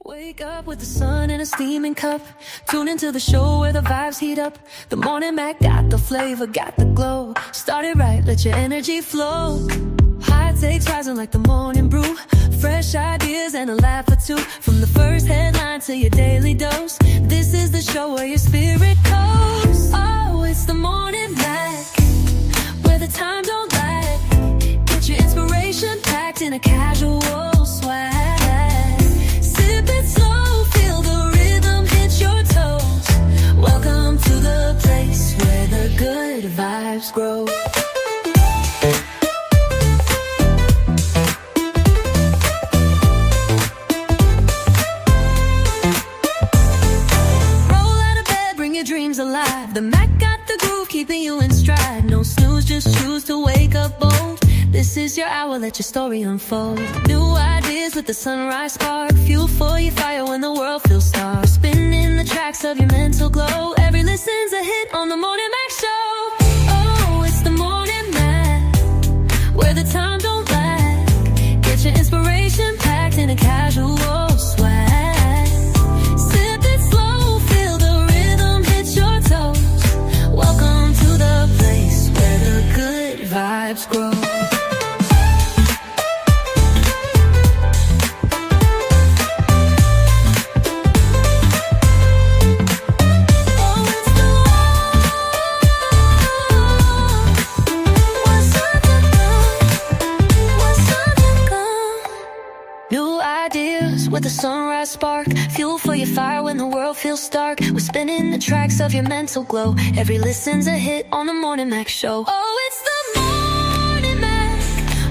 Wake up with the sun in a steaming cup. Tune into the show where the vibes heat up. The Morning Mac got the flavor, got the glow. Start it right, let your energy flow. High takes rising like the morning brew. Fresh ideas and a laugh or two. From the first headline to your daily dose. This is the show where your spirit goes. Oh, it's the Morning Mac, where the time don't lag. Get your inspiration packed in a casual swag. Sip it slow, feel the rhythm hit your toes. Welcome to the place where the good vibes grow. Alive. The Mac got the groove, keeping you in stride. No snooze, just choose to wake up bold. This is your hour, let your story unfold. New ideas with the sunrise spark. Fuel for your fire when the world feels dark. Spinning the tracks of your mental glow. Every listen's a hit on the Morning Mac Show. Oh, it's the Morning Mac, where the time don't lag. Get your inspiration packed in a casual swag. Welcome to the place where the good vibes grow. With a sunrise spark, fuel for your fire when the world feels stark. We're spinning the tracks of your mental glow. Every listen's a hit on the Morning Mac Show. Oh, it's the Morning Mac,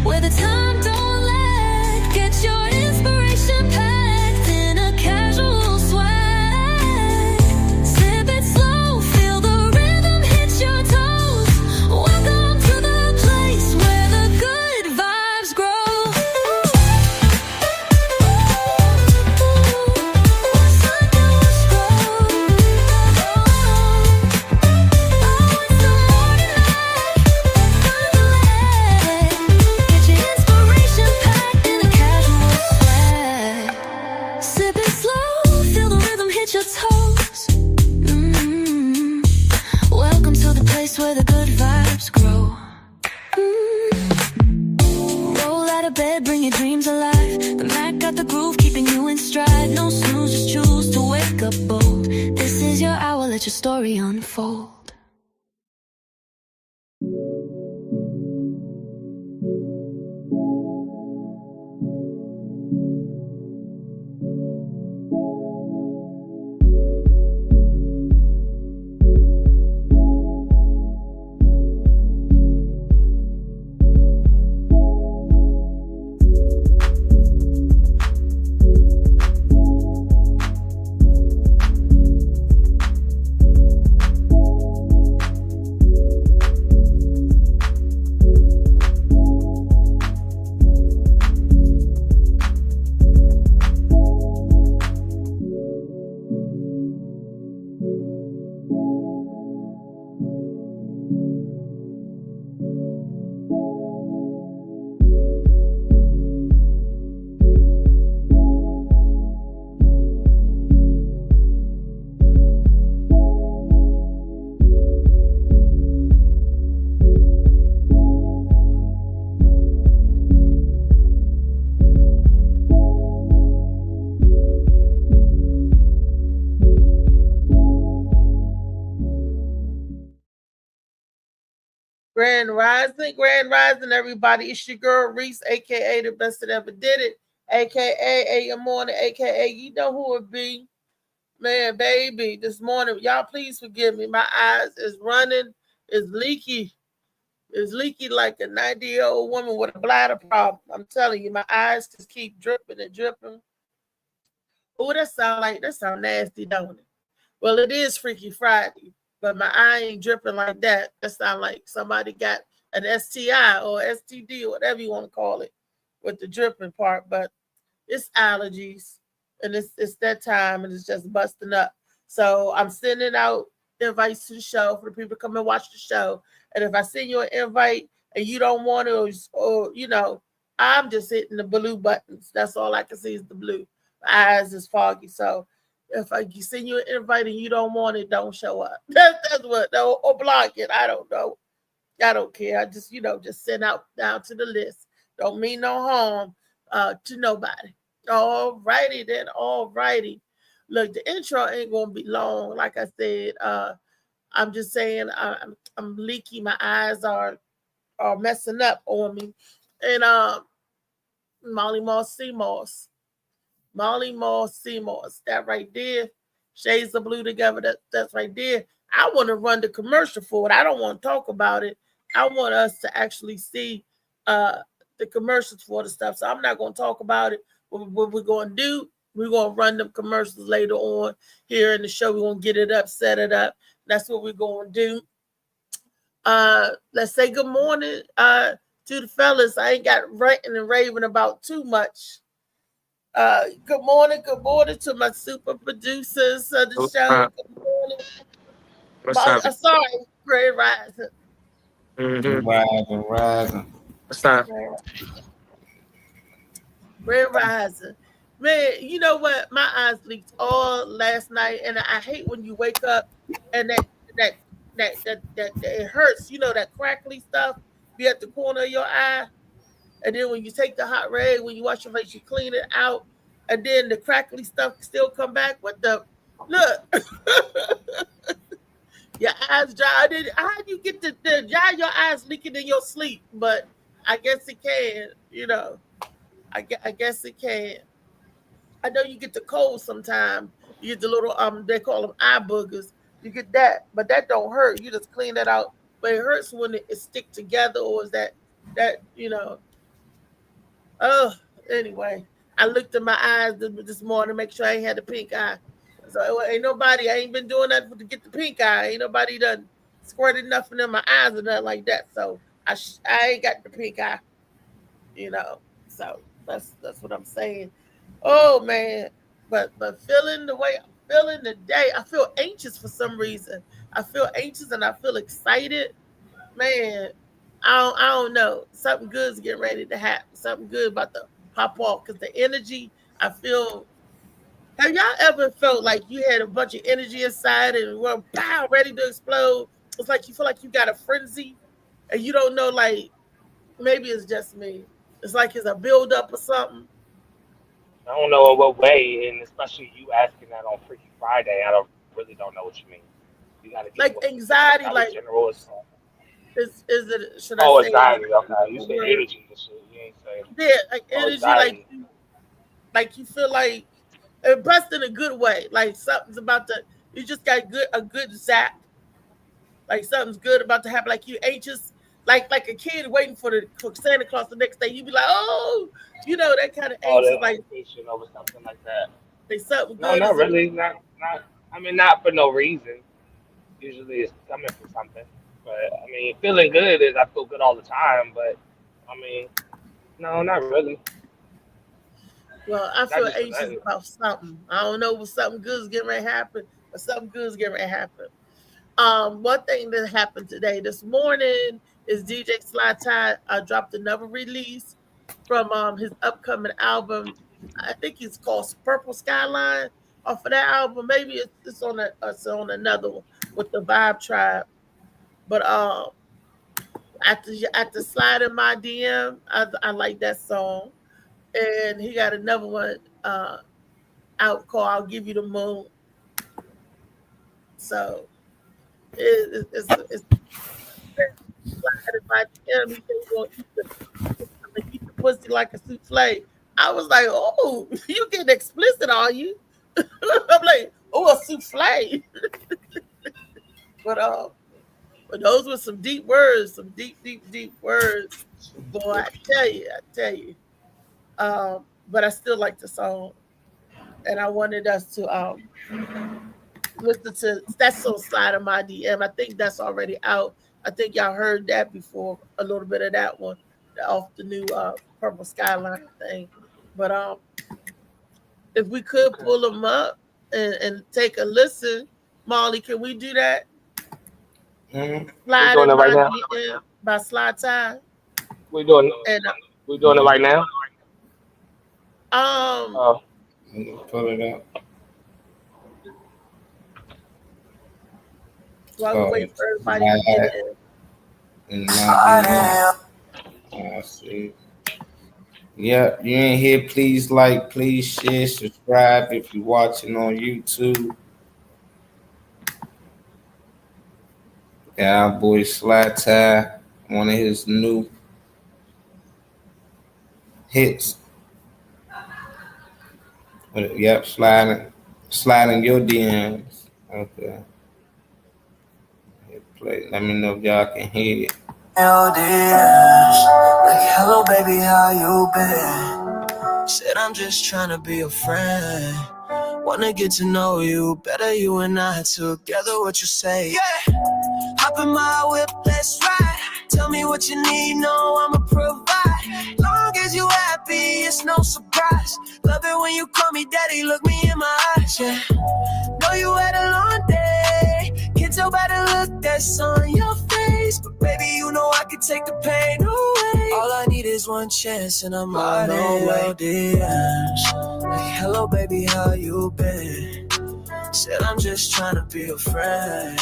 where the time don't lag. Get your inspiration packed in a casual swag. Sip it slow, feel the rhythm hit your toes. Welcome to the place where the good vibes grow. Where the good vibes grow. Roll out of bed, bring your dreams alive. The Mac got the groove, keeping you in stride. No snooze, just choose to wake up bold. This is your hour, let your story unfold. Grand Rising, everybody. It's your girl Reese, aka the best that ever did it, aka AM Morning, aka you know who it be. Man, baby, this morning, y'all please forgive me. My eyes is running, is leaky. It's leaky like a 90-year-old woman with a bladder problem. I'm telling you, my eyes just keep dripping and dripping. Oh, that sound nasty, don't it? Well, it is Freaky Friday, but my eye ain't dripping like that. That sound like somebody got an STI or STD or whatever you want to call it with the dripping part. But it's allergies, and it's that time, and it's just busting up. So I'm sending out invites to the show for the people to come and watch the show. And if I send you an invite and you don't want it, or I'm just hitting the blue buttons. That's all I can see is the blue. My eyes is foggy. So if I send you an invite and you don't want it, don't show up. That's what, or block it. I don't know. I don't care. I just, just send out down to the list. Don't mean no harm to nobody. All righty then. All righty. Look, the intro ain't gonna be long. Like I said, I'm just saying I'm leaky. My eyes are messing up on me. And Molly Moss Seamoss. Molly Moss Seamoss. That right there. Shades of Blue together. That's right there. I want to run the commercial for it. I don't want to talk about it. I want us to actually see the commercials for the stuff. So I'm not going to talk about it. What we're going to do, we're going to run them commercials later on here in the show. We're going to get it up, set it up. That's what we're going to do. Let's say good morning to the fellas. I ain't got ranting and raving about too much. Good morning to my super producers of the show. Good morning. Sorry, Grand Rising. Rising. What's up? Grand Rising. Man, you know what? My eyes leaked all last night, and I hate when you wake up and that it hurts. You know, that crackly stuff be at the corner of your eye, and then when you take the hot rag, when you wash your face, you clean it out, and then the crackly stuff still come back. What the look? Your eyes dry. How do you get the dry your eyes leaking in your sleep? But I guess it can. I guess it can. I know you get the cold sometimes. You get the little they call them eye boogers. You get that, but that don't hurt. You just clean that out. But it hurts when it stick together, or is that Oh, anyway, I looked at my eyes this morning to make sure I ain't had the pink eye. So ain't nobody. I ain't been doing that to get the pink eye. Ain't nobody done squirted nothing in my eyes or nothing like that. So I ain't got the pink eye. So that's what I'm saying. Oh man, but feeling the way I'm feeling today, I feel anxious for some reason. I feel anxious and I feel excited. Man, I don't know. Something good is getting ready to happen. Something good about to pop off because the energy I feel. Have y'all ever felt like you had a bunch of energy inside and were ready to explode? It's like you feel like you got a frenzy and you don't know, like, maybe it's just me. It's like it's a build-up or something. I don't know in what way, and especially you asking that on Freaky Friday, I really don't know what you mean. You gotta like anxiety, like general. Is it? Should I say? Anxiety. Okay, you said energy and shit. You ain't saying. Yeah, like energy, like you feel like blessed in a good way. Like something's about to. You just got a good zap. Like something's good about to happen. Like you anxious, like a kid waiting for Santa Claus the next day. You be like, oh, that kind of anxious, like over something like that. Like something good. No, not really. Not. I mean, not for no reason. Usually, it's coming for something. But I mean, feeling good is I feel good all the time. But I mean, no, not really. Well, I feel anxious about something. I don't know what something good is getting ready to happen, but something good is getting ready to happen. One thing that happened today, this morning, is DJ Sly Ty dropped another release from his upcoming album. I think it's called Purple Skyline. Off of that album, maybe it's on another one with the Vibe Tribe. But after Slide in My DM, I like that song. And he got another one out called I'll Give You the Moon. So it's Slide in My DM. He said he's going to eat the pussy like a souffle. I was like, oh, you getting explicit, are you? I'm like, oh, a souffle. But those were some deep words, some deep words. Boy, I tell you. But I still like the song, and I wanted us to listen to that song Slide in My DM. I think that's already out. I think y'all heard that before, a little bit of that one off the new Purple Skyline thing. But if we could pull them up and take a listen, Molly, can we do that? Mm-hmm. Slide in My DM by Sly Ty. We're doing it right now. Let me pull it up. While we Oh, wait for everybody to get in. in my I see. Yeah, you ain't here. Please like, please share, subscribe if you're watching on YouTube. Got our boy Sly Tie, one of his new hits. Yep, sliding your DMs. Okay, hit play. Let me know if y'all can hear it. LDS, like hello baby, how you been? Said I'm just trying to be a friend. Wanna get to know you better, you and I together. What you say? Yeah. Hop in my whip, let's ride. Tell me what you need, no, I'ma provide. Long as you happy, it's no surprise. Love it when you call me daddy, look me in my eyes, yeah. Know you had a long day, can't tell by the look that's on your face. But baby, you know I can take the pain away. All I need is one chance and I'm on my DMs. Like, hello baby, how you been? Said I'm just trying to be a friend.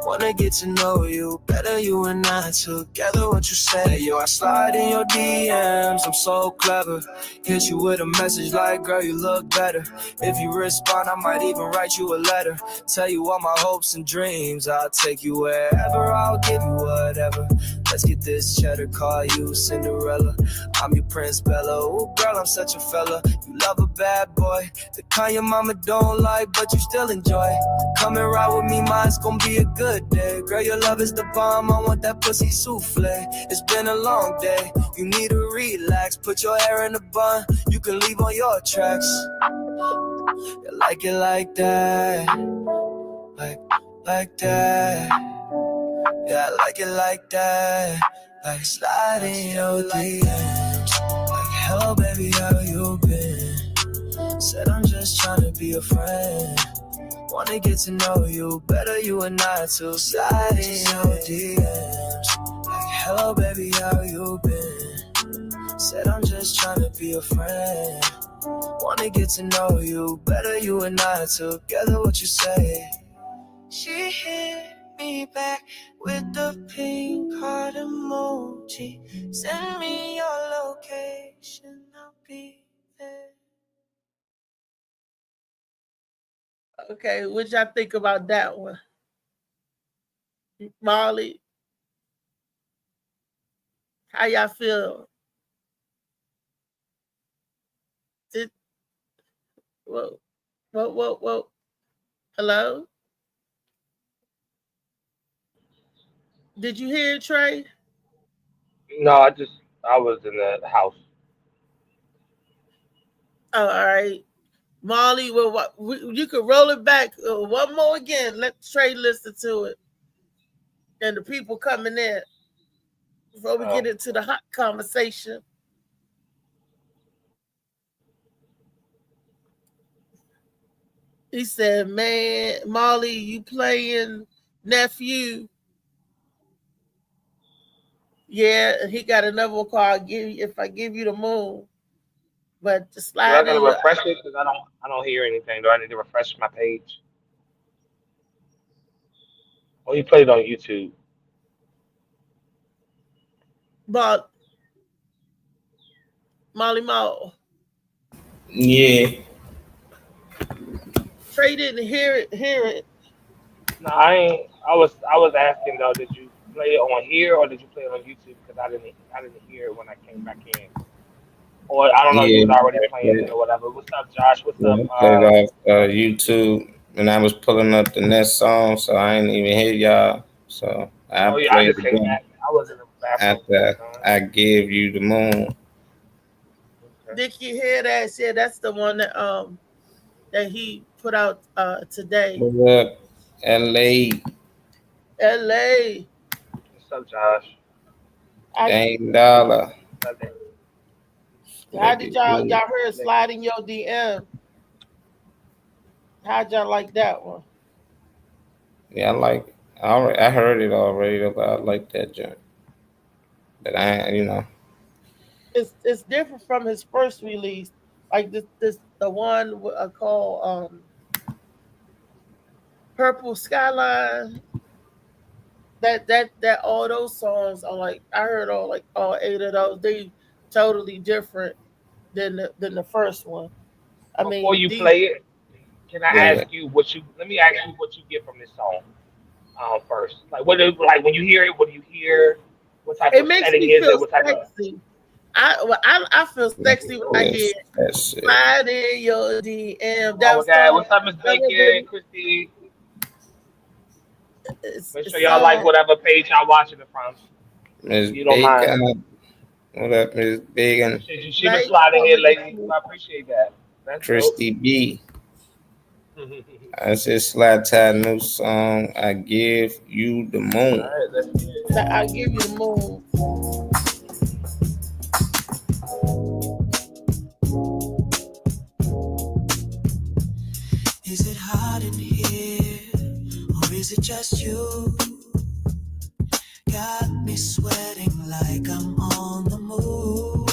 Wanna get to know you better, you and I together. What you say? Yo, I slide in your DMs, I'm so clever. Hit you with a message like, girl, you look better. If you respond, I might even write you a letter. Tell you all my hopes and dreams. I'll take you wherever, I'll give you whatever. Let's get this cheddar, call you Cinderella. I'm your Prince Bella. Ooh, girl, I'm such a fella. You love a bad boy, the kind your mama don't like, but you still enjoy. Come and ride with me, mine's gonna be a good day. Girl, your love is the bomb, I want that pussy souffle. It's been a long day, you need to relax. Put your hair in a bun, you can leave on your tracks. You like it like that, like that. Yeah, I like it like that, like sliding your DMs. Like, hello baby, how you been? Said I'm just trying to be a friend. Wanna get to know you better, you and I too. Sliding your DMs. Like, hello baby, how you been? Said I'm just trying to be a friend. Wanna get to know you better, you and I together. What you say? She hit me back with the pink heart emoji. Send me your location, I'll be there. Okay, what y'all think about that one? Molly, how y'all feel? Did, whoa, whoa. Hello? Did you hear it, Trey? No, I was in the house. Oh, all right. Molly, well, you could roll it back one more again. Let Trey listen to it. And the people coming in before we get into the hot conversation. He said, man, Molly, you playing nephew. Yeah, he got another one called If I Give You the Moon. But the Do I slide gotta in your refresh it? Because I don't hear anything. Do I need to refresh my page? Oh, you played it on YouTube. but Molly Mall. Yeah. Trey didn't hear it. No, I was asking though, did you play it on here or did you play it on YouTube? Because I didn't hear it when I came back in. Or I don't know, you Yeah, was already playing it or whatever. What's up, Josh? What's up? I played off YouTube, and I was pulling up the next song, so I ain't even hear y'all. So I Oh yeah, I played just came again back. I was in the bathroom at the after time. I gave you the moon. Okay. Did you hear that? Said that's the one that he put out today. What up, LA? LA. What's up, Josh? I, Dame Dollar. Sunday. how did y'all heard Sunday. sliding your DM? How'd y'all like that one? Yeah, I like. I heard it already, but I like that joint. But I, It's different from his first release. Like the one called Purple Skyline. That all those songs are like I heard all 8 of those. They totally different than the first one. I Before mean you these play it, can I Yeah, ask you what you? Let me ask you what you get from this song first. Like like when you hear it, what do you hear? What type it of makes setting me is feel it? What type of? sexy. I feel sexy when I hear that's it. slide in your DM. Come on, That with that. song What's up, Miss that one been Bacon, Christy? Make it's sure y'all like song. whatever page y'all watching it from. Miss If you don't mind. Bacon, what up, Miss Bacon? She been Night sliding here quality. lately. I appreciate that. That's dope. Christy B. All I said slide tie new song. I give you the moon. right, let's get it. That I give you the moon. Is it hot in here, or is it just you? Got me sweating like I'm on the move.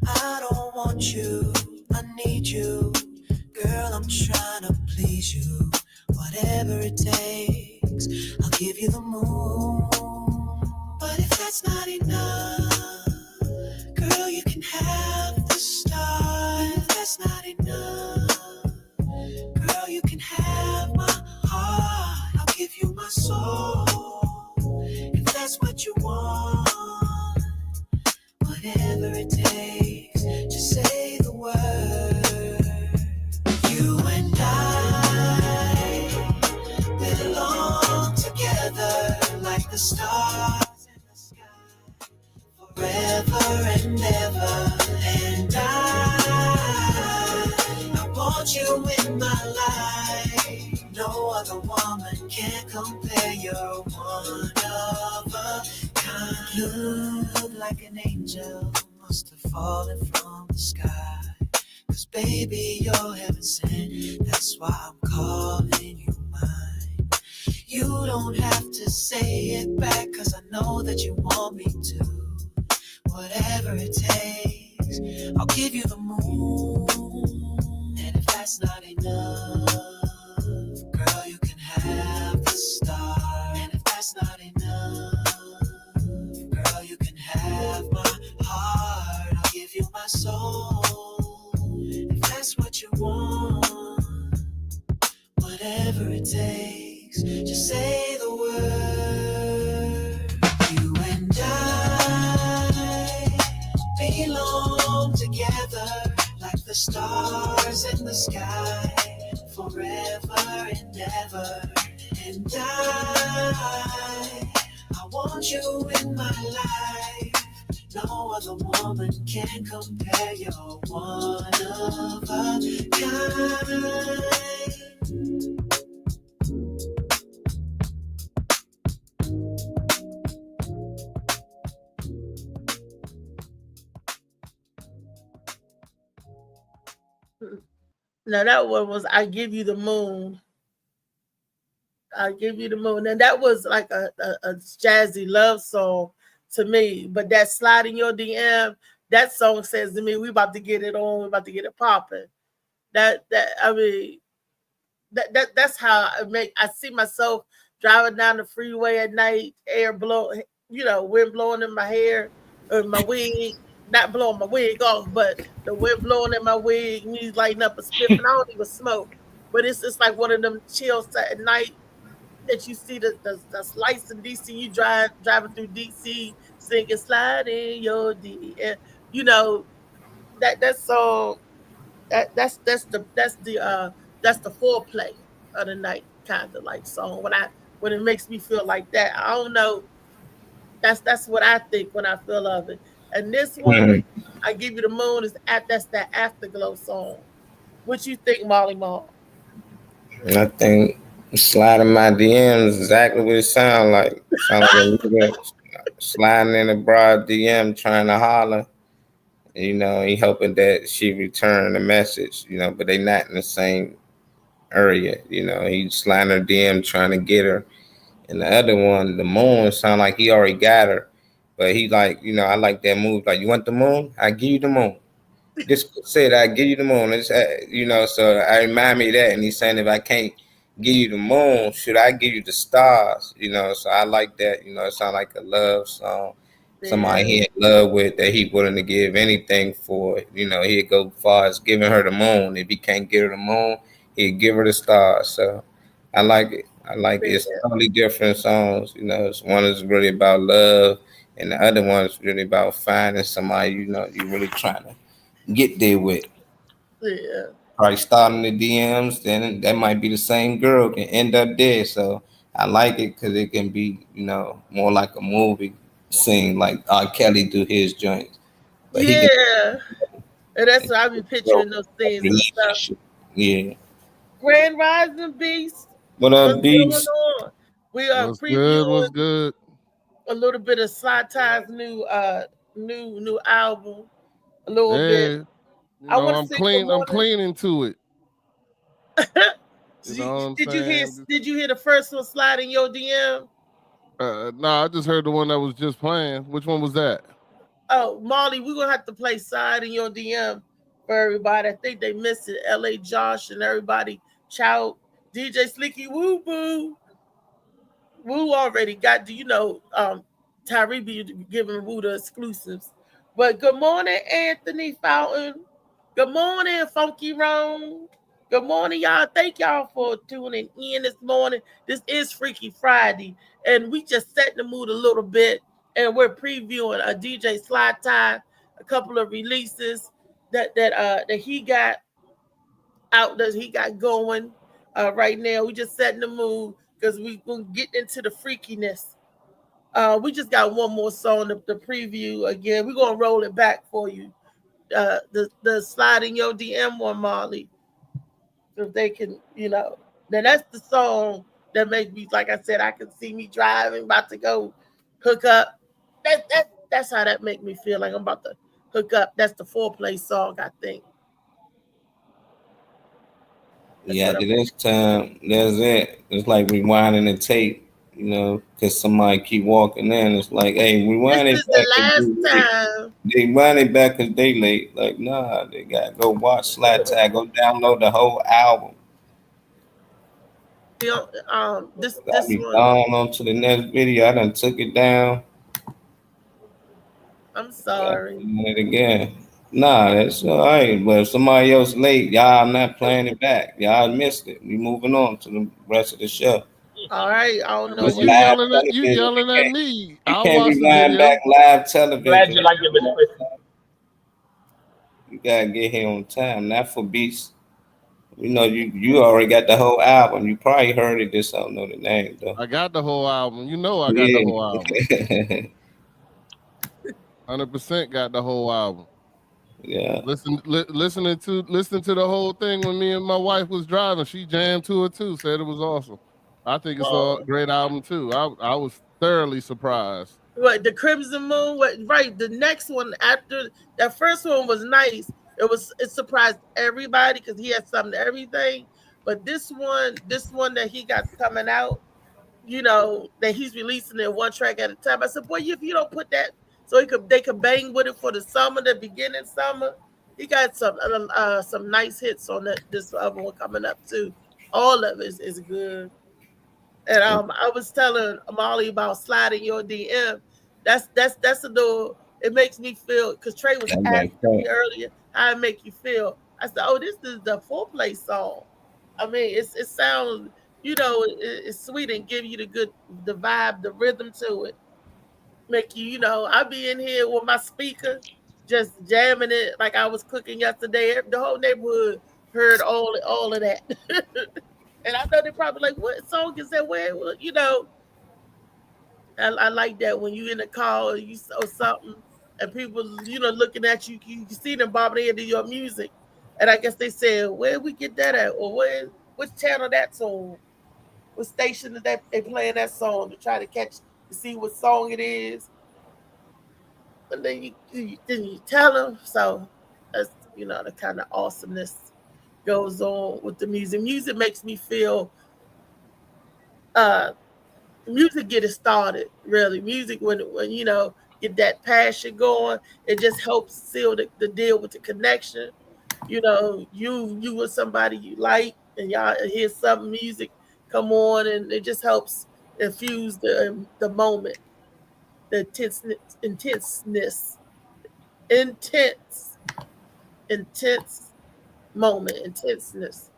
I don't want you, I need you. Girl, I'm trying to please you. Whatever it takes, I'll give you the moon. But if that's not enough, girl, you can have the star. If that's not enough, girl, you can have my heart. I'll give you my soul. If that's what you want, whatever it takes, just say the word. You and I belong together like the stars in the sky, forever and ever. And I want you in my life. No other woman can compare. You're one of a kind. Look like an angel must have fallen from the sky. 'Cause baby, you're heaven sent. That's why I'm calling you mine. You don't have to say it back, 'cause I know that you want me to. Whatever it takes, I'll give you the moon. And if that's not enough, girl, you can have the star. And if that's not enough, girl, you can have my heart. I'll give you my soul. If that's what you want, whatever it takes, just say the word. You and I belong together like the stars in the sky, forever and ever. And I want you in my life. No other woman can compare. You're one of a kind. Now that one was I give you the moon. I give you the moon. And that was like a jazzy love song to me. But that sliding your DM, that song says to me, we about to get it on, we about to get it popping. That I mean that's how I see myself driving down the freeway at night, air blow, wind blowing in my hair or my wig, not blowing my wig off, but the wind blowing in my wig, me lighting up a spliff, and I don't even smoke. But it's just like one of them chills at night that you see the lights in DC. You driving through DC, singing "Slide in Your DM." You know that song. That's the foreplay of the night kind of like song. When it makes me feel like that, I don't know. That's what I think when I feel of it. And this one, Mhm. I give you the moon that's that afterglow song. What you think, Molly Mall? I think sliding my DMs is exactly what it sounds like. Sound like a nigga sliding in a broad DM trying to holler. He hoping that she return the message, but they not in the same area. He sliding her DM trying to get her. And the other one, the moon, sound like he already got her. But he like, I like that move. Like, you want the moon? I give you the moon. Just said I give you the moon. It's, you know, so I remind me of that. And he's saying if I can't give you the moon, should I give you the stars? You know, so I like that. You know, it sounds like a love song. Somebody he in love with that he willing to give anything for. You know, he'd go far as giving her the moon. If he can't give her the moon, he'd give her the stars. So I like it. I like it. It's totally different songs. You know, one is really about love, and the other one is really about finding somebody. You know, you really trying to get there with. Yeah. Probably starting the DMs, then that might be the same girl can end up there. So I like it because it can be, you know, more like a movie scene, like R. Kelly do his joints. But he can Yeah. And that's what I be picturing those scenes and stuff. Yeah. Grand Rising Beast. What What's up, going Beast? on? We are What's good? What's previewing good? a little bit of Sly Ty's new album. A little bit. Hey, you I know, want to I'm say clean. good I'm morning. cleaning to it. You know what I'm Did you hear? saying? Did you hear the first one slide in your DM? Nah, I just heard the one that was just playing. Which one was that? Oh, Molly, we're gonna have to play side in your DM for everybody. I think they missed it. LA Josh and everybody. Chow, DJ Slicky Woo Boo. Woo already got, do you know, Tyree be giving Woo the exclusives. But good morning, Anthony Fountain. Good morning, Funky Rome. Good morning, y'all. Thank y'all for tuning in this morning. This is Freaky Friday, and we just set the mood a little bit, and we're previewing a DJ Sly Ty, a couple of releases that he got out, that he got going right now. We just setting the mood because we gonna get into the freakiness. We just got one more song to preview again. We're gonna roll it back for you. The slide in your DM one, Molly. So if they can, you know, then that's the song that makes me, like I said, I can see me driving, about to go hook up. That's how that make me feel, like I'm about to hook up. That's the foreplay song, I think. Yeah, this time that's it. It's like rewinding the tape, you know, because somebody keep walking in. It's like, hey, rewind This it is the back 'cause last they late. time. They rewind it back because they late. Like, nah, they gotta go watch Slat Tag, go download the whole album. You know, this I be one. gone on to the next video. I done took it down. I'm sorry. Doing it again. Nah, that's all right. But if somebody else late, y'all, I'm not playing it back. Y'all missed it. We moving on to the rest of the show. All right, I don't know It's But what. you live yelling at television. me. You I'll can't watch the rewind video. back live Glad television. you like it, Mr. Chris. You gotta get here on time. Not for Beast. You know, you already got the whole album. You probably heard it, just don't know the name though. I got the whole album. You know I got the whole album. Yeah. 100% got the whole album. Yeah. Listening to the whole thing when me and my wife was driving. She jammed to it too. Said it was awesome. I think it's a great album too. I was thoroughly surprised. What, the Crimson Moon? What, right? The next one after that first one was nice. It surprised everybody because he had something to everything. But this one that he got coming out, you know, that he's releasing it one track at a time. I said, boy, if you don't put that, so they could bang with it for the summer, the beginning summer. He got some nice hits on this other one coming up too. All of it is good. And I was telling Molly about sliding your DM. That's a little. It makes me feel, because Trey was asking me earlier how it make you feel. I said, oh, this is the foreplay song. I mean, it sounds, you know, it's sweet and give you the vibe, the rhythm to it. Make you, you know, I be in here with my speaker, just jamming it like I was cooking yesterday. The whole neighborhood heard all of that. And I know they're probably like, what song is that? Where, you know, I like that when you in the car or you saw something and people, you know, looking at you, you see them bobbing into your music. And I guess they said, where we get that at? Or which channel that's on? What station is that they playing that song to try to see what song it is? And then you tell them. So that's, you know, the kind of awesomeness goes on with the music. Music makes me feel music get it started, really. Music when you know, get that passion going. It just helps seal the deal with the connection. You know, you with somebody you like, and y'all hear some music come on, and it just helps infuse the moment, the intense moment, intenseness.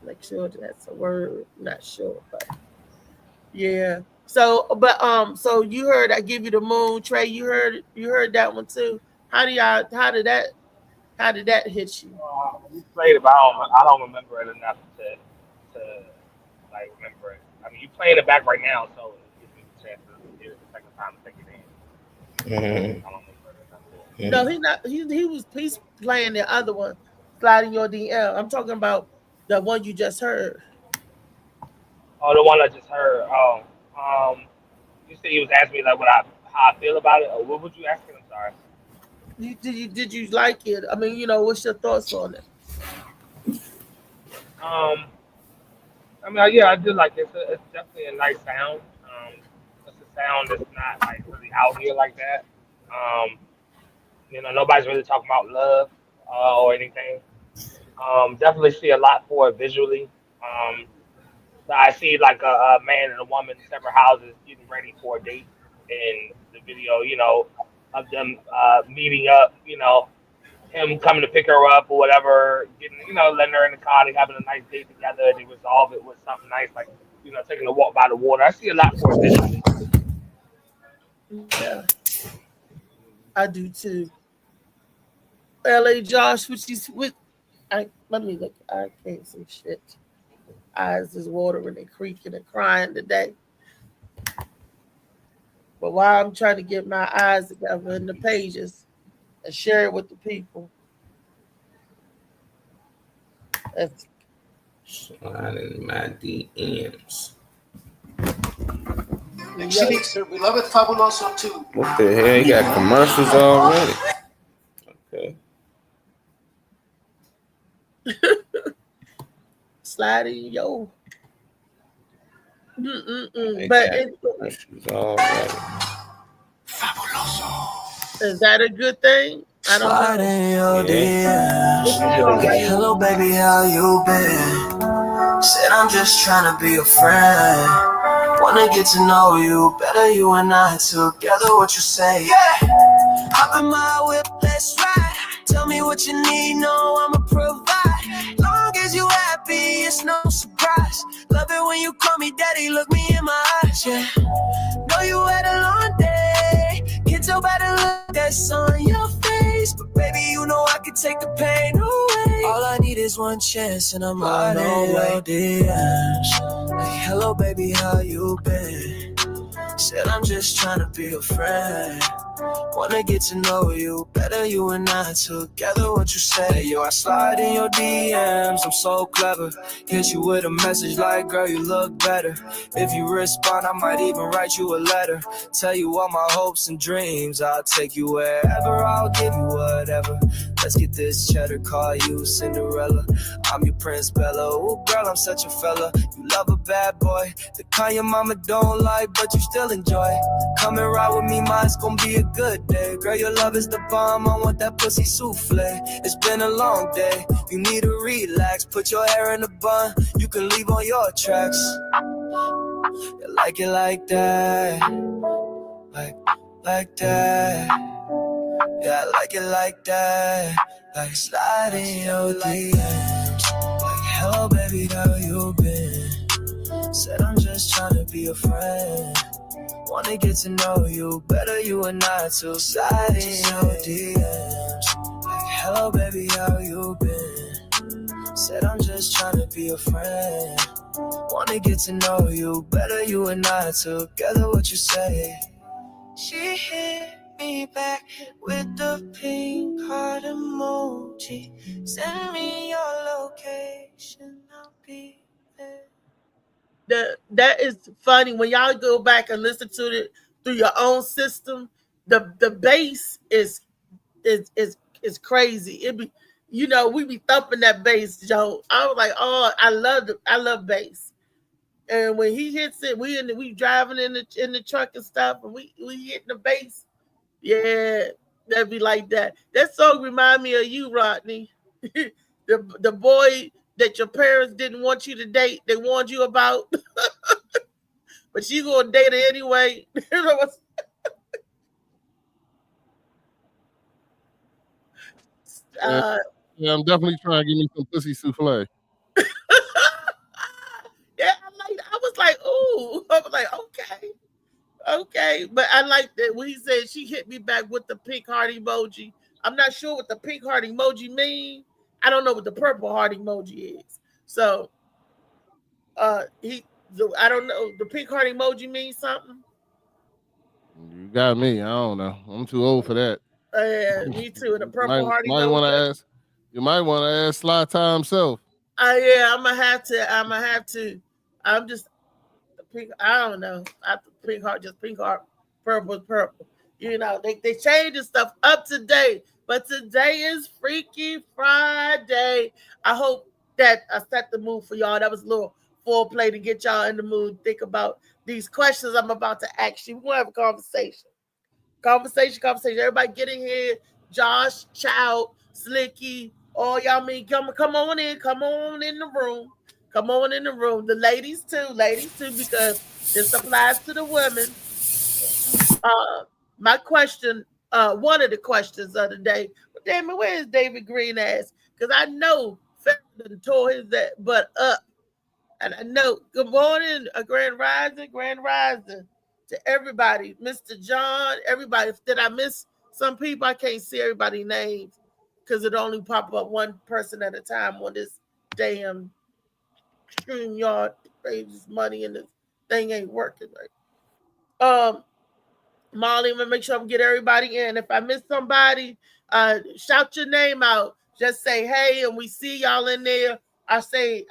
Make sure that's a word. I'm not sure, but yeah. So you heard I give you the moon, Trey. You heard that one too. How did that hit you? You played it, but I don't remember it enough to like remember it. I mean, you playing it back right now, so it gives me the chance to hear it the second time to take it in. Mhm. I don't remember it enough. No, he not. He's playing the other one, sliding your DL. I'm talking about the one you just heard. Oh, the one I just heard. You said you was asking me like how I feel about it, or what was you asking? I'm sorry. Did you like it? I mean, what's your thoughts on it? Um, I mean, yeah, I do like it. It's definitely a nice sound. It's a sound that's not like really out here like that. Um, nobody's really talking about love or anything. Definitely see a lot for it visually. Um, I see like a man and a woman in separate houses getting ready for a date, and the video, of them meeting up, him coming to pick her up or whatever, getting, letting her in the car, they having a nice date together, they resolve it with something nice, like, taking a walk by the water. I see a lot for it visually. Yeah, I do too. L.A. Josh, which is with. Let me look. I can't see shit. Eyes is watering and creaking and crying today. But while I'm trying to get my eyes together in the pages and share it with the people, that's, Sliding my DMs. Excelixer, beloved Fabuloso too. What the hell? You got commercials already? Okay. sliding yo. They But got commercials already. is that a good thing? I don't know. Sliding your Yeah. DMs. Like, hello, baby, how you been? Said I'm just trying to be a friend. Wanna get to know you better, you and I together. What you say? Yeah. Hop in my whip, let's ride. Tell me what you need, no, I'ma provide. Long as you happy, it's no surprise. Love it when you call me daddy, look me in my eyes, yeah. Know you had a long day, can't tell by the look that's on your face. But baby, you know I can take the pain away. All I need is one chance and I'm on your DMs. Like, hello baby, how you been? Said I'm just trying to be a friend. Wanna get to know you better, you and I together. What you say? Yo, I slide in your DMs, I'm so clever. Hit you with a message like, girl, you look better. If you respond, I might even write you a letter. Tell you all my hopes and dreams. I'll take you wherever, I'll give you whatever. Let's get this cheddar, call you Cinderella. I'm your Prince Bella. Oh, girl, I'm such a fella. You love a bad boy. The kind your mama don't like, but you still enjoy. Come and ride with me, mine's gonna be a good day. Girl, your love is the bomb, I want that pussy souffle. It's been a long day, you need to relax. Put your hair in a bun, you can leave on your tracks. You like it like that, like that. Yeah, I like it like that, like sliding your DMs. Like, hello baby, how you been? Said I'm just trying to be a friend. Wanna get to know you better, you and I too. Sliding your DMs. Like, hello baby, how you been? Said I'm just trying to be a friend. Wanna get to know you better, you and I together. What you say? She hit me back with the pink heart emoji. Send me your location, I'll be there. That is funny when y'all go back and listen to it through your own system. The bass is crazy. It be we be thumping that bass, Joe. I was like, oh, I love bass. And when he hits it, we driving in the truck and stuff, and we hitting the bass. Yeah, that'd be like that. That song remind me of you, Rodney. The boy that your parents didn't want you to date, they warned you about, but you gonna date her anyway. Yeah, uh, yeah, I'm definitely trying to give me some pussy souffle. yeah, I was like, ooh, I was like, okay, okay, but I like that when he said she hit me back with the pink heart emoji. I'm not sure what the pink heart emoji mean. I don't know what the purple heart emoji is. So I don't know. The pink heart emoji means something. You got me. I don't know. I'm too old for that. Me too. And the might purple heart might want to emoji. ask. You might want to ask Sly Time himself. Yeah, I'm gonna have to. I'm gonna have to. I'm just the pink. I don't know. I pink heart, just pink heart. Purple is purple. You know, they changing stuff up to date. But today is Freaky Friday. I hope that I set the mood for y'all. That was a little foreplay to get y'all in the mood. Think about these questions I'm about to ask you. We're gonna have a conversation. Conversation. Everybody get in here. Josh, Child, Slicky, all y'all mean come on in. Come on in the room. Come on in the room. The ladies too, because this applies to the women. My question, one of the questions of the day, damn it, where is David Green ass? Because I know Farron tore his butt up. And I know, good morning, Grand Rising to everybody. Mr. John, everybody. Did I miss some people? I can't see everybody's names because it only pop up one person at a time on this damn StreamYard. This money and this thing ain't working right. Molly, I'm gonna make sure I'm get everybody in. If I miss somebody, shout your name out. Just say hey, and we see y'all in there. I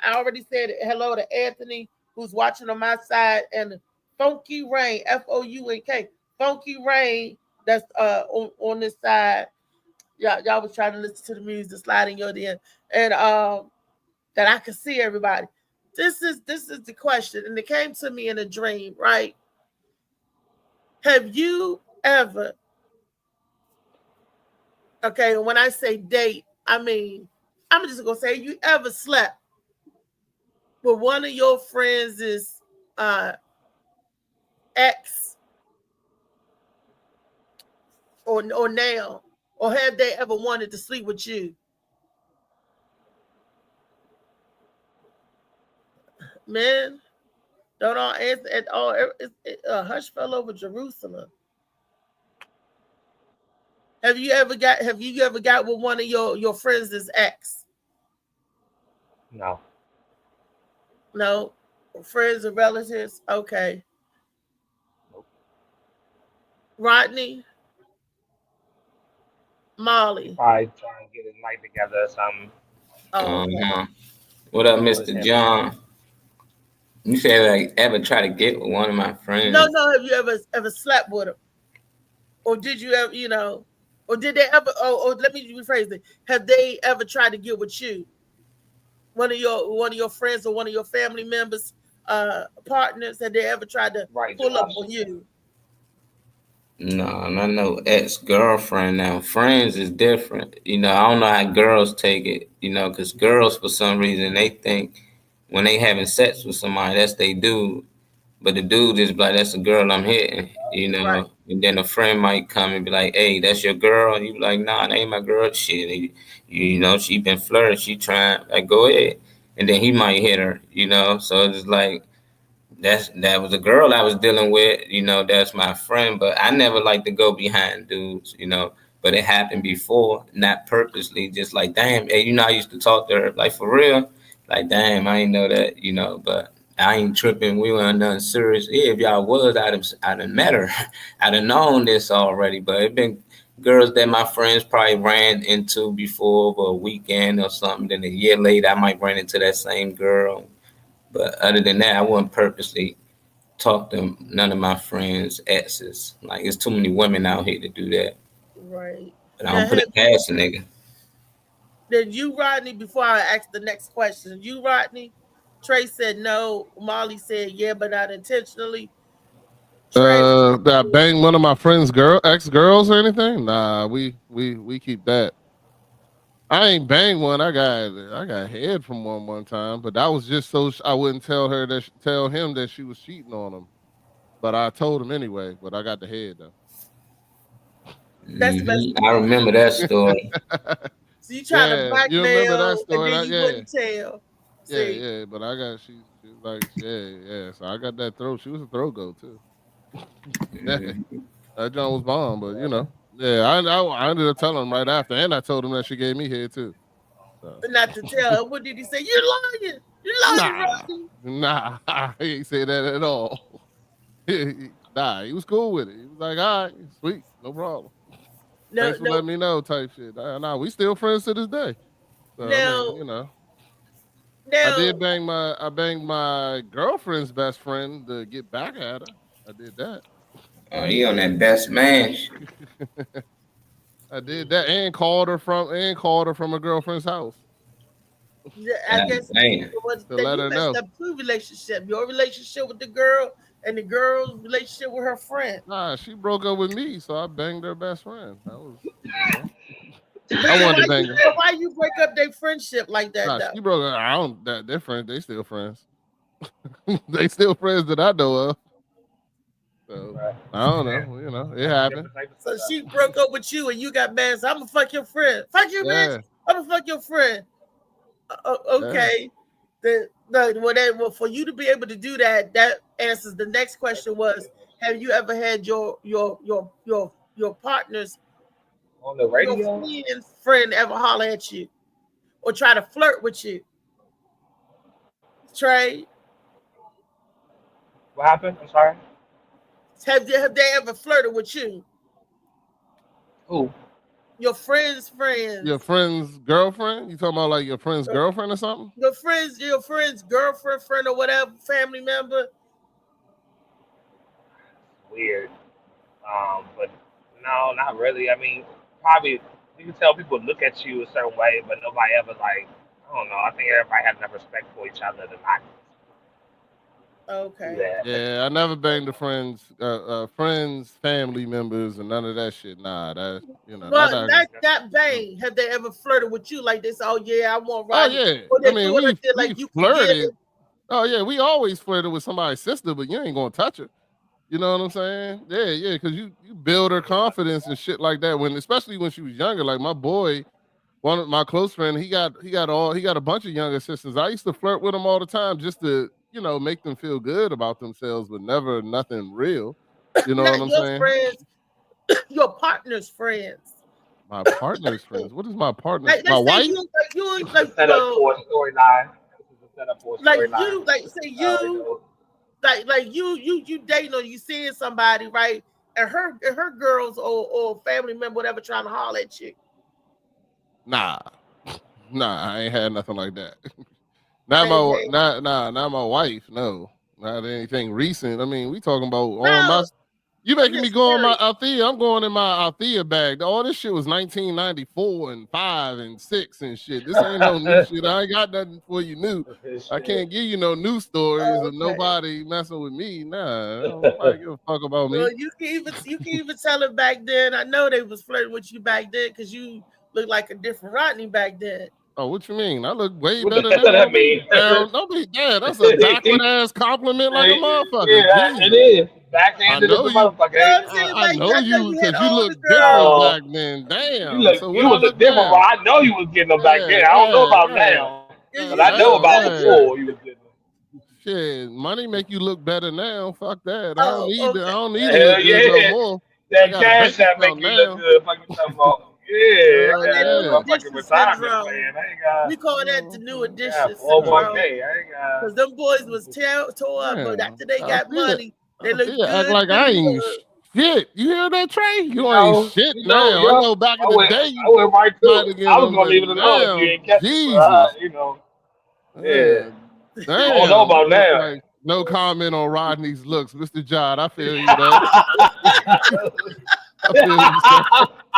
already said hello to Anthony, who's watching on my side, and Funky Rain, FOUNK, Funky Rain, that's on this side. Y'all was trying to listen to the music, sliding your in, and that I could see everybody. This is the question, and it came to me in a dream, right? Have you ever, okay, when I say date, I mean, I'm just gonna say, you ever slept with one of your friends' ex or now, or have they ever wanted to sleep with you? Man, don't all answer at all. A hush fell over Jerusalem. Have you ever got with one of your friends' ex? No. No, friends or relatives. Okay, Nope. Rodney, Molly. Probably trying to get his night together or something. Oh, okay. What up, So it's Mr. him. John? You said like ever try to get with one of my No, friends? no. Have you ever slept with him, or did you ever, or did they ever? Or let me rephrase it. Have they ever tried to get with you? One of your friends or one of your family members, partners, have they ever tried to Right, pull up Josh. on you? No, not no ex-girlfriend now. Friends is different. I don't know how girls take it, because girls, for some reason, they think when they having sex with somebody, that's they dude. But the dude is like, that's a girl I'm hitting, Right. And then a friend might come and be like, hey, that's your girl. And you be like, nah, that ain't my girl. Shit, she been flirting. She trying, like, go ahead. And then he might hit her, So it's like, that was a girl I was dealing with, that's my friend, but I never like to go behind dudes, but it happened before, not purposely, just like, damn, hey, I used to talk to her, like, for real, like, damn, I ain't know that, but I ain't tripping, we weren't nothing serious. Yeah, if y'all was, I'd have met her, I'd have known this already, but it been girls that my friends probably ran into before over a weekend or something, then a year later, I might run into that same girl. But other than that, I wouldn't purposely talk to none of my friends' exes. Like, it's too many women out here to do that. Right. But I Now, don't put it past a nigga. did you, Rodney? Before I ask the next question, you, Rodney? Trey said no. Molly said yeah, but not intentionally. Did I bang one of my friends' ex-girls or anything? Nah, we keep that. I ain't banged one. I got head from one time, but that was just so I wouldn't tell him that she was cheating on him. But I told him anyway. But I got the head though. That's the best. I remember that story. So you trying to blackmail, you remember that story? and then you wouldn't tell. See? Yeah. But I got she was like So I got that throat. She was a throat go too. That John was bomb, but you know. Yeah, I ended up telling him right after, and I told him that she gave me head too. So. But not to tell her. What did he say? You're lying. You're lying, Rocky. Nah, he ain't say that at all. Nah, he was cool with it. He was like, all right, sweet, no problem. Thanks for letting me know, type shit. Nah, we still friends to this day. So, now, I mean, you know. Now, I banged my girlfriend's best friend to get back at her. I did that. Oh, you on that best man shit. I did that and called her from a girlfriend's house. I guess to let her know. Up two relationship, your relationship with the girl and the girl's relationship with her friend. Nah, she broke up with me, so I banged her best friend. That was. I wanted to bang her. Why you break up their friendship like that? Nah, though? she broke up. I don't. They're friends. They still friends. They still friends that I know of. So, I don't know. You know, it happened. So she broke up with you and you got mad. So I'm gonna fuck your friend. Fuck you, bitch. I'm gonna fuck your friend. Okay. Well, for you to be able to do that, that answers the next question was: have you ever had your partner's on the radio friend ever holler at you or try to flirt with you? Trey, what happened? I'm sorry. Have they ever flirted with you? Who? Your friend's friend. Your friend's girlfriend? You talking about like your friend's girlfriend or something? Your friend's girlfriend, friend, or whatever, family member. Weird. But no, not really. I mean, probably you can tell people look at you a certain way, but nobody ever like, I don't know. I think everybody has enough respect for each other to not. Okay. Yeah, I never banged the friends, family members, and none of that shit. Nah, that you know. But that bang, have they ever flirted with you like this? Oh yeah, I want Rodney. Oh yeah, I mean we flirted. Oh yeah, we always flirted with somebody's sister, but you ain't gonna touch her. You know what I'm saying? Yeah, because you build her confidence and shit like that. Especially when she was younger. Like my boy, one of my close friend, he got a bunch of younger sisters. I used to flirt with them all the time just to, you know, make them feel good about themselves, but never nothing real. You know what I'm saying? Friends, your partner's friends. My partner's friends. What is my partner? My wife. You set up for a storyline. You dating or you seeing somebody, right? And her girls or family member, whatever, trying to holler at you. Nah, I ain't had nothing like that. Not my wife. No, not anything recent. I mean, we talking about all my. You making me go on my Althea. I'm going in my Althea bag. All this shit was 1994 and 5 and 6 and shit. This ain't no new shit. I ain't got nothing for you new. I can't give you no new stories of nobody messing with me. Nah, nobody give a fuck about me. Well, you can even tell it back then. I know they was flirting with you back then because you looked like a different Rodney back then. Oh, what you mean? I look way better than that. Don't be dead. That's a backward ass compliment like a motherfucker. Yeah, it is. Back then, I know you because you look different back then. Damn. You was different, but I know you was getting them back then. I don't know about now, but I know about before you was getting them. Shit, money make you look better now. Fuck that. I don't need it. Look good no more. That cash that make you look good. Fucking talking about. Yeah, we call that the new additions. Because them boys was tore up, but after they got money, they look good. Act like I ain't shit. You hear that, Trey? You ain't shit now. I know back in the day. I went right to I was gonna leave it alone if you ain't catch it. You know. Yeah. Damn. I don't know about now. Like, no comment on Rodney's looks, Mr. John. I feel you, man.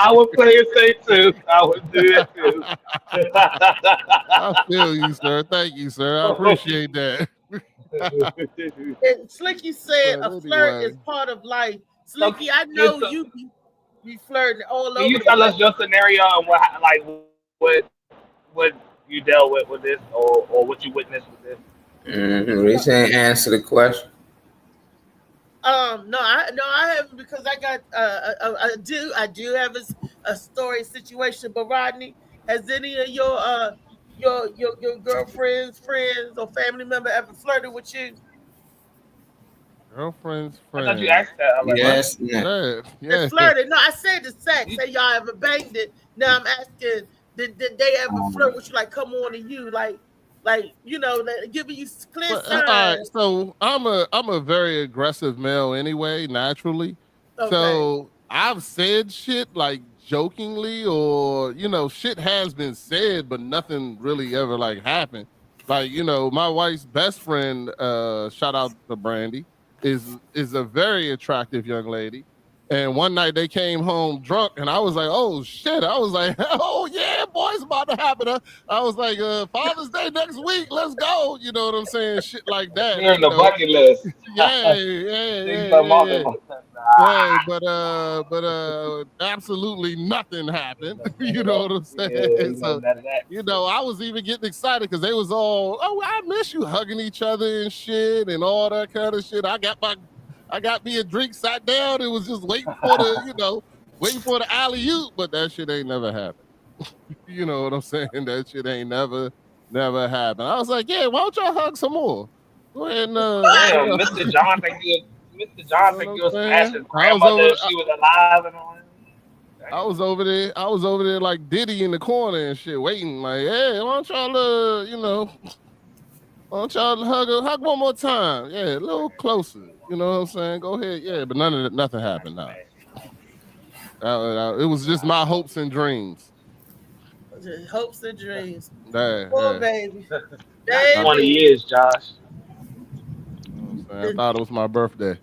I would play it safe too. I would do it too. I feel you, sir. Thank you, sir. I appreciate that. And Slicky said But a flirt is anyway. part of life. Slicky, I know you be flirting all Can over you the tell us place. your scenario and what you dealt with this, or what you witnessed with this? Reese ain't answer the question. No, I haven't because I got I do have a story situation. But Rodney, has any of your girlfriends, friends, or family member ever flirted with you? Girlfriend's I thought you friend. asked that. I'm like, what? Yes, no. Yeah, The yeah. flirted. No, I said the sex. You- Say y'all ever banged it. Now I'm asking, did they ever flirt with you? Like, come on to you, like like, giving you clear Well, all right. signs. So I'm a very aggressive male anyway, naturally. Okay, So I've said shit like jokingly, or shit has been said, but nothing really ever like happened. Like my wife's best friend, shout out to Brandy, is a very attractive young lady. And one night they came home drunk, and I was like, "Oh shit!" I was like, "Oh yeah, boy, it's about to happen." I was like, "Father's Day next week, let's go." You know what I'm saying? Shit like that. Clearing the bucket list. Yeah, yeah, Things yeah, come yeah, up yeah. and Hey, but absolutely nothing happened. You know what I'm saying? yeah, So, none of that. I was even getting excited because they was all, "Oh, I miss you," hugging each other and shit and all that kind of shit. I got me a drink, sat down, and was just waiting for waiting for the alley oop, but that shit ain't never happened. You know what I'm saying? That shit ain't never happened. I was like, yeah, why don't y'all hug some more? Go ahead and Damn, Mr. John Mr. John you know think what you was I'm ask saying? his grandmother if she was alive and all that. I was over there like Diddy in the corner and shit, waiting. Like, hey, why don't y'all, why don't y'all hug one more time? Yeah, a little closer. You know what I'm saying? Go ahead, yeah. But nothing happened. Now it was just my hopes and dreams. just hopes and dreams. Yeah, Poor yeah. baby, Not 20 baby. years, Josh. You know what I'm saying? I thought it was my birthday.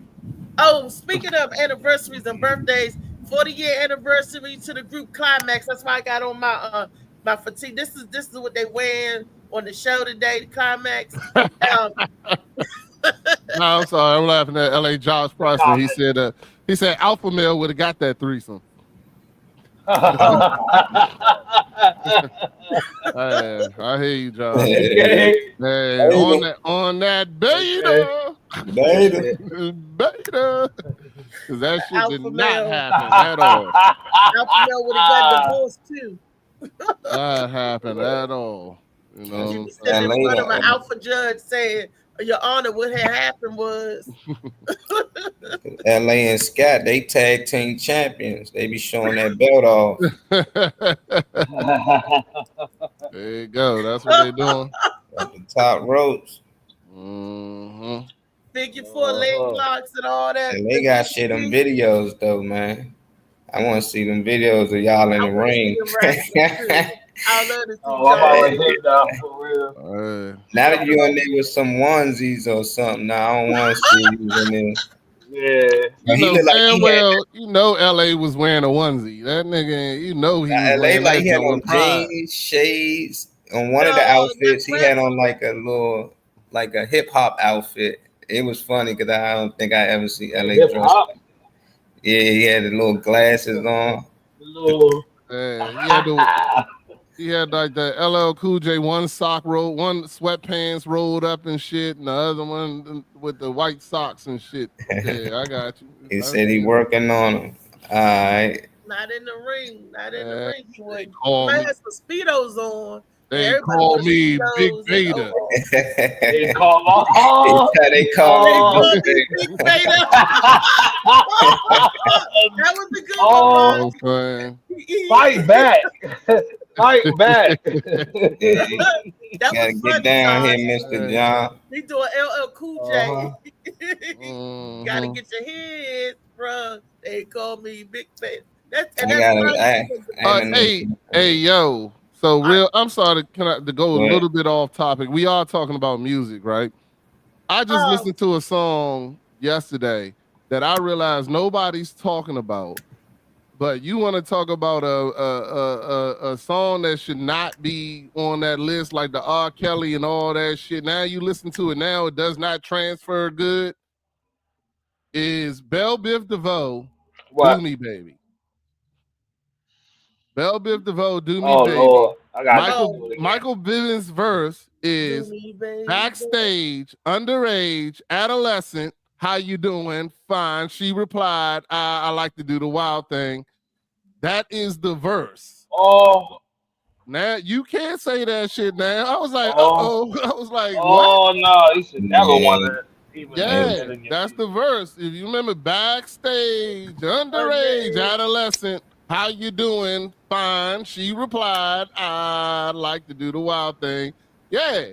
Oh, speaking of anniversaries and birthdays, 40-year anniversary to the group Climax. That's why I got on my fatigue. This is what they wearing on the show today. The Climax. Um, No, I'm sorry. I'm laughing at LA Josh Preston. He said Alpha Male would have got that threesome. Hey, I hear you, Josh. Okay. Hey, on that beta. Beta. Because that shit Alpha did not male. happen at all. Alpha Male would have got divorced too. Not happen at all. You know You what be I'm sitting in LA, front of an alpha judge saying, "Your Honor, what had happened was." LA and Scott, they tag team champions. They be showing that belt off. There you go. That's what they're doing. At the top ropes. Mm-hmm. Figure 4 leg locks and all that. And they got shit on videos though, man. I want to see them videos of y'all in I the wanna see ring. them wrestling, too. I love to see Oh, I'm John. already hip now, for real. Now that you in there with some onesies or something, now I don't want to see you in there. Yeah. You He know look like damn he well, LA was wearing a onesie. That nigga, he was LA wearing like that he had joint on with pride. jeans, shades. On one of the No, outfits, not he had on like a little, like a hip hop outfit. It was funny because I don't think I ever see LA Hip dressed. hop. Yeah, he had the little glasses on. The little. He had like the LL Cool J one sweatpants rolled up and shit, and the other one with the white socks and shit. Yeah, I got you. He said he working on them. All right. Not in the ring. Not in the ring. He would. Call Might me. have some speedos on. They Everybody call with me Big Speedos and Beta. They call They call me Big Big Beta. That was the good Oh, one. fight back. Fight back. That Gotta was get funny, down Josh. here, Mr. John. He do an LL Cool J. Mhm. Gotta get your head from. They call me Big Beta. That's I that's gotta. right. Hey, yo. So I'm sorry to go a Go ahead. little bit off topic. We are talking about music, right? I just listened to a song yesterday that I realized nobody's talking about. But you want to talk about a song that should not be on that list, like the R. Kelly and all that shit. Now you listen to it now, it does not transfer good. Is Belle Biv DeVoe, What? Do Me Baby. Belle Biv DeVoe, Do Me Oh Baby. Lord, I got Michael Bivins' verse is backstage, underage, adolescent. How you doing? Fine. She replied, I like to do the wild thing. That is the verse. Oh. Now you can't say that shit now. I was like, I was like, oh what? no, you should never want to even. Yeah, that's the verse. If you remember, backstage, underage, adolescent. How you doing? Fine. She replied, I'd like to do the wild thing. Yeah.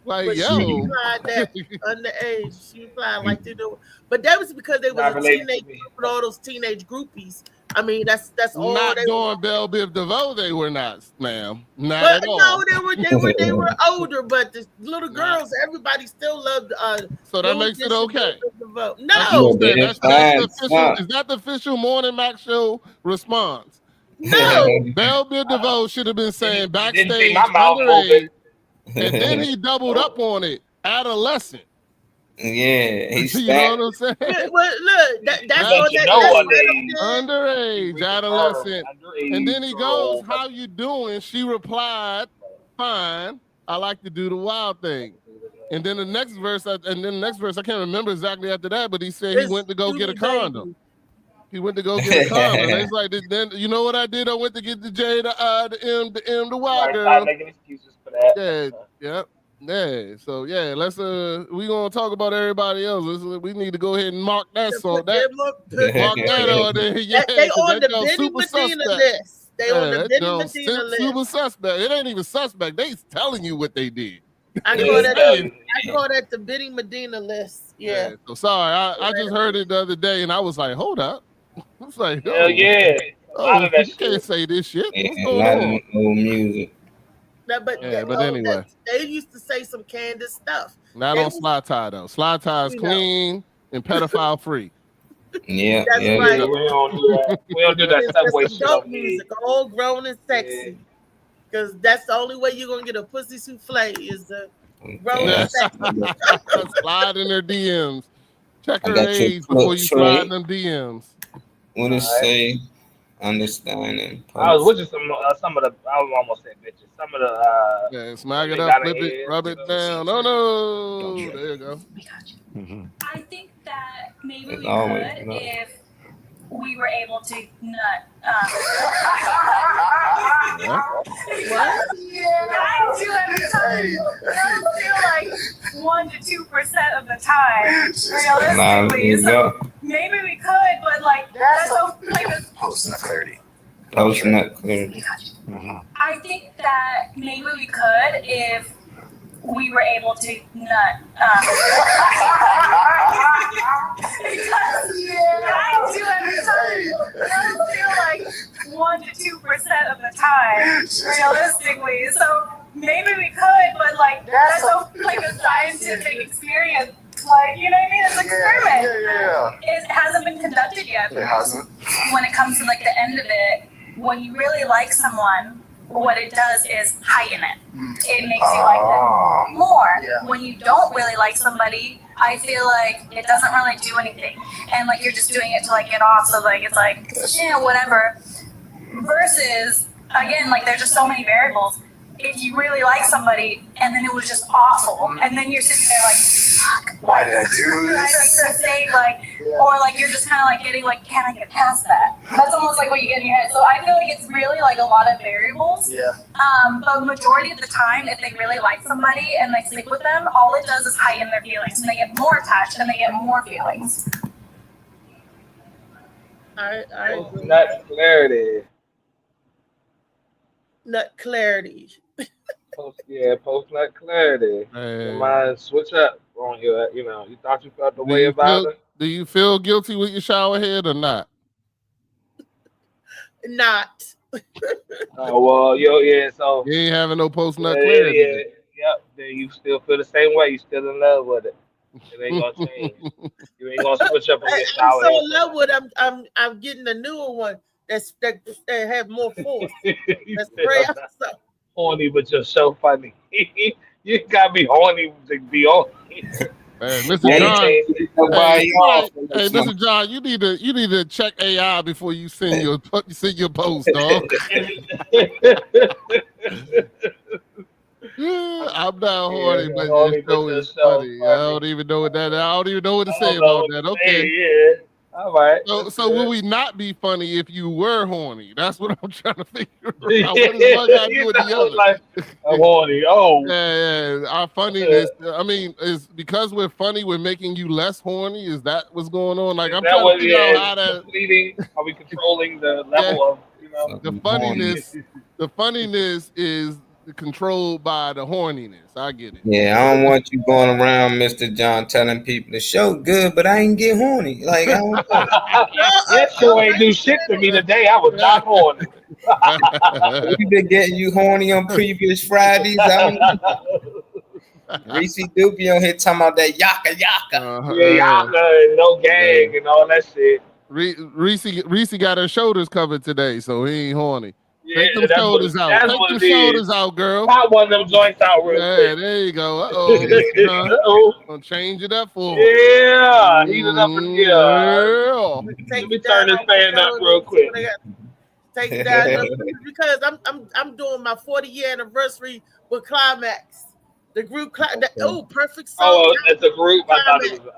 Like, but yo. she replied that underage. She replied like to do, but that was because they was a teenage group with all those teenage groupies. I mean, that's all. Not they doing Belle Biv DeVoe. They were not, ma'am. Not but at all. No, they were older, but the little girls, everybody still loved. So that makes it okay. No, that's the official. Is that the official Morning Mac Show response? No, Belle Biv DeVoe should have been saying backstage underage, and then he doubled up on it. Adolescent. Yeah, he's you know what I'm saying? Well, look, that's underage, adolescent, and then he goes, "How you doing?" She replied, "Fine. I like to do the wild thing." And then the next verse, I can't remember exactly after that, but he said he went to go get a condom. He went to go get a condom. And it's like, then you know what I did? I went to get the J, the I, the M, the M, the Y girl. I'm making excuses for that. Yeah. Yeah, so yeah, let's we gonna talk about everybody else. We need to go ahead and mark that song. Mark that on there. Yeah, they on the Benny Medina list. They on the Benny Medina list. Super suspect. It ain't even suspect. They telling you what they did. I call that the Benny Medina list. Yeah. So sorry, I just heard it the other day and I was like, hold up. I was like, hell yeah. You can't say this shit. What's going on? Old music. No, but anyway, they used to say some candid stuff. Not on Sly Tie though. Sly Tie is clean and pedophile free. Yeah, that's right. We don't do that. We don't do that subway shit over music, all grown and sexy. Because that's the only way you're gonna get a pussy souffle is the grown and sexy. Slide in their DMs. Check her age before you slide in them DMs. What it say? Understanding. I was with some of the. I almost said bitches. Some of the. Smack it up, flip it, rub it down. No. There you go. We got you. Mm-hmm. I think that maybe we could if we were able to nut. What? Yeah, I do every time. I feel like 1 to 2% of the time. Realistically, so maybe we could, but like that's so like Post-nut clarity. Post-nut clarity. Mm-hmm. I think that maybe we could if we were able to nut. I do every time. I feel like 1 to 2% of the time, realistically. So maybe we could, but like that's so like a scientific experience. Like, you know what I mean? It's an experiment. Yeah. It hasn't been conducted yet. It hasn't. When it comes to like the end of it, when you really like someone, what it does is heighten it. It makes you like them more. Yeah. When you don't really like somebody, I feel like it doesn't really do anything. And like you're just doing it to like get off, so like it's like, whatever. Versus, again, like there's just so many variables. If you really like somebody and then it was just awful, and then you're sitting there like, fuck, why did I do this? Or like you're just kind of like getting like, can I get past that? That's almost like what you get in your head. So I feel like it's really like a lot of variables. Yeah. But majority of the time, if they really like somebody and they sleep with them, all it does is heighten their feelings, and they get more attached and they get more feelings. Nut clarity. Nut clarity. Post-nut clarity. Your mind switch up on you. You know, you thought you felt the way about it. Do you feel guilty with your shower head or not? Not. Oh well, so you ain't having no post-nut clarity. Yep. Then you still feel the same way. You still in love with it. It ain't gonna change. You ain't gonna switch up on your I'm shower. so in love with. I'm getting a newer one that have more force. You That's said spray I'm not outside. horny, but you're so funny. You gotta be horny to be horny. Hey, Mr. Yeah, John. you Hey, nobody off. hey, Mr. John, you need to check AI before you send your post, dog. I'm not horny, but horny, your but show your is show funny. I don't even know what that. I don't even know what to I say don't know about what that. to Okay. say, yeah. All right. So will we not be funny if you were horny? That's what I'm trying to figure out. Yeah, What does one got to do with the other? like, I'm horny. Oh. Yeah, our funniness. I mean, is because we're funny, we're making you less horny. Is that what's going on? Like, Is I'm that trying what to figure out how it is? to. Misleading? Are we controlling the level of, The funniness. The funniness is controlled by the horniness. I get it. Yeah, I don't want you going around, Mr. John, telling people the show good, but I ain't get horny. Like, I don't know. Your show ain't do shit to me today. I was not horny. We've been getting you horny on previous Fridays. I don't know. Reese Doopy on here talking about that yaka yaka. Yeah, yaka and no gang and all that shit. Reese got her shoulders covered today, so he ain't horny. Yeah, Take them shoulders out. That's Take what them it is. shoulders out, girl. Pop one of them joints out real Yeah, quick. there you go. Uh-oh. Gonna change it up for him. Yeah, heat it up in here. Yeah. Let me turn this fan up real quick. Take it down because I'm doing my 40-year anniversary with Climax. The group perfect song. Oh, it's a group. I thought it was.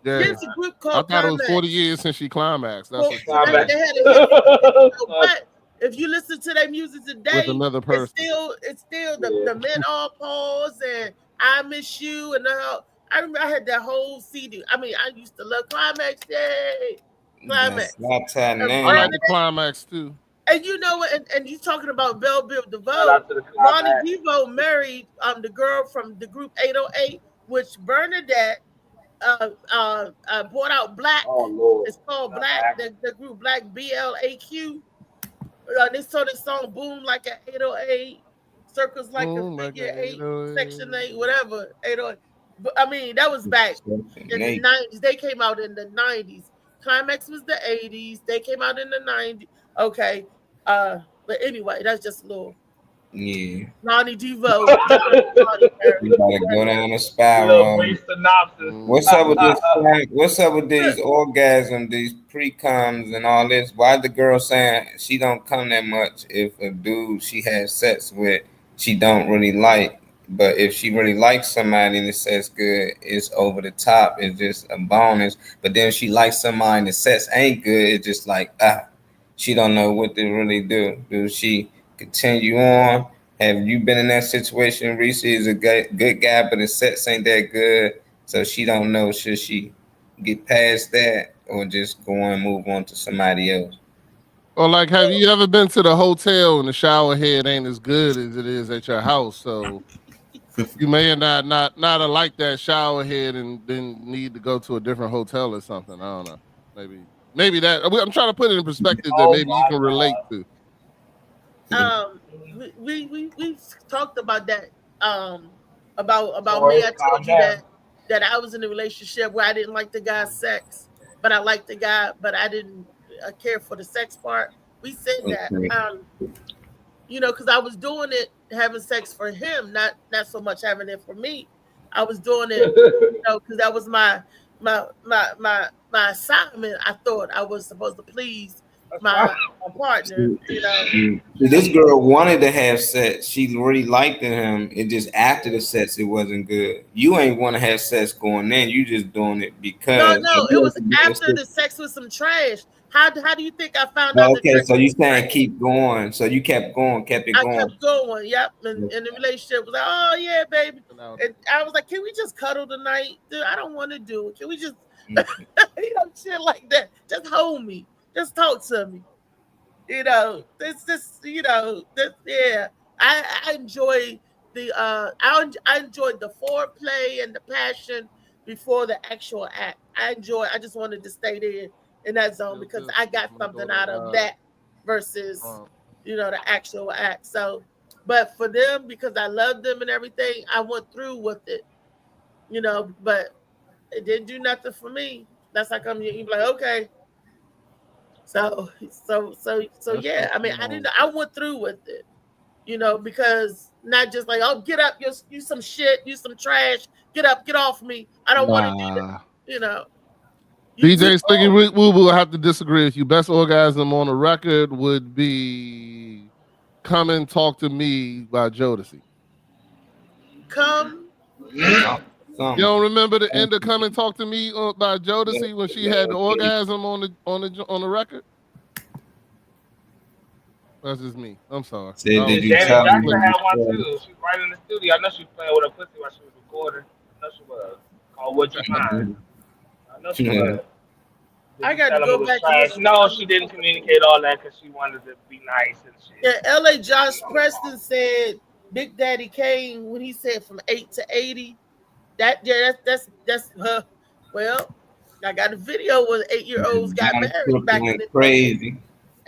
There's a group called I thought it was Climax. 40 years since she climaxed. That's what They had a but if you listen to their music today, with another person. it's still the Men All Pause and I Miss You and I remember I had that whole CD. I mean, I used to love Climax. Yay, Climax. I like the Climax too. And you know what? And you talking about Belle Biv DeVoe? Ronnie DeVoe married the girl from the group 808, which Bernadette brought out Black. Oh Lord! It's called Black. The group Black, BLAQ. They saw this song "Boom Like an 808," circles like a figure 8, section 8, whatever 808. But I mean, that was back in the 90s. They came out in the 90s. Climax was the 80s. They came out in the 90s. Okay. But anyway, that's just a little. Yeah. Ronnie DeVoe. We gotta go down a spiral. What's up with this? What's up with these orgasms, these pre-coms, and all this? Why the girl saying she don't come that much if a dude she has sex with she don't really like, but if she really likes somebody and the sex good, it's over the top. It's just a bonus. But then if she likes somebody and the sex ain't good, it's just like she don't know what to really do. Do she continue on? Have you been in that situation? Reese is a good guy, but the sex ain't that good, so she don't know. Should she get past that or just go and move on to somebody else? Or like, have you ever been to the hotel and the shower head ain't as good as it is at your house? So you may not have liked that shower head and then need to go to a different hotel or something. I don't know. Maybe that. I'm trying to put it in perspective that maybe you can relate to. We talked about that. About me. I told you that I was in a relationship where I didn't like the guy's sex, but I liked the guy, but I didn't care for the sex part. We said that, because I was doing it, having sex for him, not so much having it for me. I was doing it, because that was my assignment. I thought I was supposed to please my partner. This girl wanted to have sex. She really liked him. It just after the sex, it wasn't good. You ain't want to have sex going in. You just doing it because. No, it was after the sex with some trash. How do you think I found out? Okay, so you saying keep going. So you kept going, kept it going. I kept going, yep. And the relationship was like, oh yeah, baby. And I was like, can we just cuddle tonight? Dude, I don't want to do it. Can we just shit like that? Just hold me. Just talk to me. I enjoy I enjoyed the foreplay and the passion before the actual act. I just wanted to stay there in that zone because I got something out of that versus the actual act. So, but for them, because I love them and everything, I went through with it. But It didn't do nothing for me. That's how come you be like, okay. So yeah. I mean, I went through with it, because not just like, oh, get up, you some shit, you some trash, get up, get off me. I don't want to do that, DJ Slicky Woo will have to disagree with you. Best orgasm on the record would be "Come and Talk to Me" by Jodeci. Come. You don't remember the end of "Come and Talk to Me" by Jodeci when she had the orgasm on the record? That's just me. I'm sorry. Janet Jackson had one too. She was right in the studio. I know she was playing with her pussy while she was recording. I know she was. Called "Would You Mind?" I know she was. I got to go back. No, she didn't communicate all that because she wanted to be nice and shit. Yeah, L.A. Josh Preston said Big Daddy Kane when he said from 8 to 80. That's her. Well, I got a video where 8-year-olds got married back in the crazy. day.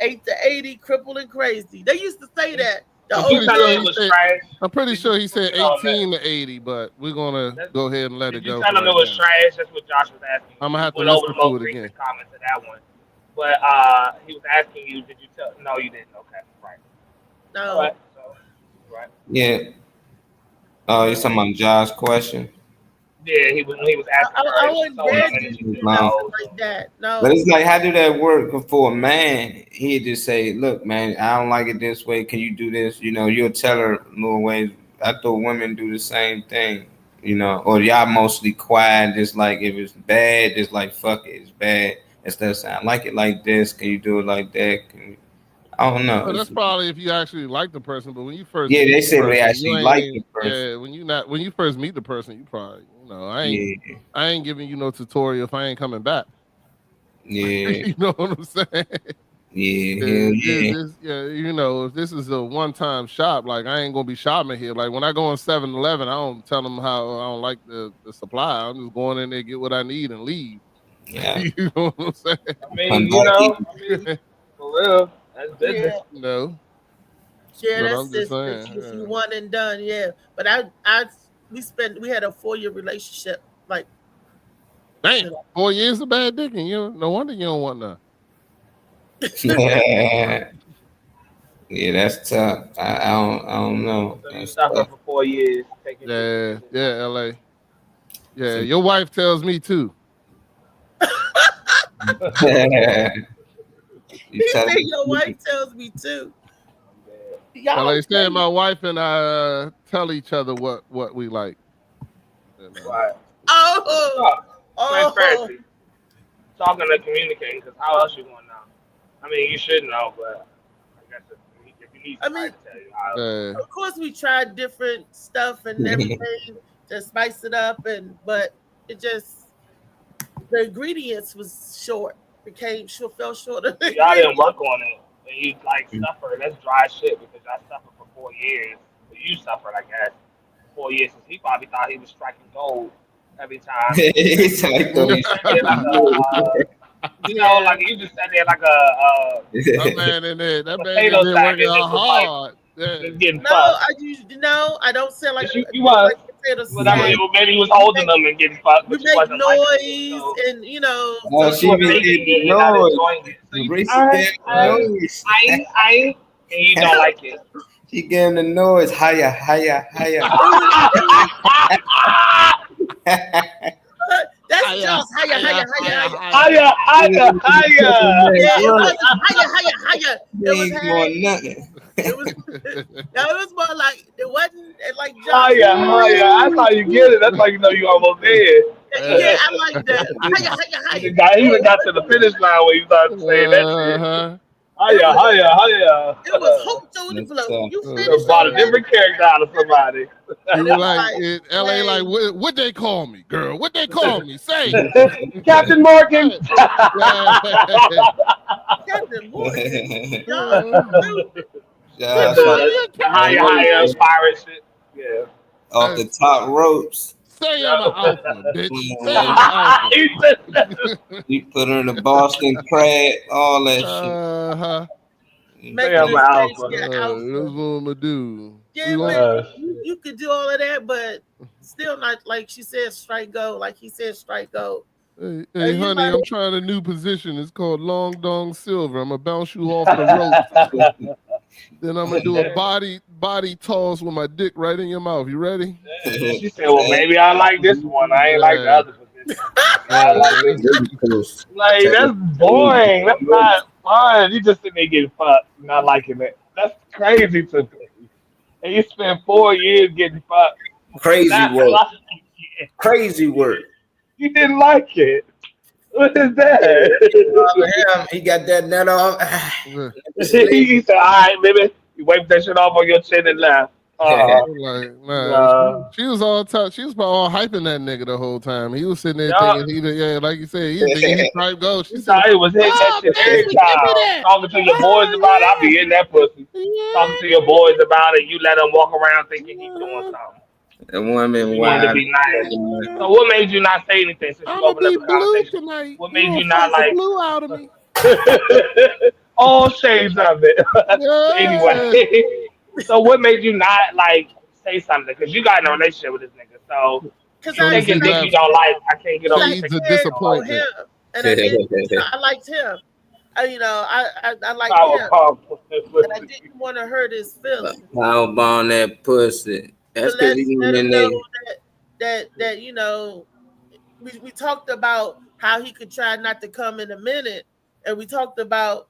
8 to 80, crippled and crazy. They used to say that. I'm pretty sure he said 18 to 80, but we're gonna go ahead and let it go. Tell him it was trash. That's what Josh was asking. I'm gonna have to listen to it again. Comment to that one, but he was asking you, did you tell? No, you didn't. Okay, right. No. Right. Yeah. Oh, you're talking about Josh's question? Yeah, he was asking. I wouldn't dare do like that. No. But it's like, how do that work for a man? He'd just say, "Look, man, I don't like it this way. Can you do this?" You'll tell her little ways. I thought women do the same thing. Or y'all mostly quiet, just like if it's bad, just like fuck it, it's bad. Instead of saying, "I like it like this. Can you do it like that?" I don't know. Well, that's probably if you actually like the person, but when you first they say they actually like the person. Yeah, when you first meet the person, you probably I ain't giving you no tutorial if I ain't coming back. Yeah. You know what I'm saying? Yeah. If this is a one-time shop, like I ain't gonna be shopping here. Like when I go on 7-Eleven, I don't tell them how I don't like the supply. I'm just going in there, get what I need, and leave. Yeah. You know what I'm saying? I mean, for real. That's business. Yeah. No. Yeah, that's just one and done. Yeah, but we had a 4-year relationship. Like, damn, 4 years of bad dicking. No wonder you don't want none. Yeah, that's tough. I don't know. So you suffer for 4 years. Yeah, LA. Yeah, your wife tells me too. He said your wife tells me too. They say my wife and I tell each other what we like. Right. Oh. Transparency. Talking and communicating, because how else you gonna know? I mean, you should know, but I guess if you need somebody to tell you how. Of course, we tried different stuff and everything to spice it up, but it just the ingredients was short. Fell short of it. Y'all didn't work on it. And you suffer. That's dry shit because y'all suffered for 4 years. But you suffered, I guess, 4 years since he probably thought he was striking gold every time. He's like, like you just sat there like a that man in there. That man in there working hard. Getting I don't sound like you was. Maybe he was holding them and getting fucked. We make noise and Oh, she was making noise. And you don't like it. She gave him the noise. Higher. That's just higher. Higher. Yeah, it was nothing. It was more like it wasn't like higher. That's how you get it. That's how you know you almost there. Yeah, I like that. Higher. He even got to the finish line where you started saying that shit. Higher. It was hope to the flow. You finished. Brought a different character out of somebody. You were like in LA, like what they call me, girl? What they call me? Say, Captain Morgan. Captain Morgan. Higher pirate shit. Yeah. Off the top ropes. Say I'm an alpha, bitch. Say I'm an alpha. You put her in the Boston crab, all that shit. making I'm his an face alpha. get That's alpha. what I'm gonna do. Yeah, We man, want- you could do all of that, but still not like she said, strike gold. Like he said, strike gold. Hey, And you honey, like, I'm trying a new position. It's called Long Dong Silver. I'm gonna bounce you off the rope. Then I'm gonna do a body toss with my dick right in your mouth. You ready? She said, "Well, maybe I like this one. I ain't like the other position. I like this. Like that's boring. That's not fun. You just sitting there getting fucked, not liking it. That's crazy to me. And you spent 4 years getting fucked. Crazy Not work. liking it. Crazy work. You didn't like it. What is that? He got that nut off. He said, "All right, baby." You wiped that shit off on your chin and laughed. Like, Nah. she was all she was all hyping that nigga the whole time. He was sitting there Yeah. thinking like you said, he thinking he tried go. She He said, thought he was hitting that shit every baby, give me that. time. Talking to your boys about it, I be in that pussy. Talking to your boys about it, you let them walk around thinking he's doing something. The woman You wanted to wild. be nice. So what made you not say anything since you I'm gonna opened up be the blue conversation? tonight. What You made gonna you not fuck the like blue out of me? all shades of it? Anyway, so what made you not like say something? Because you got in a relationship with this nigga, so because taking dick you don't like, I can't get over Seeds of taking disappointment. him, and I didn't. I liked him. I liked power him, pump. and I didn't want to hurt his feelings. Power bomb that pussy. That's To because he let was him in know there. that we talked about how he could try not to come in a minute, and we talked about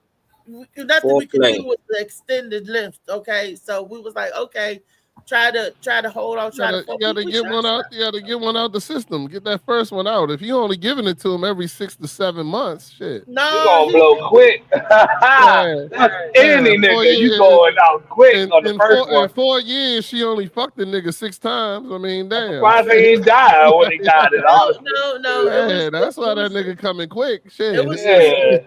nothing we could do with the extended lift. Okay, so we was like, okay, try to hold on, You gotta get one out. You gotta get one out the system. Get that first one out. If you only giving it to him every 6 to 7 months, shit. No, you gonna blow quick. That's any nigga. You going out quick on the first one. In 4 years, she only fucked the nigga 6 times. I mean, damn. Surprised he ain't died when he got it. Honestly. No. Yeah, that's why that nigga coming quick. Shit. It was. Yeah.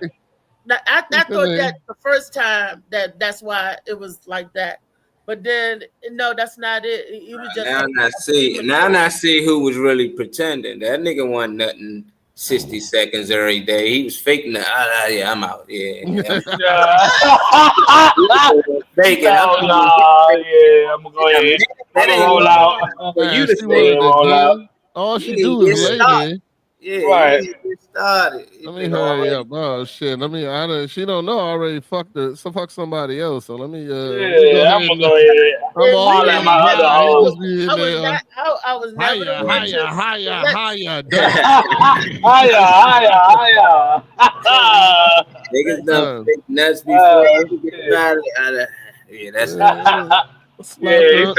I thought that the first time that's why it was like that, but then no, that's not it. It was just Now I see who was really pretending. That nigga wasn't nothing 60 seconds every day. He was faking that. Yeah, I'm out. Yeah. Faking. I'm gonna go ahead. I'm gonna roll out. Man, You she wanted to do. All she do is lay there. Yeah, Right. It started. Let me hurry up. Oh shit. She don't know I already fucked somebody else. So let me Yeah, I'm gonna go ahead. I'm all Holler at my other hoes. I was never the richest. higher. Higher. Niggas done fake nuts before you get started. Yeah, that's She was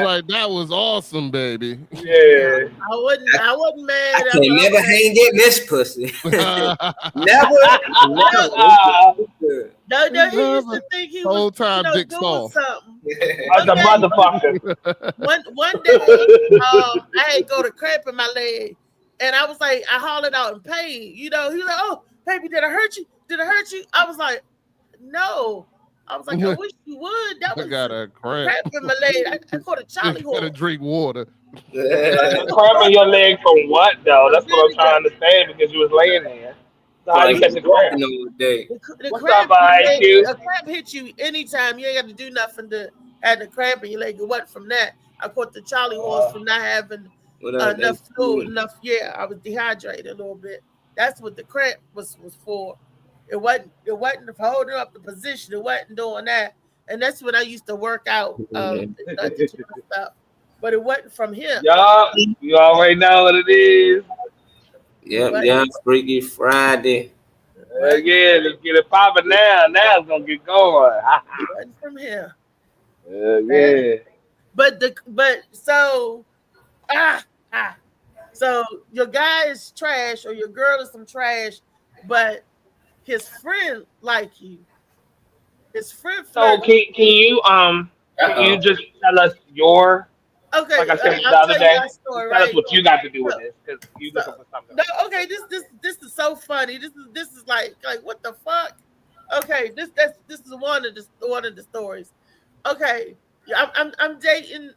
like, that was awesome, baby. Yeah. I wasn't mad. I can't never hang in this pussy. Never. No, he used to think he was whole time dick doing soft. something. As a motherfucker. One day, I had to go to cramping my leg, and I was like, I hollered out in pain. He was like, "Oh, baby, did I hurt you? Did I hurt you?" I was like, "No." I was like, "I wish you would." That was got a cramp. cramping my leg. I caught a Charlie horse. Gotta drink water. Cramping your leg from what though? That's what I'm trying to understand because you was laying there. So how you catch a cramp? The What's cramp, up, IQ? a cramp hit you anytime. You ain't got to do nothing to have the cramp in your leg. It wasn't from that. I caught the Charlie horse from not having enough fluid. I was dehydrated a little bit. That's what the cramp was for. It wasn't for holding up the position. It wasn't doing that. And that's when I used to work out stuff. But it wasn't from him. Y'all, you already know what it is. Yep, Freaky Friday. Yeah, let's get it popping now. Now it's gonna get going. It wasn't from him. Yeah. So your guy is trash or your girl is some trash, but his friend like you. His friend. So can you just tell us your? Okay. Like I said the other day, tell us what you got to do with this because you looking for something. No, okay. This is so funny. This is like what the fuck? Okay, this is one of the stories. Okay, I'm dating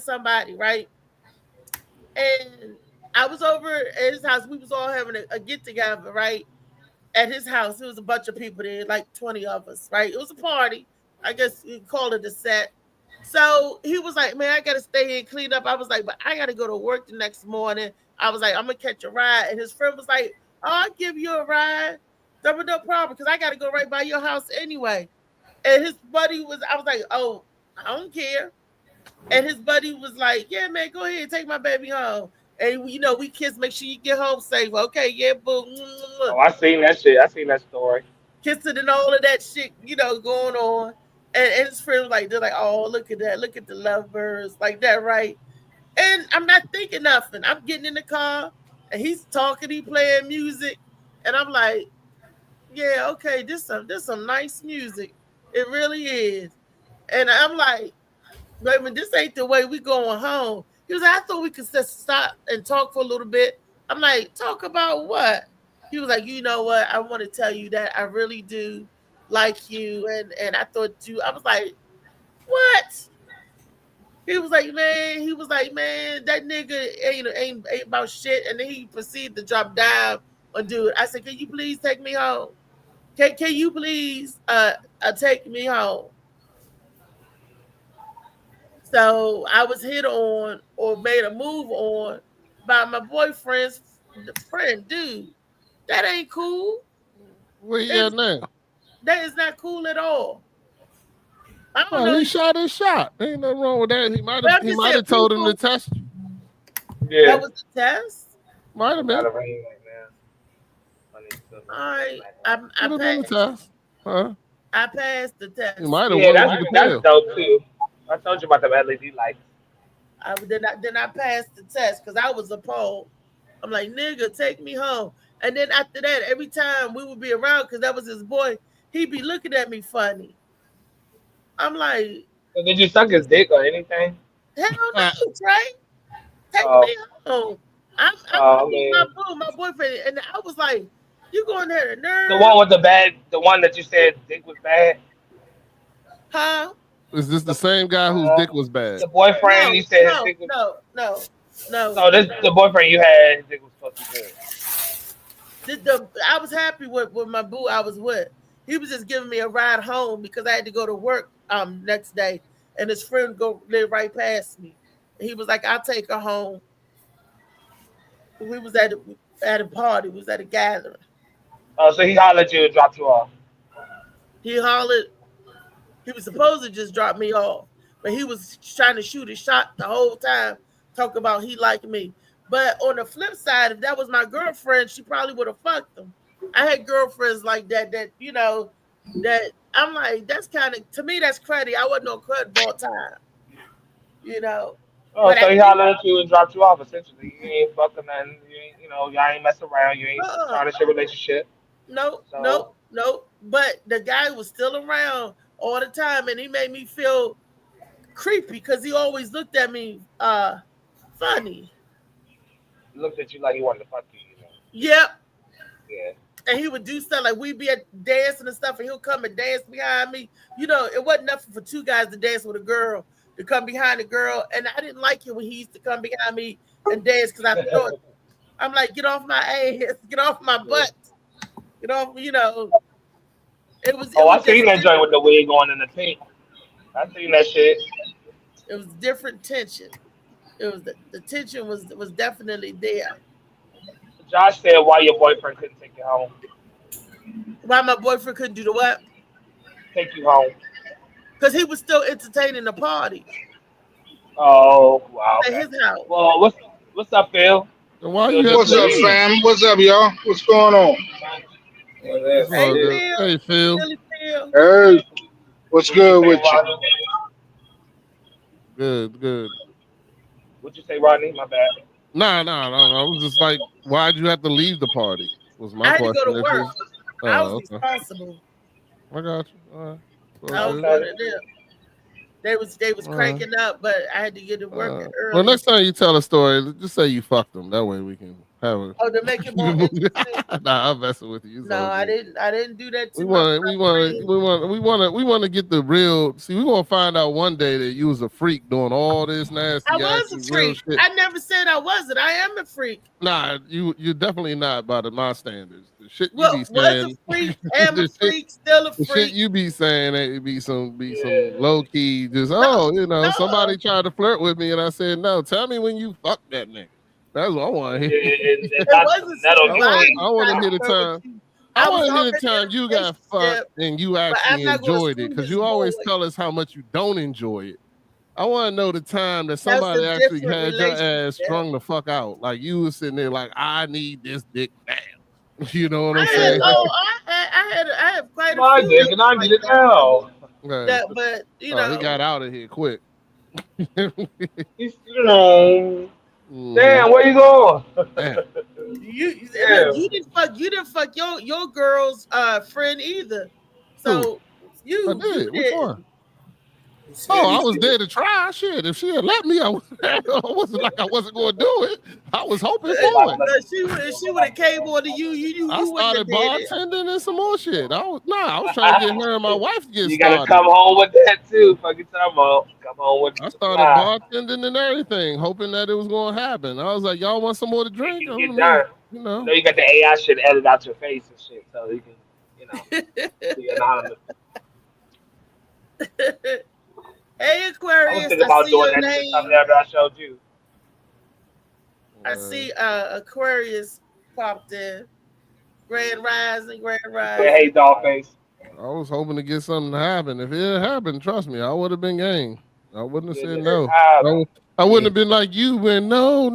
somebody, right? And I was over at his house. We was all having a get together, right? at his house. It was a bunch of people there, like 20 of us, right? It was a party. I guess you call it a set. So he was like, man, I got to stay here and clean up. I was like, but I got to go to work the next morning. I was like, I'm going to catch a ride. And his friend was like, oh, I'll give you a ride. No problem, because I got to go right by your house anyway. And his buddy I was like, oh, I don't care. And his buddy was like, yeah, man, go ahead, take my baby home. And, you know, we kiss, make sure you get home safe. Okay, yeah, boo. Oh, I seen that shit. I seen that story. Kissing and all of that shit, you know, going on. And his friend was like, they're like, oh, look at that. Look at the lovebirds. Like that, right? And I'm not thinking nothing. I'm getting in the car, and he's talking, he playing music. And I'm like, yeah, okay, this some nice music. It really is. And I'm like, baby, this ain't the way we going home. He was like, I thought we could just stop and talk for a little bit. I'm like, talk about what? He was like, you know what? I want to tell you that I really do like you. And I thought I was like, what? He was like, man, that nigga ain't about shit. And then he proceeded to drop down on dude. I said, can you please take me home? Can you please take me home? So I was hit on or made a move on by my boyfriend's friend, dude. That ain't cool. Where you at now? That is not cool at all. I don't know. He shot his shot. Ain't nothing wrong with that. He might have told him to test you. Yeah. That was the test? Might have been. I passed. Huh? I passed the test. You might have that's dope too. I told you about the LED lights. Then I passed the test because I was appalled. I'm like, nigga, take me home. And then after that, every time we would be around, because that was his boy, he'd be looking at me funny. I'm like, so did you suck his dick or anything? Hell no, Trey. Take me home. My boyfriend, and I was like, you going there to nerd? The one with the one that you said dick was bad? Huh? Is this the same guy whose dick was bad? The boyfriend you said his dick was No. So this the boyfriend you had, his dick was supposed to be good. I was happy with my boo I was with. He was just giving me a ride home because I had to go to work next day, and his friend live right past me. He was like, I'll take her home. We was at a party, we was at a gathering. Oh, so he hollered at you and dropped you off. He hollered. He was supposed to just drop me off, but he was trying to shoot a shot the whole time, talking about he liked me. But on the flip side, if that was my girlfriend, she probably would have fucked him. I had girlfriends like that you know, that I'm like, that's kind of, to me, that's cruddy. I wasn't no crud all time, you know. Oh, but so he hollered at you and dropped you off, essentially. You ain't fucking nothing. Y'all ain't messing around. You ain't starting a relationship. No. But the guy was still around all the time, and he made me feel creepy because he always looked at me funny. He looked at you like he wanted to fuck you, Yep. Yeah. And he would do stuff like we'd be at dancing and stuff, and he'll come and dance behind me. You know, it wasn't nothing for two guys to dance with a girl, to come behind a girl. And I didn't like it when he used to come behind me and dance because I thought, I'm like, get off my ass, get off my butt, get off, you know. I seen that joint with the wig on in the pink. I seen that shit. It was different tension. It was the tension was definitely there. Josh said why your boyfriend couldn't take you home. Why my boyfriend couldn't do the what? Take you home. Because he was still entertaining the party. Oh, wow. Okay. At his house. Well, what's up, Phil? What's up, fam? What's up, y'all? What's going on? Hey, Phil. Hey, what's good with you? Good. What'd you say, Rodney? My bad. No. I was just like, why'd you have to leave the party? Was my question. I had to go to work. I was responsible. I got you. All right. I was going to them. They was cranking up, but I had to get to work early. Well, next time you tell a story, just say you fucked them. That way we can Have a, Oh, to make it more interesting. nah, I'm messing with you. No, I didn't do that to we want to get the real. See, we gonna find out one day that you was a freak doing all this nasty. I was a freak. Shit. I never said I wasn't. I am a freak. Nah, you're definitely not by my standards. The shit you Well, be saying. Was a freak, am a freak, still a freak. The shit you be saying it be some low key. Just somebody tried to flirt with me and I said no. Tell me when you fucked that nigga. That's what I want to hear. I want to hear the time. I want to hear the time you got fucked and you actually enjoyed it, because you always tell us how much you don't enjoy it. I want to know the time that somebody actually had your ass strung the fuck out. Like you was sitting there like, I need this dick now. You know what I'm saying? I have quite a few. Dick and I need it now. But he got out of here quick. Damn, where you going? You didn't fuck your girl's friend either. So you did. Which one? I was there to try. Shit, if she had let me, I wasn't like I wasn't going to do it. I was hoping for it. She would have came on to you. I started bartending and some more shit. I was trying to get her and my wife to get started. You gotta come home with that too. Fucking time out. Come home with. I started bartending and everything, hoping that it was going to happen. I was like, y'all want some more to drink? You got the AI shit edit out your face and shit, so you can, be anonymous. Hey Aquarius, I was thinking about doing that shit after I showed you. I see Aquarius popped in. Grand Rising. Hey, Dollface. I was hoping to get something to happen. If it had happened, trust me, I would have been game. I wouldn't have said no. I wouldn't have been like you when no,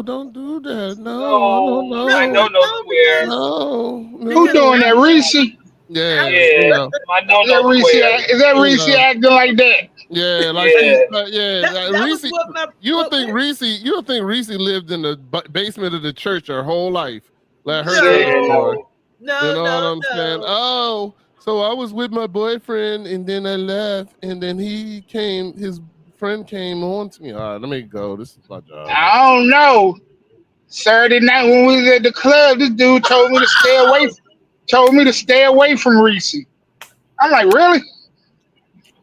don't do that. No. I don't know where. No. Who doing that, Reese? Yeah. Is that Reese acting like that? Yeah, Reese. You would think Reese lived in the basement of the church her whole life. Let her tell the story. No, you know what I'm saying? Oh, so I was with my boyfriend and then I left and then his friend came on to me. All right, let me go. This is my job. I don't know. Saturday night when we was at the club, this dude told me to stay away from Reese. I'm like, really?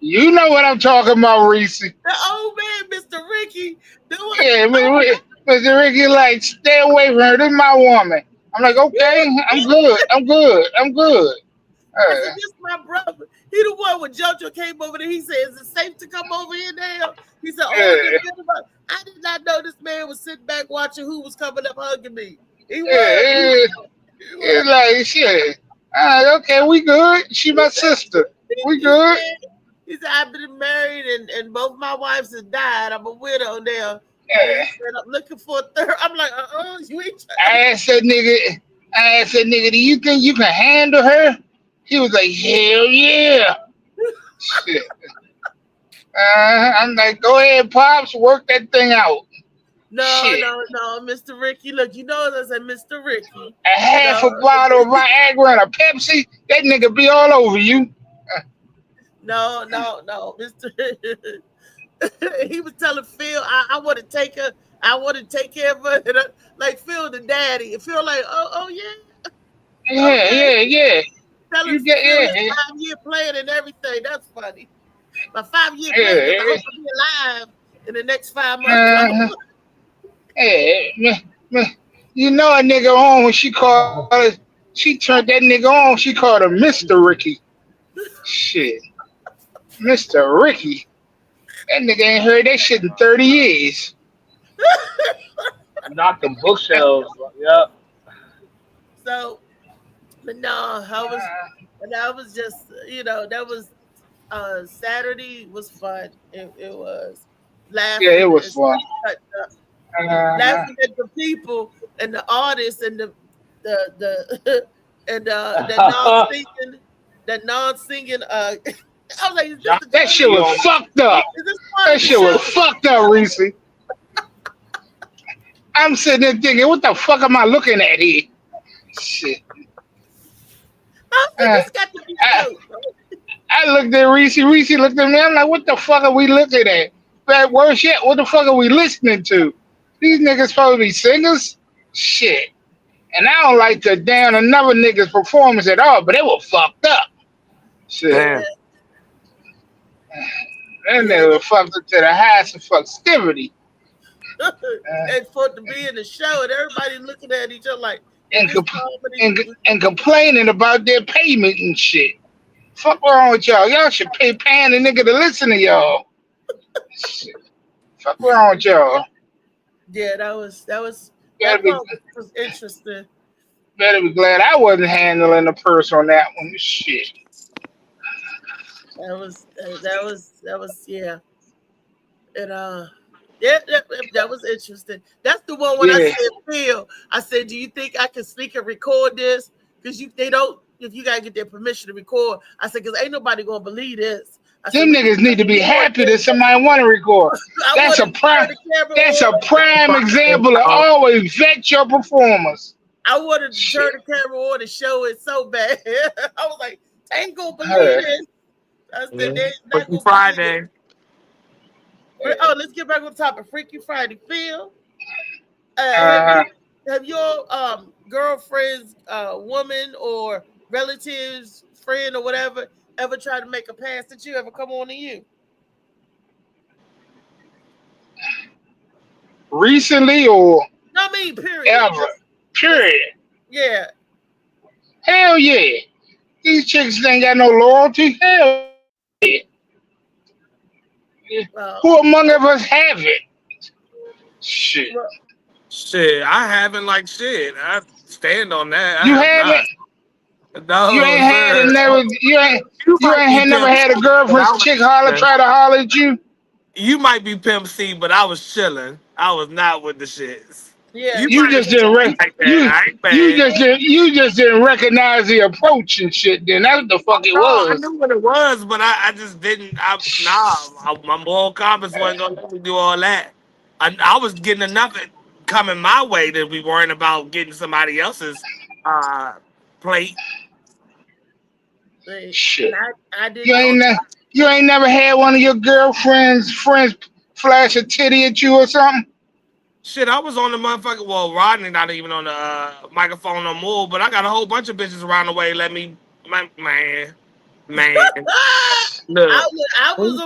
You know what I'm talking about, Reese. The old man, Mr. Ricky. Yeah, Mr. Ricky, like, stay away from her. This is my woman. I'm like, okay, I'm good. I said, this is my brother. He the one when JoJo came over there. He said, is it safe to come over here now? He said, I did not know this man was sitting back watching who was coming up hugging me. He was. He's like, shit. Okay, we good. She my sister. We good. He said, I've been married and both my wives have died. I'm a widow now. Yeah. He said, I'm looking for a third. I'm like, you ain't. I asked that nigga, do you think you can handle her? He was like, hell yeah. Shit. I'm like, go ahead, Pops, work that thing out. No, Mr. Ricky. Look, you know as I said, Mr. Ricky. A half a bottle of Viagra and a Pepsi, that nigga be all over you. No, Mr. He was telling Phil, I want to take her. I want to take care of her. And like Phil, the daddy. It feel like, oh yeah. Yeah. Tell him Phil 5-year plan and everything. That's funny. My 5-year plan is I hope to be alive in the next 5 months. You know a nigga on when she turned that nigga on, she called him Mr. Ricky. Shit. Mr. Ricky. That nigga ain't heard that shit in 30 years. Knock them bookshelves. Yep. So, but no, I was just, that was Saturday was fun. It was laughing. Yeah, it was fun. Laughing at the people and the artists and the non-singing. I was like, that shit was fucked up. That shit was fucked up, Reese. I'm sitting there thinking, what the fuck am I looking at here? Shit. I looked at Reese. Reese looked at me. I'm like, what the fuck are we looking at? Worse yet, what the fuck are we listening to? These niggas supposed to be singers? Shit. And I don't like to down another nigga's performance at all, but it was fucked up. Shit. Yeah. That nigga was fucked up to the highest of festivity. And for it to be in the show and everybody looking at each other like and complaining about their payment and shit. Fuck wrong with y'all? Y'all should paying a nigga to listen to y'all. Fuck wrong with y'all? Yeah, that was interesting. Better be glad I wasn't handling the purse on that one. Shit. That was yeah. And yeah, that was interesting. That's the one when I said, Phil, I said, do you think I can sneak and record this? Because they don't, if you gotta get their permission to record. I said, because ain't nobody gonna believe this. Them niggas need to be happy that somebody want to record. That's a prime example of always vet your performers. I wanted to turn the camera on and show it so bad. I was like, ain't gonna believe this. I said, Freaky Friday. Oh, let's get back on the topic. Freaky Friday. Phil, have your girlfriend's woman or relatives, friend or whatever, ever tried to make a pass at you? Ever come on to you? Recently or? No, I mean, period. Ever. Period. Yeah. Hell yeah. These chicks ain't got no loyalty. Hell yeah. Who among us have it? Shit. Shit, I haven't like shit. I stand on that. You haven't? No, you ain't had it never. You ain't never had a girlfriend's chick try to holler at you. You might be Pimp C, but I was chilling. I was not with the shits. Yeah, you just didn't you just didn't recognize the approach and shit. Then that's what the fuck it was. I knew what it was, but I just didn't. My moral compass wasn't gonna let me do all that. I was getting enough coming my way that we weren't about getting somebody else's plate. Shit. I did. You ain't never had one of your girlfriends' friends flash a titty at you or something? Shit, I was on the motherfucker. Well, Rodney not even on the microphone no more, but I got a whole bunch of bitches around the way. Let me, man. Look, I was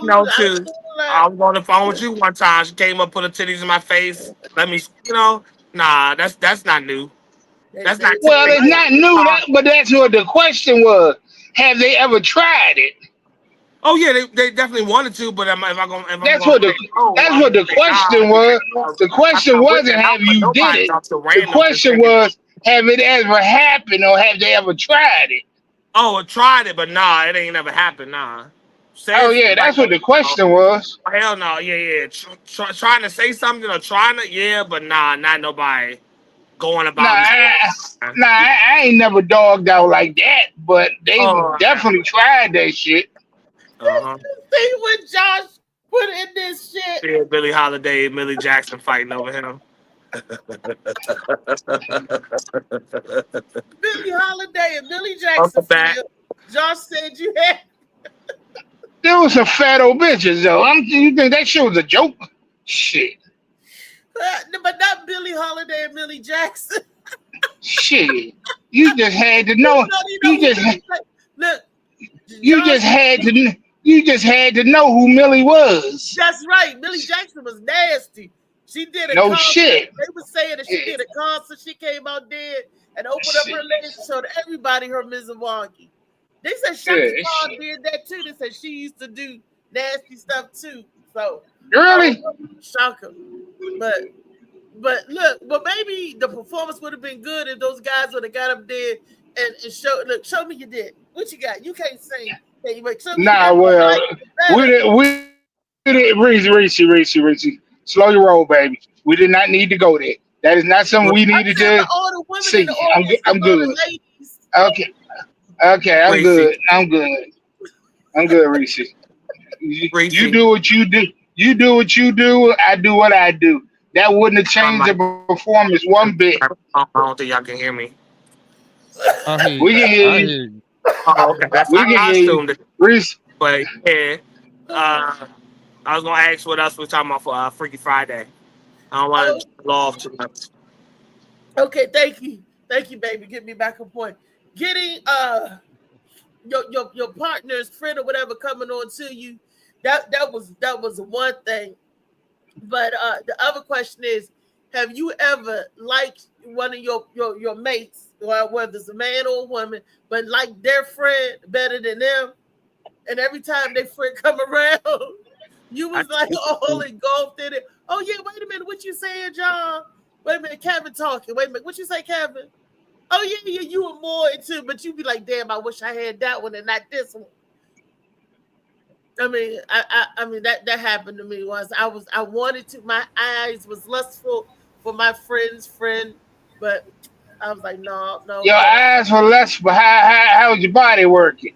on the phone with you one time. She came up, put her titties in my face. Let me, nah, that's not new. That's not. Well, it's not new, but that's what the question was. Have they ever tried it? Oh yeah, they definitely wanted to, but that's what the question was. The question wasn't have you did it. The question was have it ever happened or have they ever tried it? Oh, I tried it, but nah, it ain't never happened. Nah. Oh yeah, that's what the question was. Hell no, yeah. Trying to say something or trying to, yeah, but nah, not nobody going about. I ain't never dogged out like that, but they definitely tried that shit. See what Josh put in this shit. Yeah, Billie Holiday and Millie Jackson fighting over him. Billie Holiday and Millie Jackson. Josh said you had. There was some fat old bitches though. You think that shit was a joke? Shit. But not Billie Holiday and Millie Jackson. Shit. You just had to know. You just had to know who Millie was. That's right. Millie Jackson was nasty. She did a no concert. Shit. They were saying that she did a concert. She came out dead and opened up her legs and showed everybody her Mizawagi. They said Shaka Khan did that too. They said she used to do nasty stuff too. So really, Shaka. But look, maybe the performance would have been good if those guys would have got up there and show me you did. What you got? You can't sing. Nah, well, we did Reese. Slow your roll, baby. We did not need to go there. That is not something we needed to see. I'm good. Okay, I'm good. I'm good, Reese. You do what you do. You do what you do. I do what I do. That wouldn't have changed the performance one bit. I don't think y'all can hear me. We can hear you. Oh, okay. That's we can hear you. Reese. But yeah, I was gonna ask what else we're talking about for Freaky Friday. I don't want to go off too much. Okay, thank you. Thank you, baby. Get me back on point. Getting your partner's friend or whatever coming on to you, that was one thing. But the other question is, have you ever liked one of your mates, or whether it's a man or a woman, but like their friend better than them? And every time their friend come around, you was like all engulfed in it. Oh yeah, wait a minute, what you saying, John? Wait a minute, Kevin talking. Wait a minute, what you say, Kevin? Oh yeah, you were more into, but you be like, damn, I wish I had that one and not this one. I mean, I mean that happened to me once. I wanted to. My eyes was lustful for my friend's friend, but I was like, no. Your eyes were lustful. How was your body working?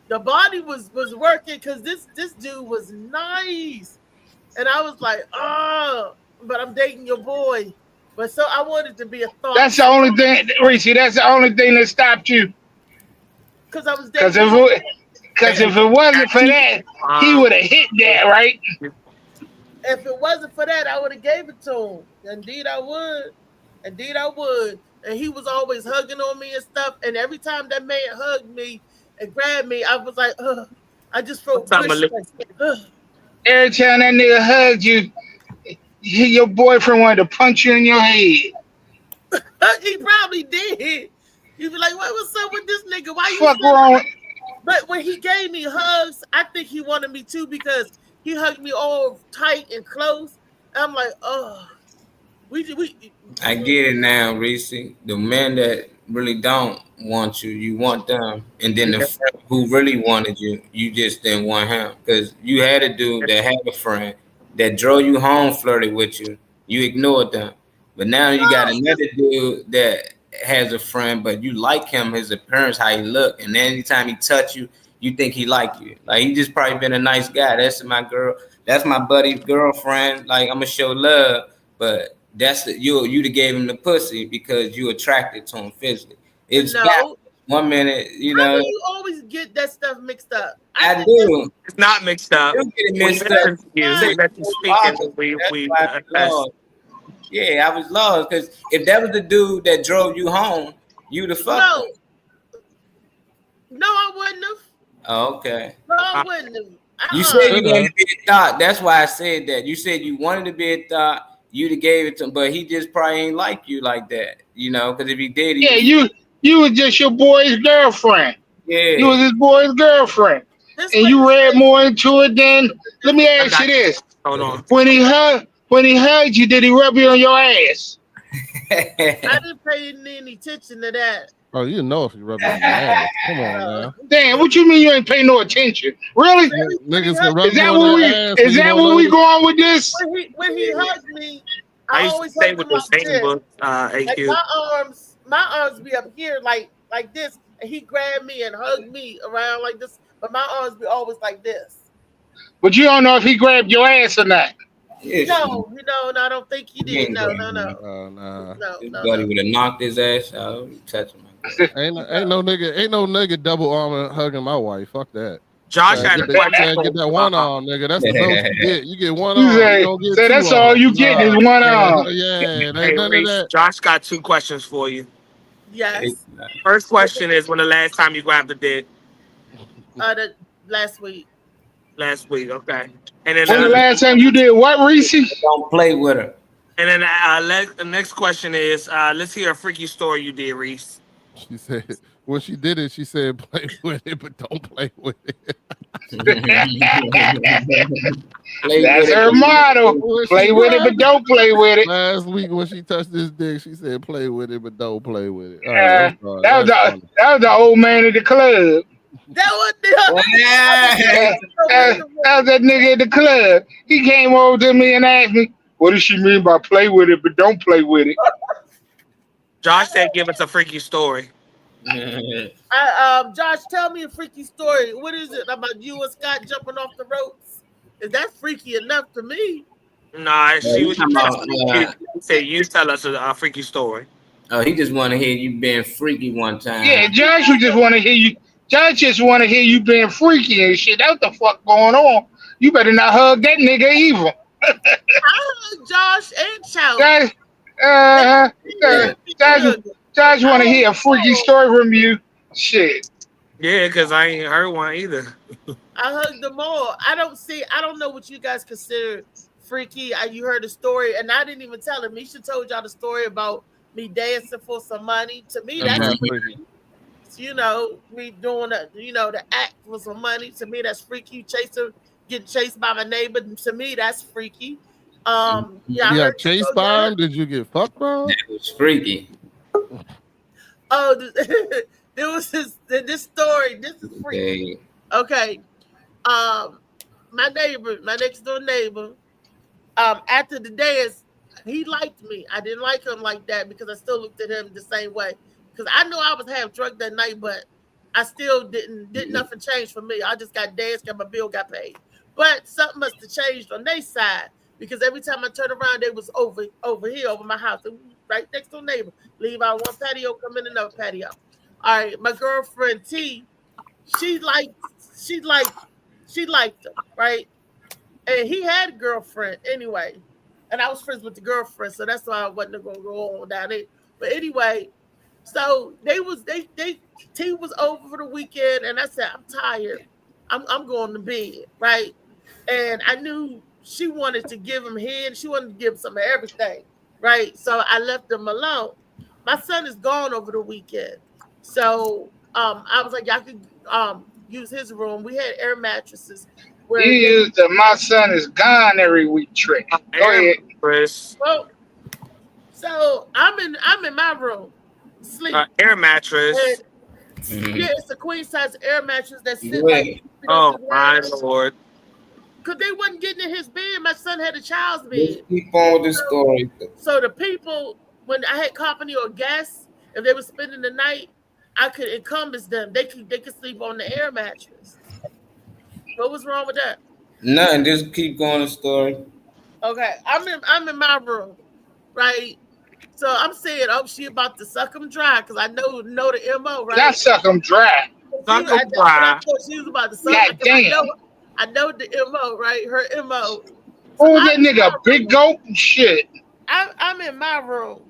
The body was working because this dude was nice, and I was like, oh, but I'm dating your boy. But so I wanted to be a thought. That's the only thing, Reese. That's the only thing that stopped you. Because I was dating. Because if it wasn't for that, he would have hit that, right? If it wasn't for that, I would have gave it to him. Indeed, I would. And he was always hugging on me and stuff. And every time that man hugged me and grabbed me, I was like, ugh. I just felt Every time that nigga hugged you, your boyfriend wanted to punch you in your head. He probably did. You'd be like, what's up with this nigga? Why you fuck wrong? But when he gave me hugs, I think he wanted me too because he hugged me all tight and close. I'm like, oh, I get it now, Reese. The men that really don't want you, you want them, and then the friend who really wanted you, you just didn't want him because you had a dude that had a friend that drove you home, flirted with you. You ignored them, but now you got another dude that has a friend, but you like him, his appearance, how he look, and anytime he touch you, you think he like you. Like he just probably been a nice guy. That's my girl. That's my buddy's girlfriend. Like I'm gonna show love, but that's you that gave him the pussy because you attracted to him physically. It's no. 1 minute, you How know. do you always get that stuff mixed up? I do. It's not mixed up. You get it mixed up. Yeah, I was lost because if that was the dude that drove you home, you'd have fucked him. No, I wouldn't have. Oh, okay. No, I wouldn't have. You said you wanted to be a thought. That's why I said that. You said you wanted to be a thought. You'd have gave it to him, but he just probably ain't like you like that, you know. Because if he did, you was just your boy's girlfriend. Yeah, you was his boy's girlfriend, and you read more into it. Then let me ask you this: hold on. When he hugged you, did he rub you on your ass? I didn't pay any attention to that. Oh, you know if you rub it on your ass. Come on, man. Damn, what you mean you ain't pay no attention? Really? Niggas can rub is that where we going with this? When he hugged me, I used always to stay with the same book, AQ. Like my arms be up here like this, and he grabbed me and hugged me around like this, but my arms be always like this. But you don't know if he grabbed your ass or not. No, I don't think he did. No. His buddy would have knocked his ass out. Touch him. ain't no nigga double arm hugging my wife. Fuck that. Josh had a question. Get that one arm, nigga. That's the most you get. You get one arm. So that's all you get is one arm. Yeah, hey, none of that. Josh got 2 questions for you. Yes. First question is, when the last time you grabbed a dick? Last week. Last week, okay. And then when the last time you did what, Reese? Don't play with her. And then the next question is, let's hear a freaky story you did, Reese. She said when she did it, she said play with it, but don't play with it. That's her motto. Play with it, but don't play with it. Last week when she touched this dick, she said play with it, but don't play with it. That was the old man at the club. That was that nigga at the club. He came over to me and asked me, what does she mean by play with it, but don't play with it? Josh said give us a freaky story. Josh, tell me a freaky story. What is it about you and Scott jumping off the ropes? Is that freaky enough to me? Nah, she said you tell us a freaky story. Oh, he just want to hear you being freaky one time. Yeah, Josh just want to hear you. Josh just want to hear you being freaky and shit. That's what the fuck going on. You better not hug that nigga either. I heard Josh and Chow. Josh want to hear a freaky story from you. Shit. Yeah, because I ain't heard one either. I hugged them all. I don't know what you guys consider freaky. You heard the story, and I didn't even tell him. Misha told y'all the story about me dancing for some money. To me, that's freaky. You know, me doing the act for some money. To me, that's freaky. Getting chased by my neighbor. To me, that's freaky. Yeah, you got chased by him? Did you get fucked by him? It was freaky. Oh, there was this story. This is freaky. Okay. My next door neighbor, after the dance, he liked me. I didn't like him like that because I still looked at him the same way. Because I knew I was half drunk that night, but I still didn't nothing change for me. I just got danced, got my bill, got paid. But something must have changed on their side because every time I turned around, they was over here, over my house, right next door neighbor. Leave out one patio, come in another patio. All right, my girlfriend T, she liked him, right? And he had a girlfriend anyway. And I was friends with the girlfriend, so that's why I wasn't gonna go on down there. But anyway, so T was over for the weekend, and I said, I'm tired. I'm going to bed, right? And I knew she wanted to give him head, she wanted to give him some of everything, right? So I left him alone. My son is gone over the weekend. So I was like, y'all could use his room. We had air mattresses. You used the "my son is gone" every week trick. Go ahead, Chris. Well, so I'm in my room, sleep. Air mattress. Yeah, it's a queen size air mattress that sits Wait. Oh my lord. Because they wasn't getting in his bed. My son had a child's bed. Let's keep on with the story. So the people, when I had company or guests, if they were spending the night, I could encompass them. They could sleep on the air mattress. What was wrong with that? Nothing. Just keep going the story. Okay, I'm in my room, right? So I'm saying, oh, she about to suck him dry because I know the MO, right? not suck him dry. Suck him dry. I thought she was about to suck God him. damn. I know the MO, right? Her MO. Who was that nigga? Big goat and shit. I'm in my room.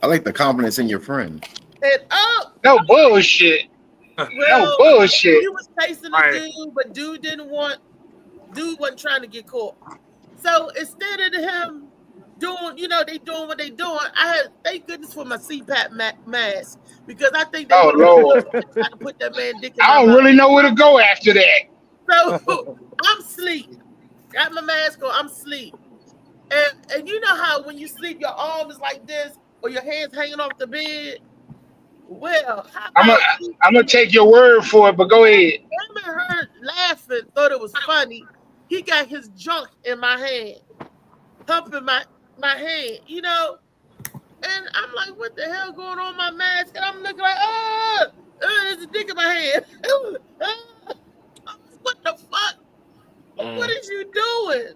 I like the confidence in your friend. And No bullshit. well, No bullshit. he was chasing the dude, but dude wasn't trying to get caught. So instead of him doing, they doing what they doing, thank goodness for my CPAP mask because I think they Lord. trying to put that man dick in I don't really know where to go after that. So I'm asleep. Got my mask on, I'm asleep. And you know how when you sleep, your arm is like this or your hands hanging off the bed? Well, I'm gonna take your word for it, but go ahead. Him and her laughing, thought it was funny. He got his junk in my hand, humping my hand, And I'm like, what the hell going on my mask? And I'm looking like, there's a dick in my hand. What the fuck? What is you doing?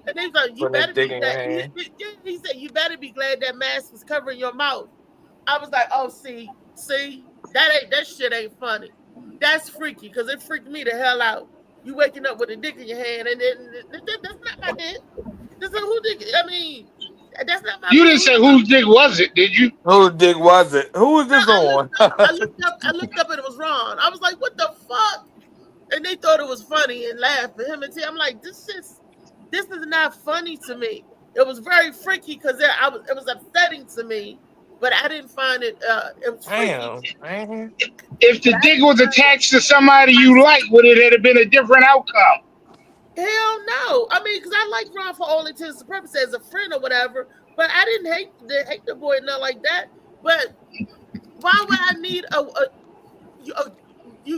And he's like, you better be glad. He said, you better be glad that mask was covering your mouth. I was like, oh, see, that shit ain't funny. That's freaky because it freaked me the hell out. You waking up with a dick in your hand, and then that's not my dick. This is who dick. I mean, that's not my. You didn't say whose dick was it, did you? Whose dick was it? Who was this on? I looked up and it was Ron. I was like, what the fuck? And they thought it was funny and laughed at him and T. I'm like, this is not funny to me. It was very freaky because it was upsetting to me. But I didn't find it. It was Damn. If the dick was attached to somebody you like, would it have been a different outcome? Hell no. I mean, because I like Ron for all intents and purposes as a friend or whatever. But I didn't hate the boy, nothing like that. But why would I need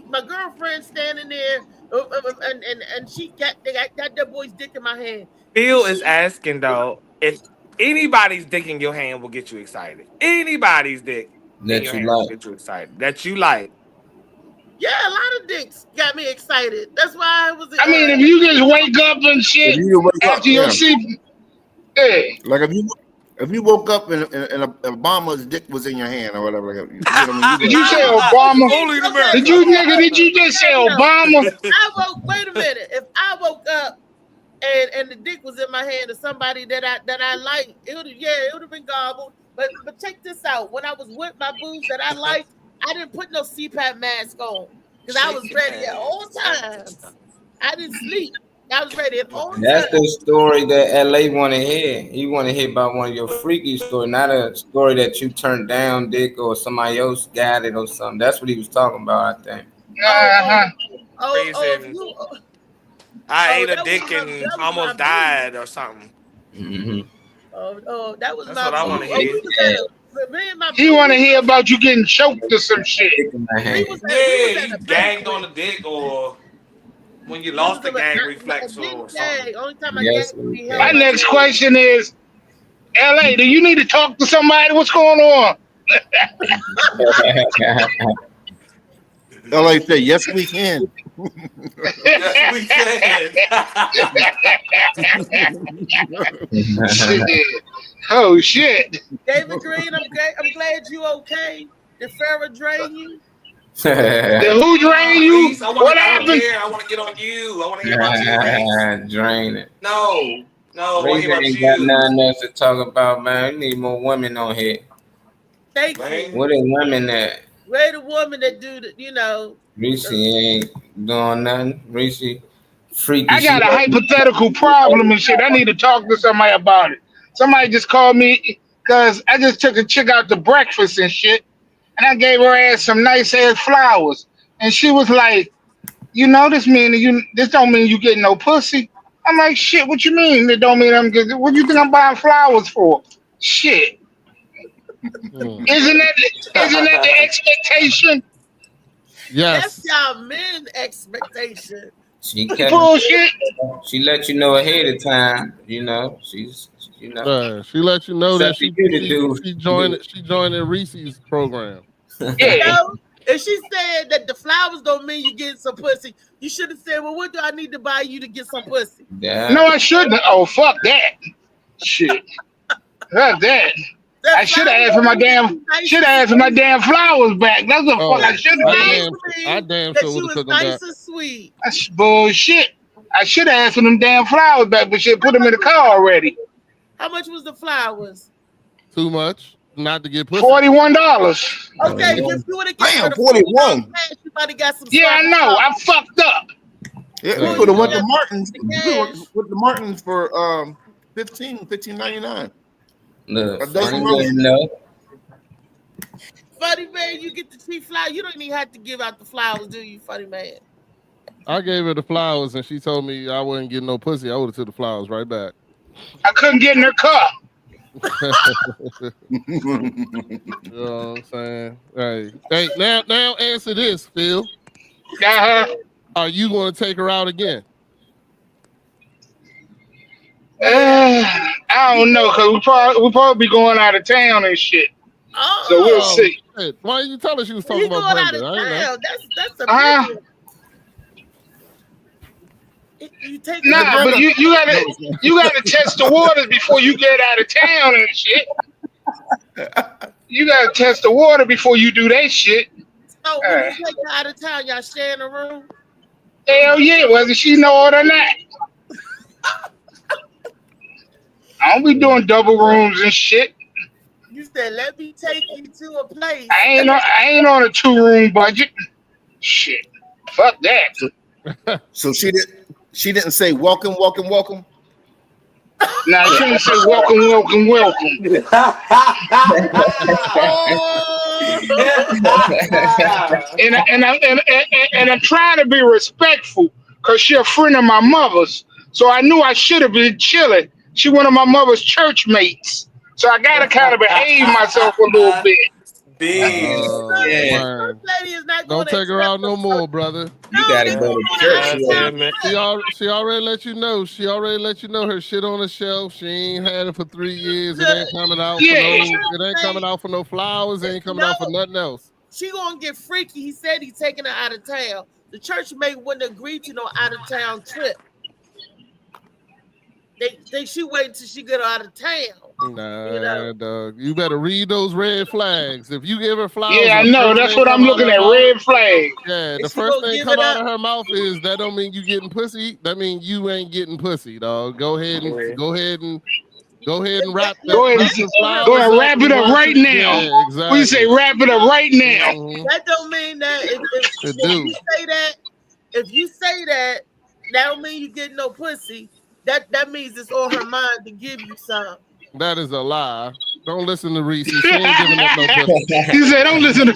my girlfriend standing there and she got that boy's dick in my hand? Phil is asking though if anybody's dick in your hand will get you excited. Anybody's dick that you like. Will get you excited. That you like. Yeah, a lot of dicks got me excited. That's why I was. I mean, if you just wake up and shit after your sleep, hey. Like if you woke up and Obama's dick was in your hand or whatever, did you say Obama? Did you just say Obama? Wait a minute. If I woke up and the dick was in my hand of somebody that I like, it would have been gobbled. But check this out. When I was with my booze that I liked, I didn't put no CPAP mask on because I was ready at all times. I didn't sleep. I was ready at all times. That's the story that LA want to hear. He want to hear about one of your freaky stories, not a story that you turned down, dick, or somebody else got it or something. That's what he was talking about, I think. I ate a dick and almost died or something. Mm-hmm. That was That's what I want to hear. He want to hear about you getting choked or some shit. Yeah, you gagged on the dick or when you lost the gag reflex or something. Only time My next question is, LA, do you need to talk to somebody? What's going on? LA say, yes, we can. Yes, we can. Shit. Oh shit. David Green, I'm glad you okay. Did Farrah drain you? Who drained you? What happened? I want to get on you. I want to hear about you. Drain it. No, I want to hear about ain't you. got nothing else to talk about, man. We need more women on here. Thank you. Where the women at? Where the woman that do the, you know? Reese ain't doing nothing. Reese, freaky. I got a hypothetical problem and shit. I need to talk to somebody about it. Somebody just called me because I just took a chick out to breakfast and shit. And I gave her ass some nice ass flowers. And she was like, you know, this don't mean you getting no pussy. I'm like, shit, what you mean? It don't mean I'm getting, what do you think I'm buying flowers for? Shit. Isn't that the expectation? Yes. That's y'all men expectation. She Bullshit. She let you know ahead of time. You know, she let you know that she joined in Reese's program. You know, if she said that the flowers don't mean you getting some pussy, you should have said, well, what do I need to buy you to get some pussy? Yeah. No, I shouldn't. Oh, fuck that. Shit. Fuck that. I should have asked for my damn flowers back. That's the fuck I should have done. I damn sure would have took them back. And sweet. That's bullshit. I should have asked for them damn flowers back, but shit, put them in the car already. How much was the flowers? Too much. Not to get pussy. $41. Okay, if you would have Damn, 41. You might have got some. Yeah, I know. I fucked up. Yeah, we could have went to Martin's. With the Martins for $15.99. Look, funny man, you get the cheap flower. You don't even have to give out the flowers, do you, funny man? I gave her the flowers and she told me I wouldn't get no pussy. I would have took the flowers right back. I couldn't get in her car. You know what I'm saying? Hey, now answer this, Phil. Are you going to take her out again? I don't know, because we'll probably be going out of town and shit. Oh, so we'll see. Shit. Why didn't you tell her she was talking about Brenda? That's a big you take but you gotta test the waters before you get out of town and shit. You gotta test the water before you do that shit. So when you take her out of town, y'all sharing a room? Hell yeah, whether she know it or not. I don't be doing double rooms and shit. You said, let me take you to a place. I ain't on a 2-room budget. Shit. Fuck that. So she didn't say welcome. Nah, she didn't say welcome. And I'm trying to be respectful because she's a friend of my mother's. So I knew I should have been chilling. She one of my mother's church mates. So I gotta kind of behave myself a little bit. Don't take her out no more, brother. You gotta go to church. She already let you know. She already let you know her shit on the shelf. She ain't had it for 3 years. It ain't coming out. It ain't coming out for no flowers. It ain't coming out for nothing else. She gonna get freaky. He said he's taking her out of town. The church mate wouldn't agree to no out of town trip. She wait till she get out of town. Nah, dog. You better read those red flags. If you give her flowers, I know. That's what I'm looking at. Red flags. Yeah, the first thing come out of her mouth is that don't mean you getting pussy. That mean you ain't getting pussy, dog. Go ahead and Go ahead and wrap Go ahead and the flowers go ahead and wrap it up right now. Yeah, exactly. We say wrap it up right now. That don't mean that if you say that, that don't mean you get no pussy. That means it's on her mind to give you some. That is a lie. Don't listen to Reese. She ain't giving up no pussy. He said, "Don't listen to."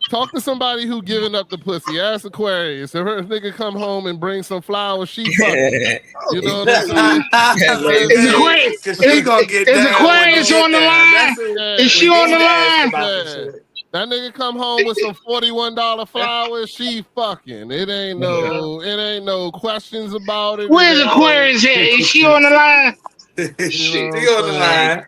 Talk to somebody who giving up the pussy. Ask Aquarius. If her nigga come home and bring some flowers, she fucking. You know what I'm saying? Is Aquarius on the line? Is she on the line? That nigga come home with some $41 flowers, she fucking. It ain't no questions about it. Where's Aquarius at? Is she on the line? She on the line.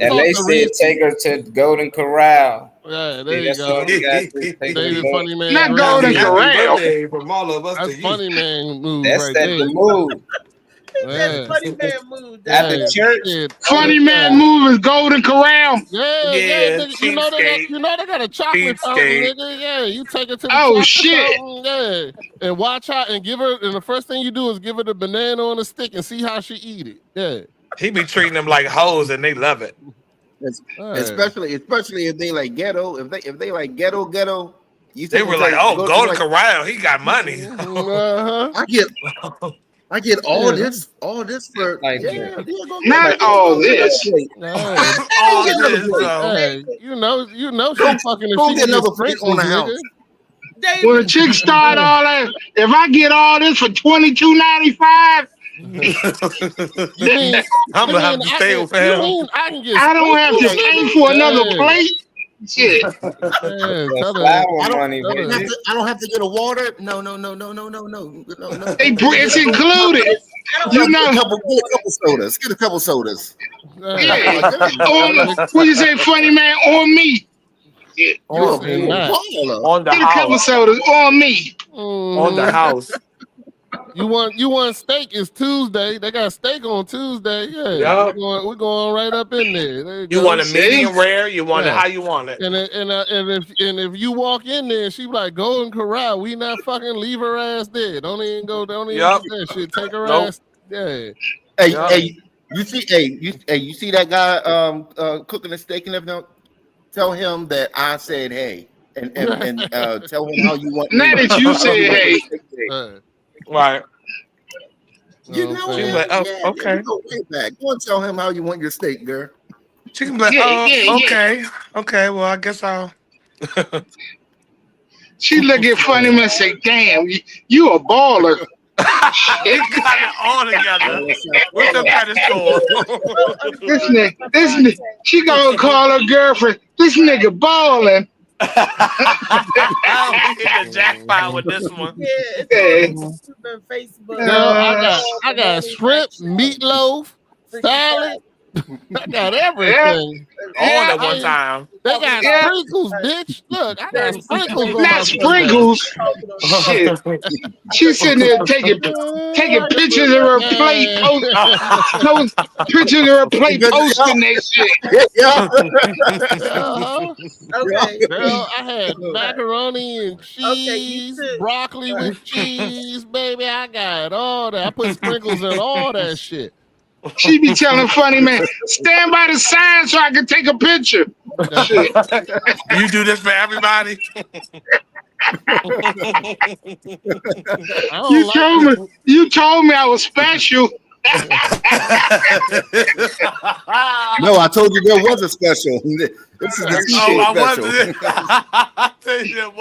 And they said take her to Golden Corral. Yeah, there you go. David Funny Man. Not Golden Corral. From all of us. That's Funny Man move That's right that there. the move. That's Funny Man move. At the church. Funny Man move is Golden Corral. Yeah. Nigga, you know they got a chocolate fountain, nigga. Yeah, you take her to the chocolate fountain, yeah, and watch how and give her. And the first thing you do is give her the banana on a stick and see how she eat it. Yeah, He be treating them like hoes and they love it. Especially if they like ghetto. If they like ghetto. They were like, oh, Golden Corral, he got money. I get all this for like not all this. You know she fucking go get another freak on the house. When a chick start all that, if I get all this for $22.95, I'm gonna have to stay with him. I don't have to pay for another plate. Shit. I don't have to get a water. No. It's included. You know, get a couple sodas. Yeah. What you say, Funny Man? On me. Yeah. On the Get a couple house. sodas on me. On the house. You want steak? It's Tuesday. They got steak on Tuesday. Yeah, Yep. we're going right up in there. You want a medium rare? You want it how you want it. And if you walk in there, she be like Golden Corral. We not fucking leave her ass there. Don't even do that shit. Take her ass. Yeah. Hey, you see that guy cooking a steak and everything? Tell him that I said hey, and tell him how you want. Not that you said hey. Right. You know She's like, oh, okay. Go way back. Go and tell him how you want your steak, girl. She can be like, okay. Okay, well, I guess I'll. She look at Funny Man and say, damn, you a baller. It got it all together. What's the pedestal? This nigga, she gonna call her girlfriend. This nigga balling. We hit the jackpot with this one. Facebook. I got shrimp, meatloaf, salad. I got everything. All at one time. They got sprinkles, bitch. Look, I got sprinkles. Not sprinkles. Shit. She's sitting there taking pictures of her plate. Pictures of her plate posting that shit. Okay. Girl, I had macaroni and cheese, broccoli with cheese, baby. I got all that. I put sprinkles in all that shit. She be telling Funny Man, stand by the sign so I can take a picture. You do this for everybody? You told me I was special. No, I told you there was a special. This is the special.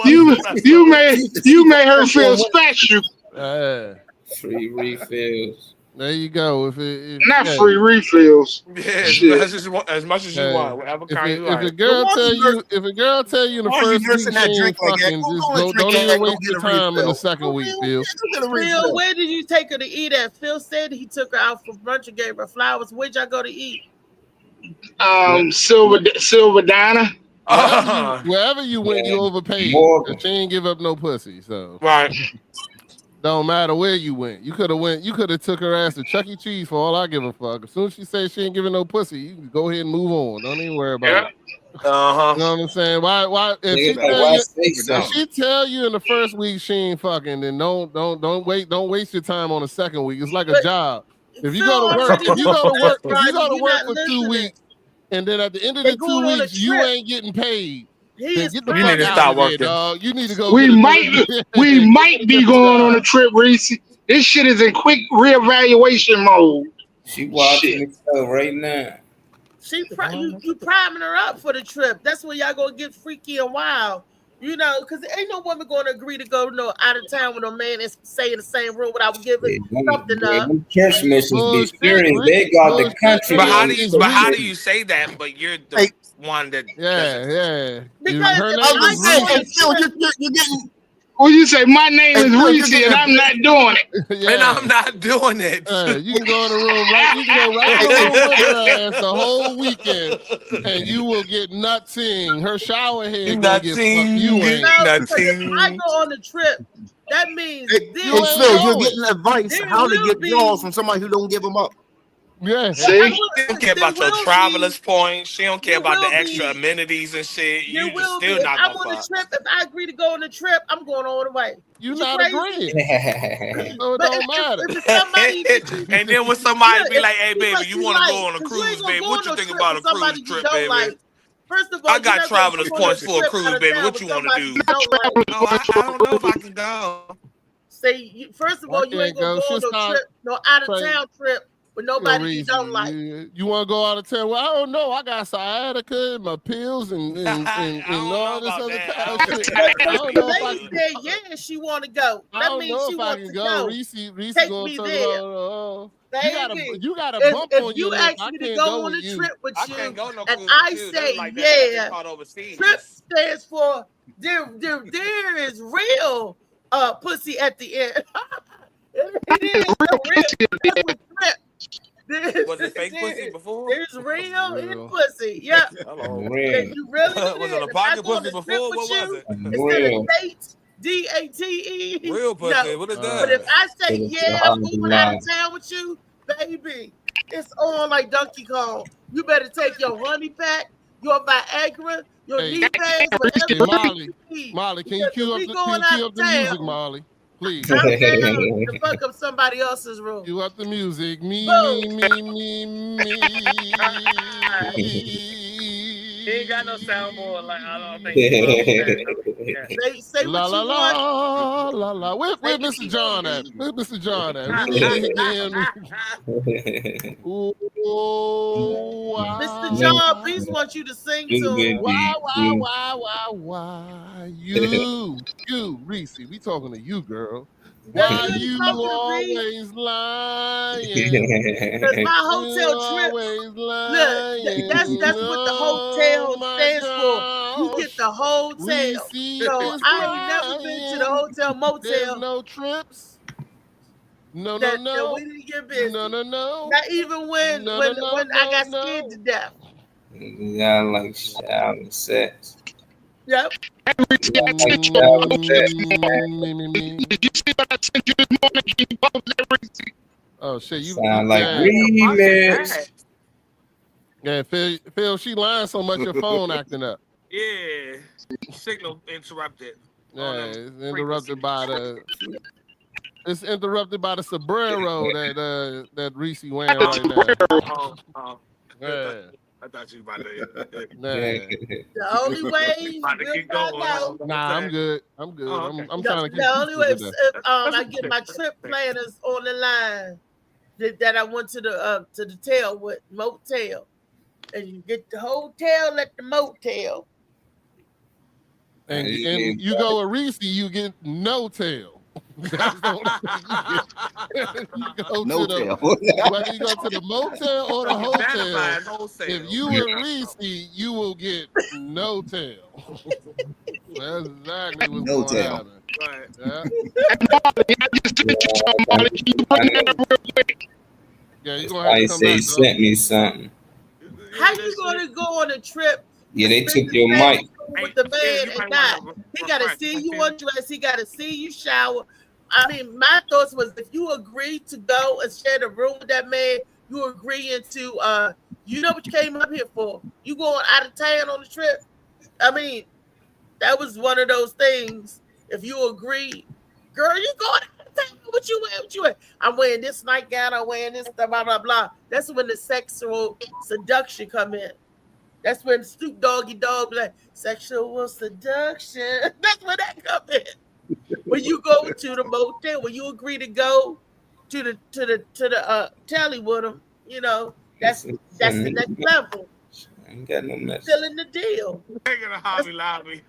You made her feel special. Free refills. There you go. Not free refills. Yeah, as much as you want, whatever kind you like. If a girl tell you in the first week she ain't fucking, just don't even waste your time in the second week, Phil. Phil, where did you take her to eat at? Phil said he took her out for brunch and gave her flowers. Where'd y'all go to eat? Silver Diner. Wherever you went, you overpaid. She ain't give up no pussy, so right. Don't matter where you went. You could have took her ass to Chuck E. Cheese for all I give a fuck. As soon as she says she ain't giving no pussy, you can go ahead and move on. Don't even worry about it. Uh-huh. You know what I'm saying? Why if she tell you in the first week she ain't fucking, then don't waste your time on the second week. It's like a job. If you go to work, if you go to work for 2 weeks, and then at the end of the 2 weeks you ain't getting paid, then get the fuck out of there, dog. You need to go. We might be going on a trip, Reese. This shit is in quick reevaluation mode. She watching the show right now. You priming her up for the trip. That's when y'all gonna get freaky and wild. You know, because ain't no woman gonna agree to go out of town with a man and stay in the same room without giving something up. Church missions be serious. They got the country. But how do you say that? But you're the one that Because you're getting. Well, you say my name is Reese and I'm not doing it. And I'm not doing it. You can go in the room right. You can go right in the room with her ass the whole weekend, and you will get nutting. Her shower head gonna get fucked. You ain't nutting. I go on the trip. That means you're getting advice how to get draws from somebody who don't give them up. Yeah, see, she don't care about your traveler's points. She don't care about the extra amenities and shit. You just still not I'm gonna on the trip. If I agree to go on the trip, I'm going all the way. You not agreeing. So it don't matter. And then when somebody be like, "Hey, baby, you want to go on a cruise, baby? What you think about a cruise trip, baby?" First of all, I got traveler's points for a cruise, baby. What you want to do? I don't know if I can go. Say, first of all, you ain't gonna go on no trip, no out of town trip. With nobody you don't like. You want to go out of town? Well, I don't know. I got sciatica and my pills and all this other kind of shit. I don't know if I can go. Yeah, she want to go. That means she wants to go. Reese take me there. You got a bump on you. If you ask me to go on a trip with you, and I say trip stands for there is real pussy at the end. It is real trip. Was it fake pussy before? There's real pussy. Yeah. Hello. And you really was it a pocket pussy before? What was it? Instead of date, DATE. Real pussy. No. What is that? But if I say, I'm going out of town with you, baby, it's on like Donkey Kong. You better take your honey pack, your Viagra, your knee pads, whatever. Molly, can you cue up the music, Molly? Please. I'm down to fuck up somebody else's room. You up the music. Me. He ain't got no soundboard. Like I don't think. Say la what la you la la la. Where Mr. John at? Where Mr. John at? We need to get him. Mr. John, please want you to sing to him. Why? You, Reese. We talking to you, girl. Why you always lying? Because my hotel trip. Look, that's what the hotel stands for. You get the hotel. So I ain't never been to the hotel motel. There's no trips. No. We didn't get busy. No. Not even when I got scared to death. You got like shower and sex. Yep. Did you see what I sent you this morning? Can you post that, Reese? Oh shit, you sound like remix. Yeah, Phil, she lying so much your phone acting up. Yeah, signal interrupted. Yeah, it's interrupted by the sombrero that Reese wearing right now. Yeah. I thought you were about to. The only way we'll find out. Nah, I'm good. Oh, okay. I'm trying to keep the only way if I get my trip planners on the line that I went to the motel, and you get the hotel at the motel. And you go with Reese, you get no tail. That's the only thing you go whether you go to the motel or the hotel. If you and Reese, you will get no tail. That's exactly what's going to happen. Right. Yeah, you're gonna have to come back. He sent me something. How you gonna go on a trip? Yeah, they took your mic. With the man and not. He gotta see you undress. He gotta see you shower. I mean, my thoughts was if you agree to go and share the room with that man, you agreeing to You know what you came up here for. You going out of town on the trip. I mean, that was one of those things. If you agree, girl, you going out of town. What you wear? What you wear? I'm wearing this nightgown. I'm wearing this, blah, blah, blah. That's when the sexual seduction come in. That's when Snoop Doggy Dogg like sexual seduction. That's when that come in. When you go to the motel, when you agree to go to the telly with them, you know, that's the next level. I ain't got no mess. Still in the deal. Taking a Hobby Lobby.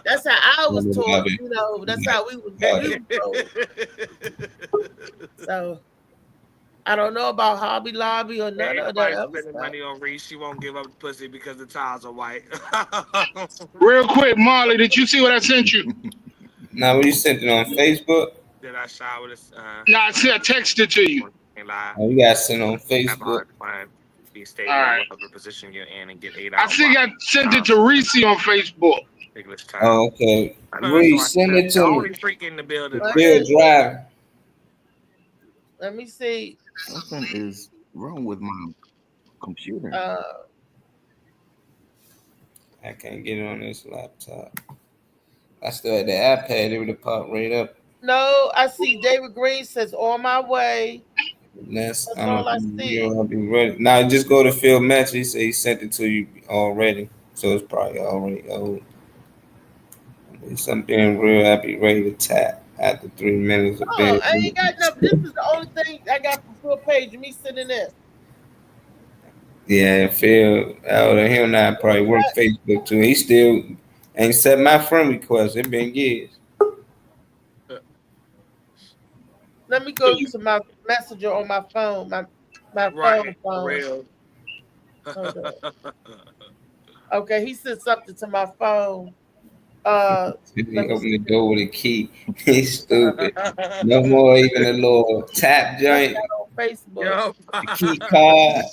That's how I was taught, you know. That's how we was told. So I don't know about Hobby Lobby or none of that. Spending money on Reese, she won't give up the pussy because the tiles are white. Real quick, Marley, did you see what I sent you? Now, when you sent it on Facebook? Did I shower this? No, I texted it to you. Oh, you got sent on Facebook. All right. The position you're in and get 8 I hours. think I sent it to Reese on Facebook. Oh, okay. Reese, send it to me. Freak in the building. Bill Drive. Let me see. Something is wrong with my computer. I can't get it on this laptop. I still had the iPad. It would have popped right up. No, I see David Green says on my way. That's all I see. I'll be ready. Now just go to Phil Match. He said he sent it to you already, so it's probably already old. If I'm being real, I'll be ready to tap after 3 minutes of bed. I ain't got nothing. This is the only thing I got from full page of me sitting there. Yeah, Phil, him and I probably work Facebook too. He still ain't set my friend request. It been years. Let me go to my messenger on my phone. My phone. Real. Okay, he sent something to my phone. He opened the door with a key. He's stupid. No more even a little tap joint. On Facebook. The key card.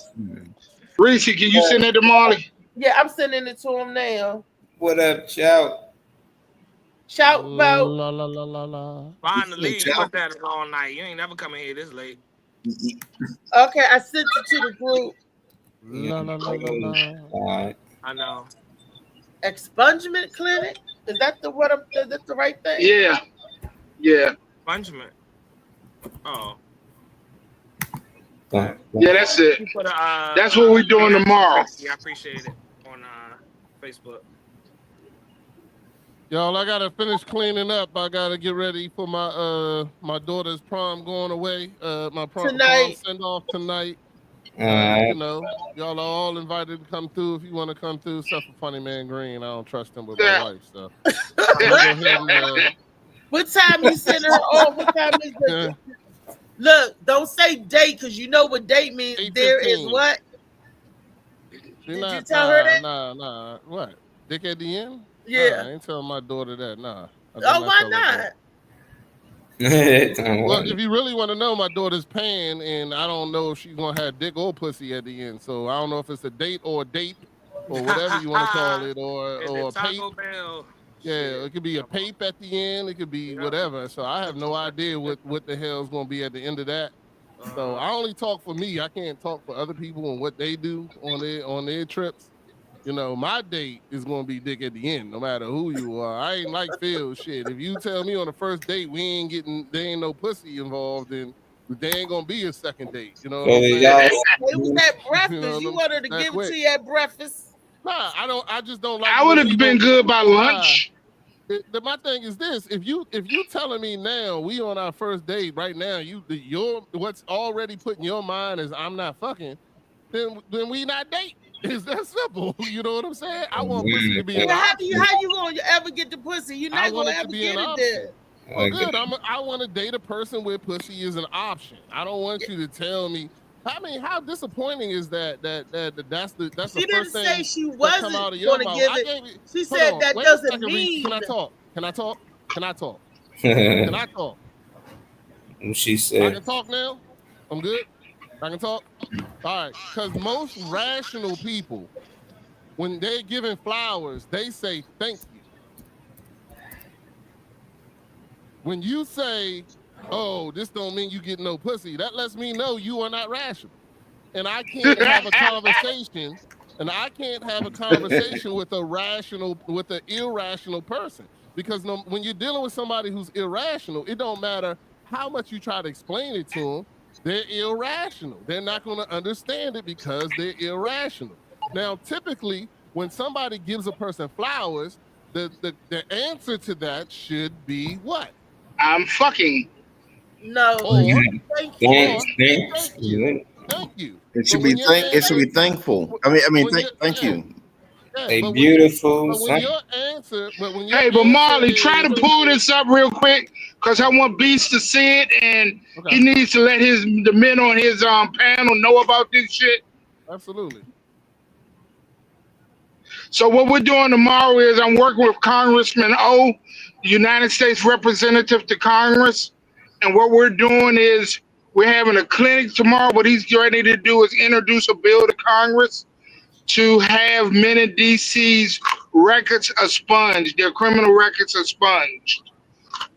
Reese, can you send it to Marley? Yeah, I'm sending it to him now. What up, Chow? Shout about. La la la la la. Finally, you put that all night. You ain't never coming here this late. Okay, I sent it to the group. La la la la la. I know. Expungement clinic? Is that the right thing? Yeah. Yeah. Expungement. Oh. Yeah, that's it. That's what we're doing tomorrow. Yeah, I appreciate it on Facebook. Y'all, I gotta finish cleaning up. I gotta get ready for my my daughter's prom going away. My prom send off tonight. You know, y'all are all invited to come through if you want to come through. Except for Funny Man Green, I don't trust him with my wife. So, what time you sending her off? What time is it? Look, don't say date because you know what date means. There is what? Did you tell her that? Nah. What? Dick at the end? Yeah. Nah, I ain't telling my daughter that. Nah. Oh, why not? Well, if you really want to know, my daughter's paying, and I don't know if she's gonna have dick or pussy at the end. So I don't know if it's a date or whatever you want to call it, or a pape. Yeah, it could be a pape at the end. It could be whatever. So I have no idea what the hell's gonna be at the end of that. So I only talk for me. I can't talk for other people and what they do on their trips. You know, my date is gonna be dick at the end, no matter who you are. I ain't like Phil shit. If you tell me on the first date there ain't no pussy involved, then there ain't gonna be a second date. You know what I'm saying? It was at breakfast. You wanted to give it to you at breakfast. Nah, I just don't like. I would have been good by lunch. My thing is this: if you telling me now we on our first date right now, what's already put in your mind is I'm not fucking, then we not dating. It's that simple. You know what I'm saying? I want pussy to be an option. How you gonna ever get the pussy? You're not gonna ever get it there. Well, good. I want to date a person where pussy is an option. I don't want you to tell me. I mean, how disappointing is that? That's the first thing. She didn't say she wasn't going to give it. She said that doesn't mean. Can I talk? Can I talk? She said. I can talk now. I'm good. I can talk. All right, because most rational people, when they're giving flowers, they say thank you. When you say, "Oh, this don't mean you get no pussy," that lets me know you are not rational. and I can't have a conversation, with an irrational person. Because when you're dealing with somebody who's irrational, it don't matter how much you try to explain it to them, they're irrational. They're not going to understand it because they're irrational. Now, typically, when somebody gives a person flowers, the answer to that should be what? I'm fucking. No. Or, Thank you. Thank you. It should be thankful. Thank you. Yeah, A beautiful. Hey, but Marley, try to pull this up real quick because I want Beast to see it, and he needs to let the men on his panel know about this shit. Absolutely. So what we're doing tomorrow is I'm working with Congressman O, the United States representative to Congress, and what we're doing is we're having a clinic tomorrow. What he's ready to do is introduce a bill to Congress to have men in DC's records expunged, their criminal records expunged.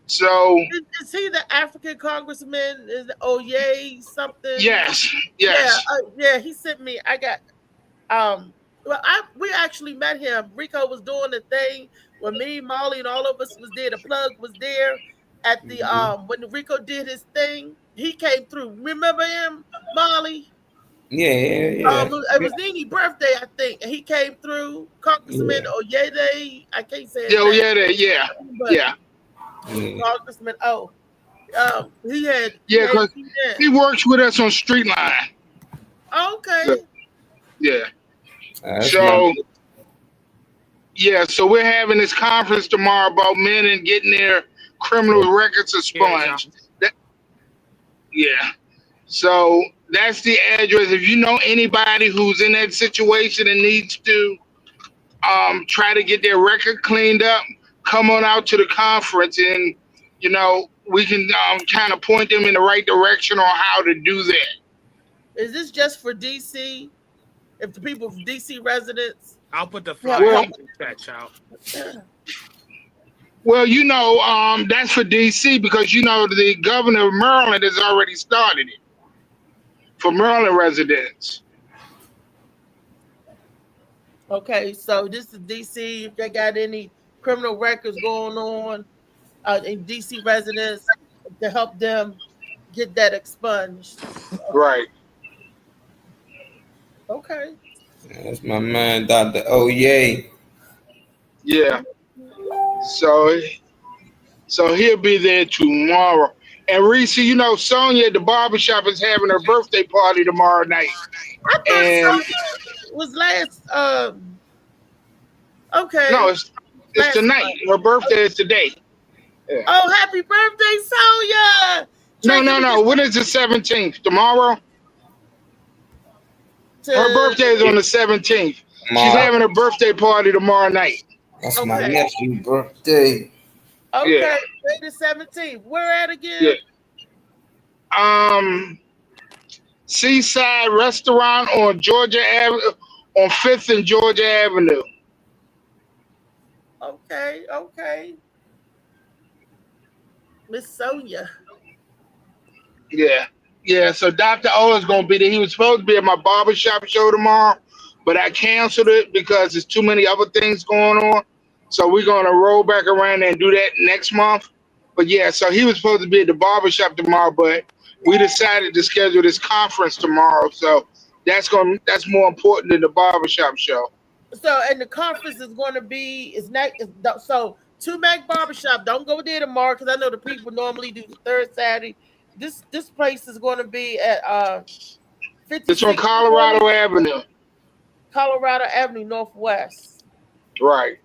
So is he the African congressman? Is Oye something? Yes. Yeah, he sent me. I got we actually met him. Rico was doing the thing when me, Molly, and all of us was there. The plug was there at the when Rico did his thing. He came through. Remember him, Molly? Yeah. It was Nini's birthday, I think, and he came through. Congressman Oyede, I can't say it. Yeah. Congressman O. He had because he works with us on Streetline. Okay. Yeah. So we're having this conference tomorrow about men and getting their criminal records expunged. So that's the address. If you know anybody who's in that situation and needs to try to get their record cleaned up, come on out to the conference, and we can kind of point them in the right direction on how to do that. Is this just for DC? If the people from DC residents, I'll put the flyer in the chat, child. Well, that's for DC because the governor of Maryland has already started it for Maryland residents. Okay, so this is DC. If they got any criminal records going on in DC residents, to help them get that expunged. Right. Okay. That's my man, Dr. Oye. Yeah. So he'll be there tomorrow. And Reese, Sonia at the barbershop is having her birthday party tomorrow night. I thought Sonia was last. Okay. No, it's tonight. Her birthday is today. Yeah. Oh, happy birthday, Sonia! No. When is the 17th? Tomorrow? Her birthday is on the 17th. She's having her birthday party tomorrow night. That's my nephew's birthday. Okay, the 17th. Where at again? Yeah. Seaside Restaurant on Georgia Avenue, on 5th and Georgia Avenue. Okay. Miss Sonia. Yeah, so Dr. O is going to be there. He was supposed to be at my barbershop show tomorrow, but I canceled it because there's too many other things going on. So we're going to roll back around and do that next month. But yeah, so he was supposed to be at the barbershop tomorrow, but we decided to schedule this conference tomorrow. So that's more important than the barbershop show. So, and the conference is going to be, so to Mac Barbershop, don't go there tomorrow because I know the people normally do the third Saturday. This place is going to be at 56. It's on Colorado Avenue. Colorado Avenue Northwest. Right.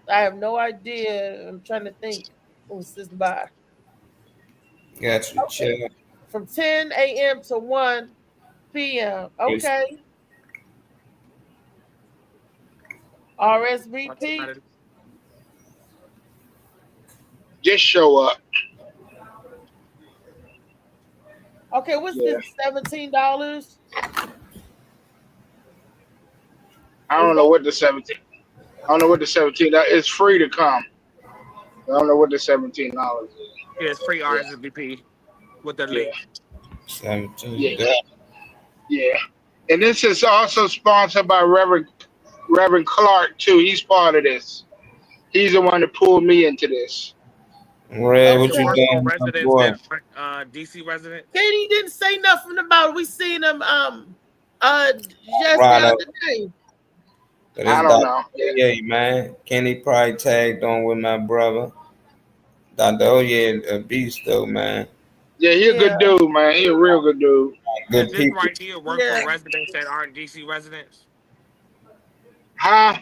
I have no idea. I'm trying to think who's this by. Got you, chill. From 10 a.m. to 1 p.m. Okay. RSVP. Just show up. Okay, what's this? $17? I don't know what the 17. I don't know what the 17. It's free to come. I don't know what the $17 is. Yeah, it's free RSVP with the link. 17. Yeah. And this is also sponsored by Reverend Clark too. He's part of this. He's the one that pulled me into this. Red, what Does it you work for doing, my residents boy? that aren't DC residents? Katie didn't say nothing about it. We seen him just the Right up. other day. But I it's don't Dr. know. Oye, man. Kenny probably tagged on with my brother. Dr. Oye, a beast though, man. Yeah, he a good dude, man. He a real good dude. Good Does this people. right here work for residents that aren't DC residents? Huh?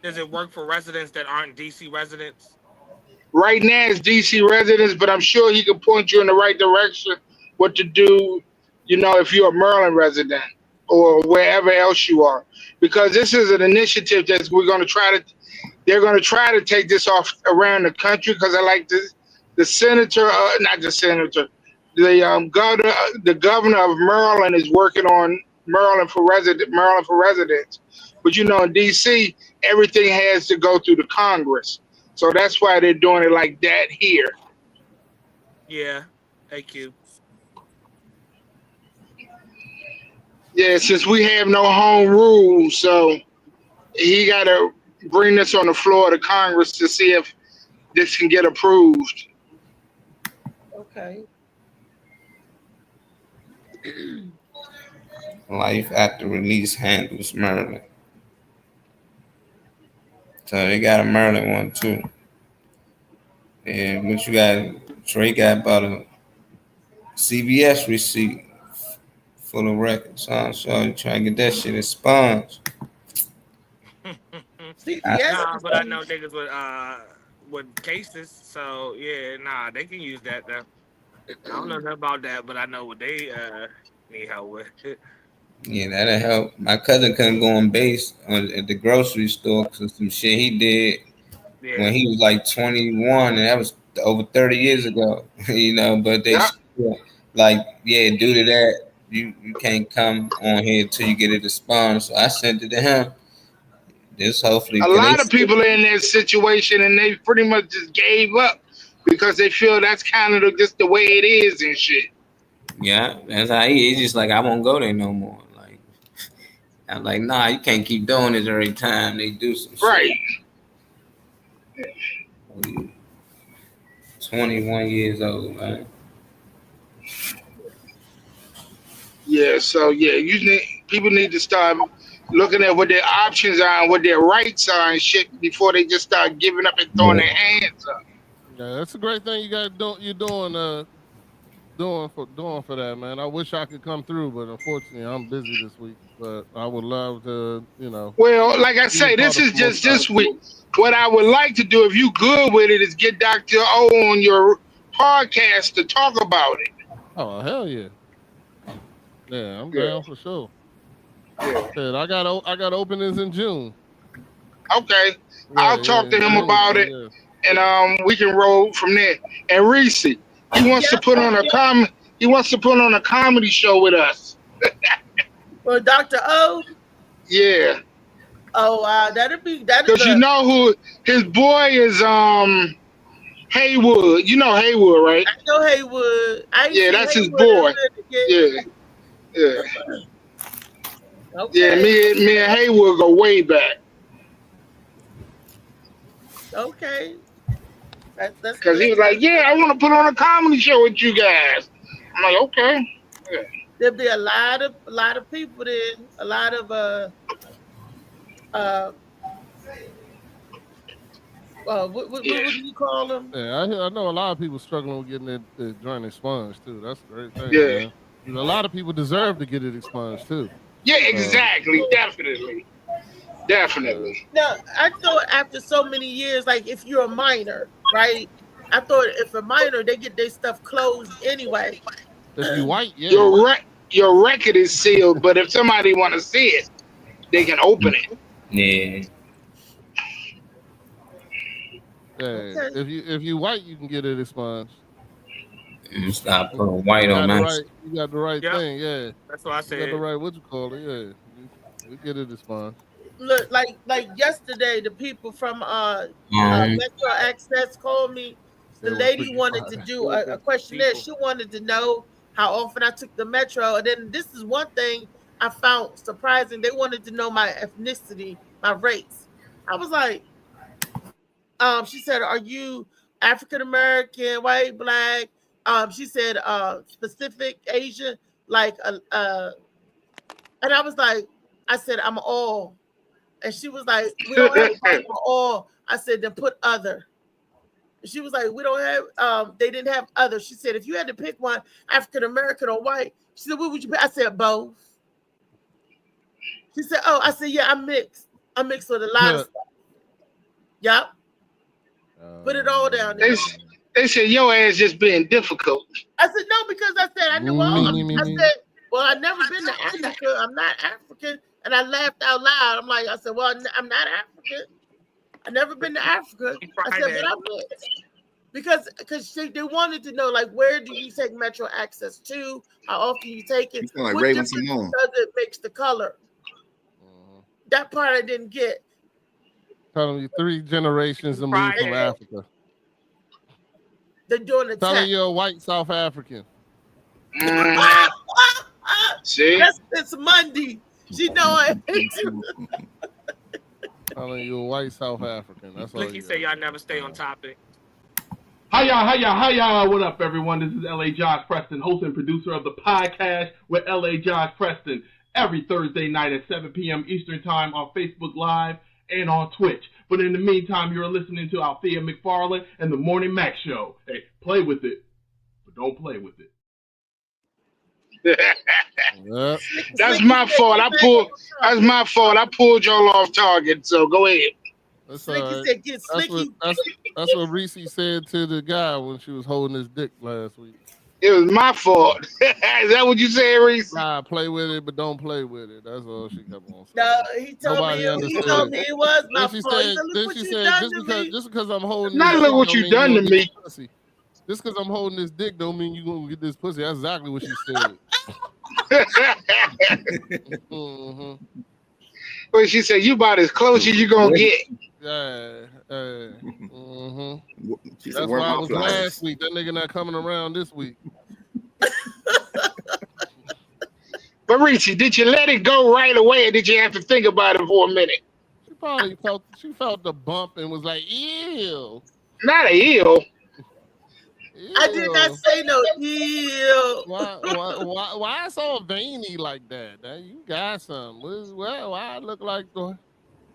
Does it work for residents that aren't DC residents? Right now it's DC residents, but I'm sure he can point you in the right direction what to do, you know, if you're a Maryland resident or wherever else you are. Because this is an initiative that they're going to try to take this off around the country, because I like this. The senator, not the senator, the governor of Maryland is working on Maryland for residents. But you know, in DC, everything has to go through the Congress. So that's why they're doing it like that here. Yeah. Thank you. Yeah, since we have no home rule, so he got to bring this on the floor of the Congress to see if this can get approved. Okay. Life after release handles Maryland. So they got a Maryland one too. And what you got? Trey got about a CBS receipt full of records. So you try to get that shit expunged. Nah, but I know niggas with cases, so yeah, nah, they can use that though. I don't know nothing about that, but I know what they need help with. Yeah, that'll help. My cousin couldn't go on base at the grocery store because of some shit he did when he was like 21, and that was over 30 years ago. You know, but they still, like, yeah, due to that, you can't come on here until you get it expunged. So I sent it to him. This hopefully A lot of people are in that situation, and they pretty much just gave up because they feel that's kind of just the way it is and shit. Yeah, that's how he is. He's just like, I won't go there no more. Like, I'm like, nah, you can't keep doing this every time they do some right. shit. 21 years old, man. Yeah, so yeah, people need to start looking at what their options are and what their rights are and shit before they just start giving up and throwing their hands up. Yeah, that's a great thing you're doing for that, man. I wish I could come through, but unfortunately I'm busy this week. But I would love to, you know. Well, like I say, this is just this week. What I would like to do, if you good with it, is get Dr. O on your podcast to talk about it. Oh, hell yeah. Yeah, I'm down for sure. Yeah. I got openings in June. Okay. I'll talk to him about it, and we can roll from there. And Reese, he wants to put on a comedy show with us. Well, Dr. O? Yeah. Oh wow, that is because you know who his boy is. Haywood. You know Haywood, right? I know Haywood. Yeah, that's his boy. Yeah. Okay. Yeah, me and Haywood go way back. Okay. That's because he was like, yeah, I want to put on a comedy show with you guys. I'm like, okay. Yeah. There'll be a lot of people there, a lot of what do you call them? Yeah, I know a lot of people struggling with getting the joint expunged too. That's a great thing. Yeah. Man. And a lot of people deserve to get it expunged too. Yeah, exactly. Definitely. No, I thought after so many years, like if you're a minor, right? I thought if a minor, they get their stuff closed anyway. If you white, yeah. Your record is sealed, but if somebody want to see it, they can open it. Yeah. Yeah. If you white, you can get it expunged. You stop putting white on that. You got the right thing, yeah. That's what I said. You got the right, what you call it, yeah. We get it expunged. Look, like yesterday, the people from Metro Access called me. The lady wanted to do a questionnaire. She wanted to know how often I took the Metro. And then this is one thing I found surprising. They wanted to know my ethnicity, my race. I was like, she said, "Are you African American, white, black?" She said, "Specific Asian, like and I was like, I said, "I'm all," and she was like, "We don't have time for all." I said, "Then put other." She was like, "We don't have." They didn't have other. She said, "If you had to pick one, African American or white," she said, "What would you pick?" I said, "Both." She said, "Oh," I said, "Yeah, I'm mixed. I'm mixed with a lot of stuff." Yep. Put it all down there. They said your ass just being difficult. I said, "No," because I said, "I knew all." I said, "Well, I've never been to Africa. I'm not African." And I laughed out loud. I'm like, I said, "Well, I'm not African. I've never been to Africa." I said, "But I'm mixed." Because they wanted to know, like, where do you take Metro Access to? How often you take it? Like what Raven difference Simone. does it makes the color? That part I didn't get. Telling you 3 generations to move from Africa. They're doing the Telling test. you a white South African. See? It's Monday. She know I hate you. Telling you a white South African. That's all. Blicky say y'all never stay on topic. Hiya. What up, everyone? This is L.A. Josh Preston, host and producer of the podcast with L.A. Josh Preston, every Thursday night at 7 p.m. Eastern Time on Facebook Live and on Twitch. But in the meantime, you're listening to Althea McFarlane and the Morning Mac Show. Hey, play with it, but don't play with it. That's my fault. That's my fault. I pulled y'all off target. So go ahead. That's what Reese said to the guy when she was holding his dick last week. It was my fault. Is that what you said, Reese? Nah, play with it, but don't play with it. That's all she kept on saying. No, he told me it was my fault. Then she said, just because I'm holding now this look what you done to me. Just because I'm holding this dick don't mean you gonna get this pussy. That's exactly what she said. Well, she said, "You about as close as you gonna get." Yeah. She That's said, why I "Where was my flies?" last week. That nigga not coming around this week. But Reese, did you let it go right away, or did you have to think about it for a minute? She probably felt the bump and was like, "Ew." Not a ew. I did not say no ew. Why so veiny like that? Now you got some. Why I look like the...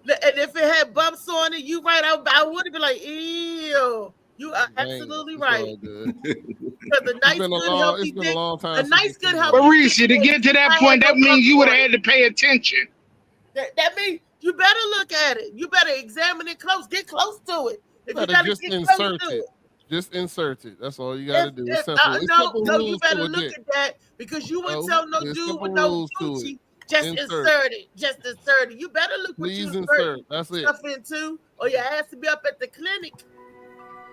And if it had bumps on it, you right. I would have been like, ew. You are absolutely right. Because the nice, good, healthy dick. A nice, good, healthy. But Reese, to get to that point, that means you would have had to pay attention. That means you better look at it. You better examine it close. Get close to it. If you gotta just get insert close to it. Just insert it. That's all you gotta do. It's simple. No, you better look at that because you wouldn't tell no dude with no Gucci. Just insert it. Just insert it. You better look what you insert. That's it. Stuff into, or your ass to be up at the clinic.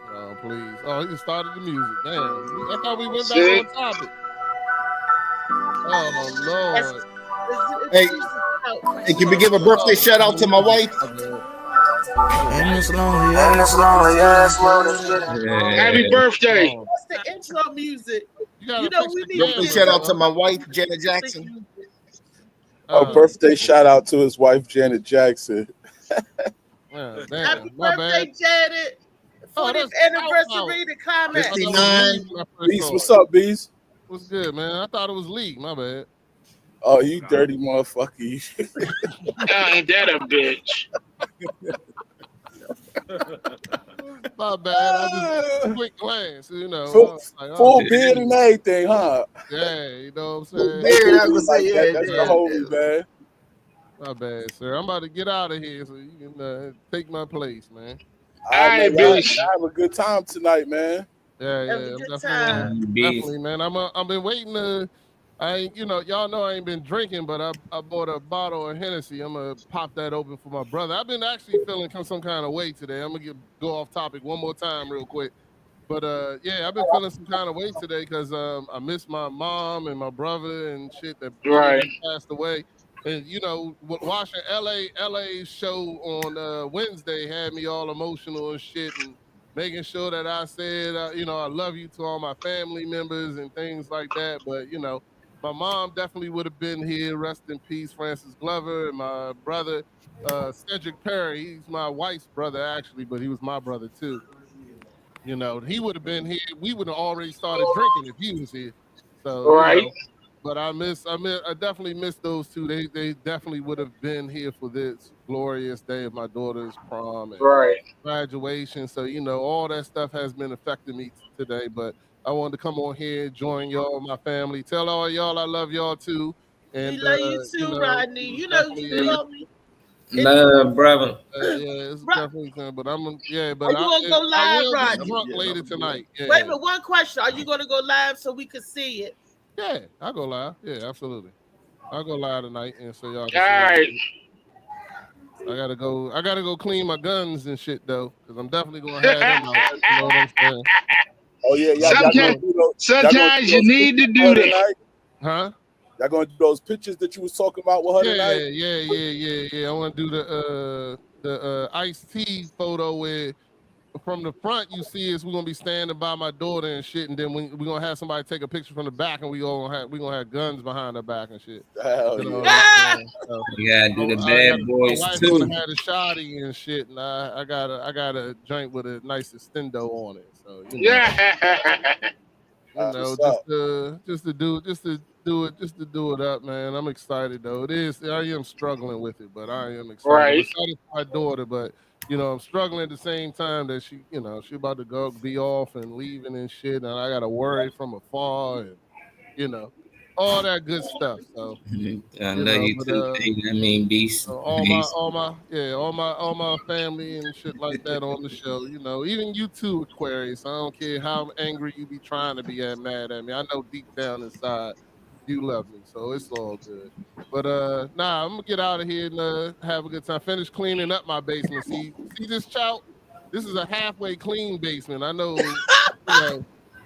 Oh, please. Oh, he just started the music. Damn. I thought we went back on topic. Oh, Lord. Hey, can we give a birthday shout out to my wife? Happy birthday. What's the intro music? You know, we need to shout out to my wife, Janet Jackson. Birthday shout out to his wife, Janet Jackson. Happy birthday, Janet. 40th anniversary to comment. 69. Beast, what's up, Beast? What's good, man? I thought it was Lee. My bad. Oh, you dirty motherfucker. Ain't that a bitch? My bad. I just quick glance, you know. Full beard and everything, huh? Yeah, you know what I'm saying? Beard, I was like, that's the homie, man. My bad, sir. I'm about to get out of here so you can take my place, man. I have a good time tonight, man. Yeah, definitely, man. I've been waiting to. Y'all know I ain't been drinking, but I bought a bottle of Hennessy. I'm gonna pop that open for my brother. I've been actually feeling some kind of way today. I'm gonna go off topic one more time real quick. But I've been feeling some kind of way today because I miss my mom and my brother and shit that passed away. And watching LA's show on Wednesday had me all emotional and shit, and making sure that I said I love you to all my family members and things like that. But My mom definitely would have been here. Rest in peace, Francis Glover, and my brother, Cedric Perry. He's my wife's brother, actually, but he was my brother too. You know, he would have been here. We would have already started drinking if he was here. So, Right. you know, but I definitely miss those two. They definitely would have been here for this glorious day of my daughter's prom and Right. graduation. So, you know, all that stuff has been affecting me today. But I wanted to come on here, join y'all, my family. Tell all y'all I love y'all too. And We love you too, Rodney. You know you love me. Love, brother. Yeah, it's definitely fun. But I'm Are you gonna go live, Rodney? Drunk later tonight. Yeah. Wait a minute, one question. Are you gonna go live so we can see it? Yeah, I'll go live. Yeah, absolutely. I'll go live tonight and so y'all All can see right. it. I gotta go clean my guns and shit though, because I'm definitely gonna have them out. You know what I'm saying? Oh yeah, Sometimes you need to do that. Huh? Y'all gonna do those pictures that you was talking about with her tonight? Yeah. I want to do the Ice-T photo where from the front you see is we're gonna be standing by my daughter and shit, and then we're gonna have somebody take a picture from the back, and we're gonna have guns behind her back and shit. Hell You know yeah. what I'm saying? So, Yeah, do the bad boys my wife too. gonna have a shotty and shit, and I got a joint with a nice extendo on it. So you know, just to do it up, man. I'm excited though. I am struggling with it, but I am excited. Right. I'm excited for my daughter, but you know, I'm struggling at the same time that she about to be off and leaving and shit, and I gotta worry from afar and you know, all that good stuff. So I love you too, baby. I mean, beast. all my family and shit like that on the show. You know, even you too, Aquarius. I don't care how angry you be trying to be mad at me. I know deep down inside you love me, so it's all good. But I'm gonna get out of here and have a good time. Finish cleaning up my basement. See this chout? This is a halfway clean basement. I know,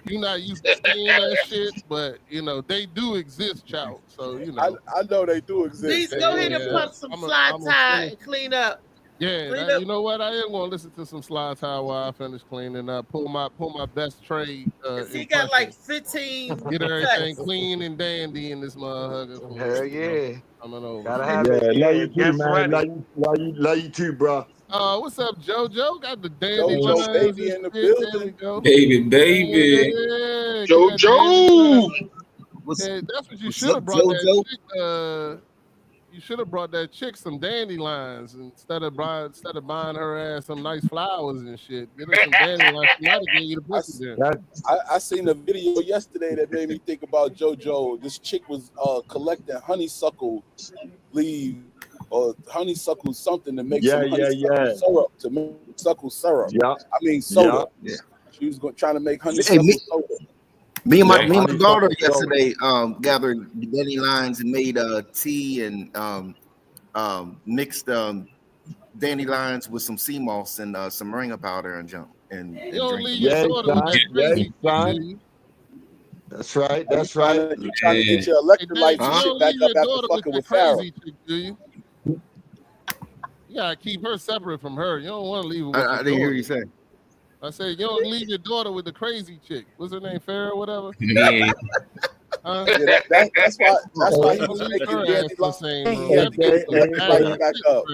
you're not used to seeing that shit, but you know they do exist, chout. So you know, I know they do exist. Please go ahead and pump some slide tie and clean up. Yeah, you know what? I am gonna listen to some slide tie while I finish cleaning up. Pull my best trade. He got like 15. Get everything clean and dandy in this motherfucker. Hell yeah. Coming over. Gotta have it. Love you too, Get man. ready. Love you too, bro. What's up, JoJo? Got the dandy JoJo lines baby and in the shit. building. There we go. Baby. Yeah, JoJo. that's what you should have brought that chick. You should have brought that chick some dandelions instead of buying her ass some nice flowers and shit. Get her some dandelions. She might have gave you the pussy there. I seen a video yesterday that made me think about JoJo. This chick was collecting honeysuckle leaves or honeysuckle something to make some honeysuckle syrup. To make honeysuckle syrup. Yeah. I mean soda. Yeah. She was trying to make honeysuckle soda. Me and my daughter yesterday gathered dandelions and made tea and mixed dandelions with some sea moss and some moringa powder and junk. And That's right. You trying to get your electrolytes shit back up after fucking with Farrah. You gotta keep her separate from her. You don't want to leave her with I didn't hear you say. I said, you don't leave your daughter with the crazy chick. What's her name? Farrah, whatever. Yeah. That's why he was making back up.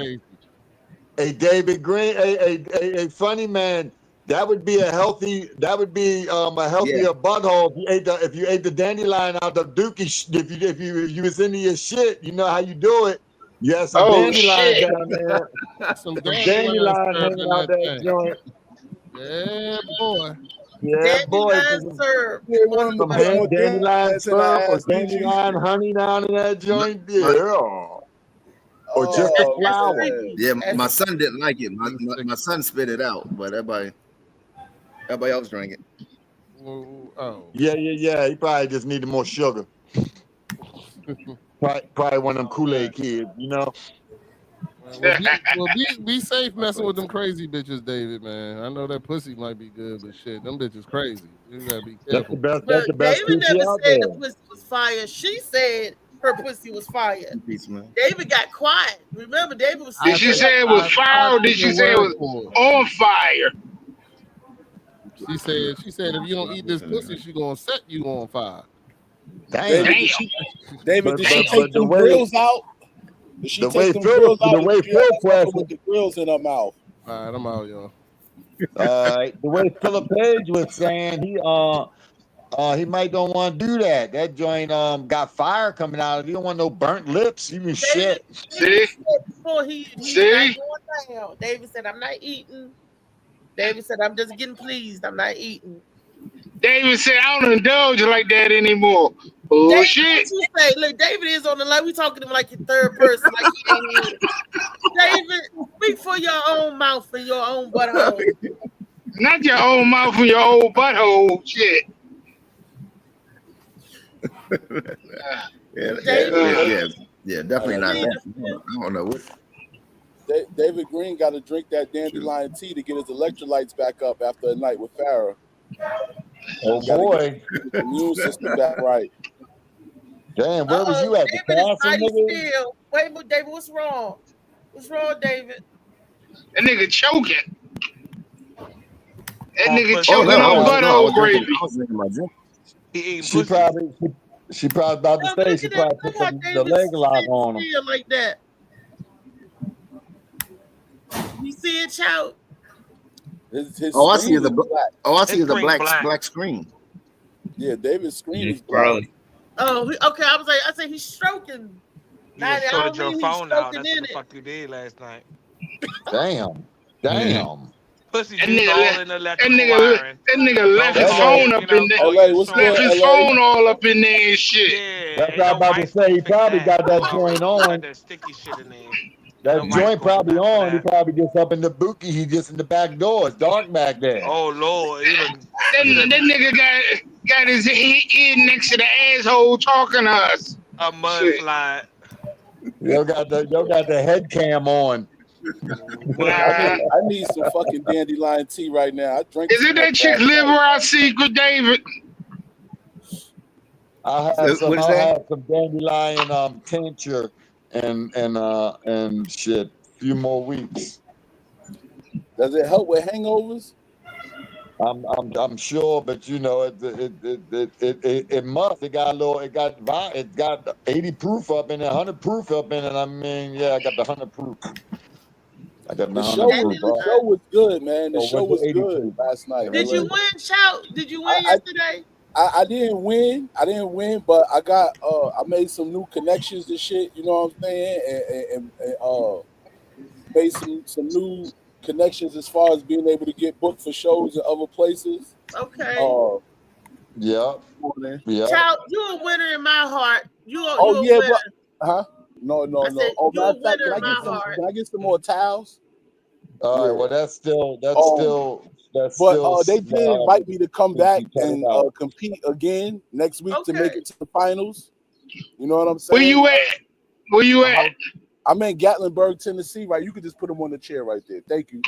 Hey, David Green, a funny man. That would be a healthier butthole if you ate the dandelion out of dookie. If you was into your shit, you know how you do it. You have some dandelion down there. Some dandelion hanging out that joint. Yeah, boy. Yeah, boy. Some dandelion syrup or dandelion honey down in that joint. Yeah. Or just a flower. Yeah, my son didn't like it. My son spit it out, but everybody else drank it. Oh. Yeah. He probably just needed more sugar. Probably one of them Kool-Aid kids, you know. Be safe messing with them crazy bitches, David, man. I know that pussy might be good, but shit, them bitches crazy. You gotta be careful. That's the best David pussy never out said there. the pussy was fire. She said her pussy was fire. David got quiet. Remember, David was. Did she say it was fire or did she say it was on fire? She said if you don't eat this pussy, she gonna set you on fire. Damn. David, did she But take the them way- grills out? Did she the take way them Phil- grills out? the or way did she Phil have that question- with the grills in her mouth? All right, I'm out, y'all. All right. The way Philip Page was saying, he might don't want to do that. That joint got fire coming out of it. You don't want no burnt lips. You mean shit. David said before he's See? not going down. David said, I'm not eating. David said, I'm just getting pleased. I'm not eating. David said, I don't indulge like that anymore. David, Bullshit. what you say? Look, David is on the line. We talking to him like in third person, like he ain't here. David, speak for your own mouth and your own butthole. Not your own mouth and your old butthole. Shit. Yeah, definitely not that. I don't know what. David Green got to drink that dandelion tea to get his electrolytes back up after a night with Farrah. Oh boy. Get the immune system back right. Damn, where was you at? The David is castle, body nigga? still. Wait a minute, David, what's wrong? What's wrong, David? That nigga choking. That nigga pussy. choking on butthole gravy. She probably about to say she probably put the leg lock on him. Still like that. You see it, Chow? Oh, I see the black. Oh, I see His the screen black. black screen. Yeah, David's screen is black. Probably. Oh, okay. I say he's stroking. You Now, just I don't sorted your mean he's phone out. stroking That's what in the it. fuck you did last night. Damn. Pussy That juice nigga all left- in That electrical nigga, wiring. that nigga left his Don't phone you up know, in there. throw LA, your what's switch. Left good, his LA? phone all up in there and shit. Yeah, That's ain't what I'm no about to mice say. He fix probably that. got that Already joint got on. that sticky shit in there. That No mice joint gonna probably do nothing for on. He that. probably just up in the bookie. He just in the back door. It's dark back there. Oh Lord, you done, That nigga got his ear next to the asshole talking to us. a mudslide. Yo got the head cam on. I need some fucking dandelion tea right now. I drink. Is it that chick liver I see, good David? I'll have some dandelion tincture and shit. A few more weeks. Does it help with hangovers? I'm sure, but you know it must. It got 80 proof up in it, 100 proof up in it. I mean, yeah, I got the 100 proof. I got the The 100 show proof. was good, man. The Oh, show went was to 80 good proof. last night. Did you win, Chow? Did you win yesterday? I didn't win. I didn't win, but I got I made some new connections and shit. You know what I'm saying? And made some new connections as far as being able to get booked for shows in other places. Okay. Yeah. Chow, you a winner in my heart. You a Yeah, winner. but No. I said, Oh, you're a matter of fact, winner in my heart. can I get some more towels? All right. Well, that's still. But they did invite me to come back and compete again next week to make it to the finals. You know what I'm saying? Where you at? I'm in Gatlinburg, Tennessee. Right, you could just put them on the chair right there. Thank you.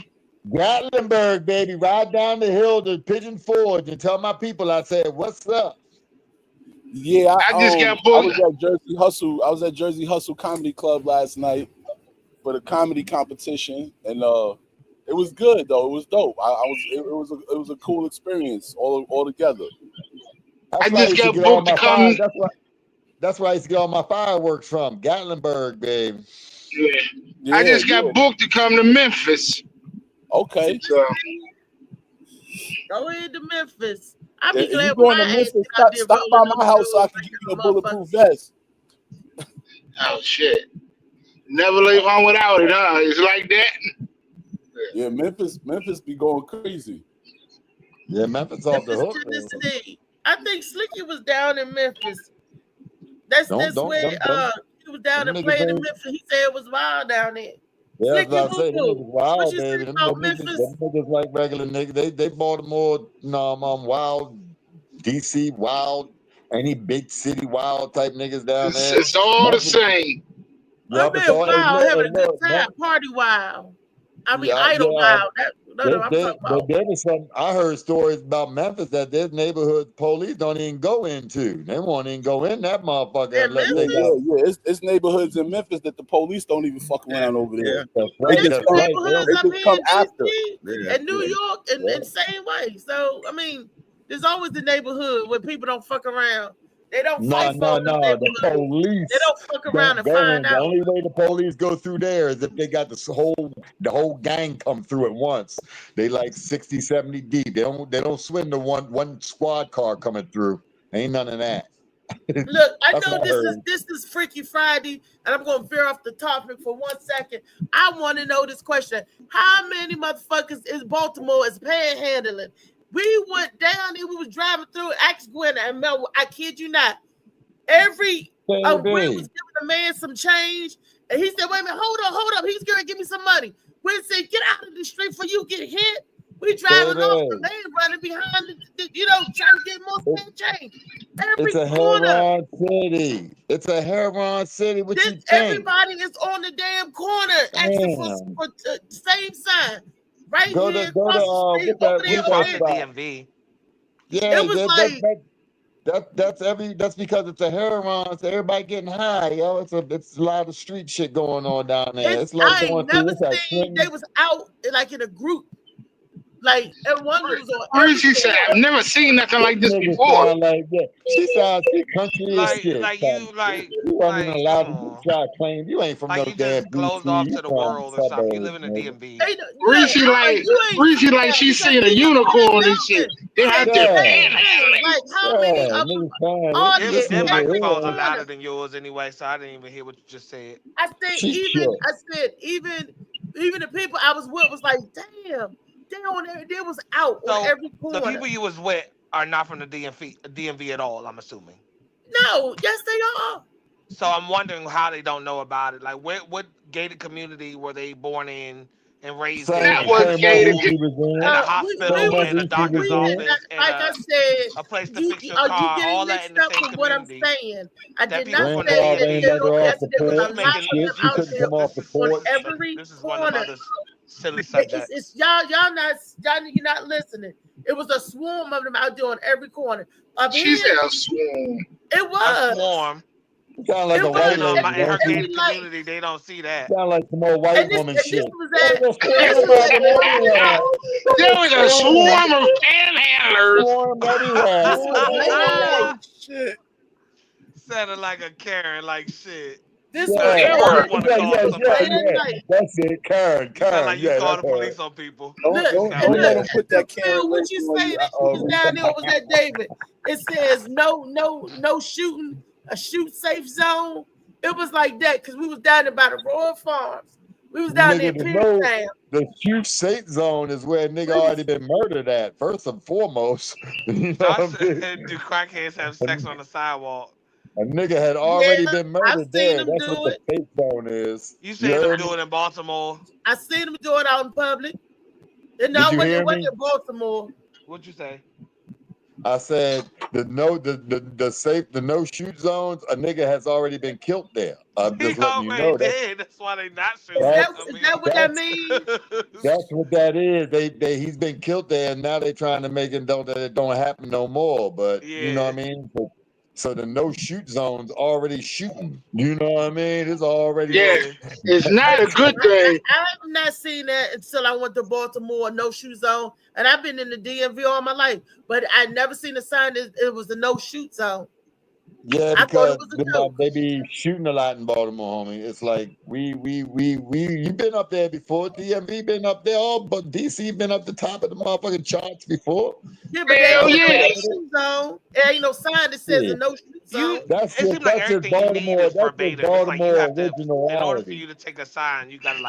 Gatlinburg, baby, ride down the hill to Pigeon Forge and tell my people I said, "What's up?" Yeah, I just got I booked. was at Jersey Hustle. I was at Jersey Hustle Comedy Club last night for the comedy competition, and it was good though. It was dope. It was a cool experience all together. I just got booked to come. That's where I used to get all my fireworks from. Gatlinburg, babe. I just got booked to come to Memphis. Okay. So, Go ahead to Memphis. I'll be If you glad going when to I Memphis, stop by my house so I can give you a bulletproof vest. oh shit! Never leave home without it, huh? It's like that. Yeah, Memphis be going crazy. Yeah, Memphis off the hook. Tennessee. I think Slicky was down in Memphis. That's where he was down and playing in Memphis. He said it was wild down there. Yeah, that's what I say. Them niggas wild, What you baby. say about Memphis? Them niggas like regular niggas. They Baltimore, wild, DC wild, any big city wild type niggas down there. It's all the same. I mean, wild, having a good time, party wild. I mean, idle wild. I'm talking about. There was some. I heard stories about Memphis that their neighborhood police don't even go into. They won't even go in that motherfucker unless they got. Yeah. It's neighborhoods in Memphis that the police don't even fuck around over there. That's right. There's neighborhoods up here come in after. DC and New York and same way. So I mean, there's always the neighborhood where people don't fuck around. They don't No, fight for them. the police. They don't fuck around and Go in. find The out. only way the police go through there is if they got the whole gang come through at once. They like 60, 70 deep. They don't swing the one squad car coming through. Ain't none of that. Look, I That's know what I heard. this is Freaky Friday, and I'm gonna veer off the topic for 1 second. I want to know this question: how many motherfuckers is Baltimore is panhandling? We went down there, we was driving through, asked Gwen and Mel, I kid you not. Every Gwen was giving a man some change, and he said, wait a minute, hold up, he's gonna give me some money. Gwen said, get out of the street before you get hit. We driving off, the man running behind trying to get more change. It's a heroin city. It's a heroin city. What you think? Everybody is on the damn corner asking for the same sign. Right Go here, to DMV. Yeah, it was that's because it's a heroin. So everybody getting high, yo. It's a lot of street shit going on down there. It's like I ain't never seen they was out like in a group. Like everyone was on. She said, "I've never seen nothing like this before." Like that. She sounds country as shit. You wasn't allowed to try to claim you ain't from no damn closed off to the world or something. You live in the DMV. Reese like she seen a unicorn and shit. They have to panhandle. Like how many Their microphones are louder than yours anyway, so I didn't even hear what you just said. I said even the people I was with was like, damn. They was out on every corner. The people you was with are not from the DMV at all, I'm assuming. No, yes they are. So I'm wondering how they don't know about it. Like, what gated community were they born in and raised in? That was gated. In a hospital, in a doctor's office, like I said, a place to fix your car, all that in the same community. What I'm saying, I did people not from say the that DMV. there was a lot of them out there on every This is one corner. of the silly subjects. It's you're not listening. It was a swarm of them out there on every corner. She said a swarm. It was a swarm. Sound like a white lady. In her gated community, they don't see that. Sound like some old white woman shit. There was a swarm of panhandlers. Shit. Sounded like a Karen, like shit. This That's it, Karen. Sound like you call the police on people. Don't let them put that Karen. What you say that she was down there was that David? It says no shooting, a shoot safe zone. It was like that because we was down there by the Royal Farms. We was down there in Peartown. The shoot safe zone is where a nigga already been murdered at, first and foremost. You know I said, do crackheads have sex on the sidewalk? A nigga had already been murdered there. them That's do what the safe zone is. You seen them do it in Baltimore? I seen them do it out in public. And no, it wasn't in Baltimore. What'd you say? I said the no shoot zones. A nigga has already been killed there. I'm just letting you know that. That's why they not shooting. Is that what that means? That's what that is. He's been killed there, and now they're trying to make it that it don't happen no more. But you know what I mean. So the no shoot zone's already shooting. You know what I mean? It's already it's not a good thing. I have not seen that until I went to Baltimore, no shoot zone. And I've been in the DMV all my life, but I never seen a sign that it was a no shoot zone. Yeah, because they be shooting a lot in Baltimore, homie. It's like you've been up there before. DMV been up there, but DC been up the top of the motherfucking charts before. Yeah, but they don't no shoot zone. There ain't no sign that says a no shoot zone. That's it seems like everything you need is verbatim. It's like you have to, in originality. order for you to take a sign, you gotta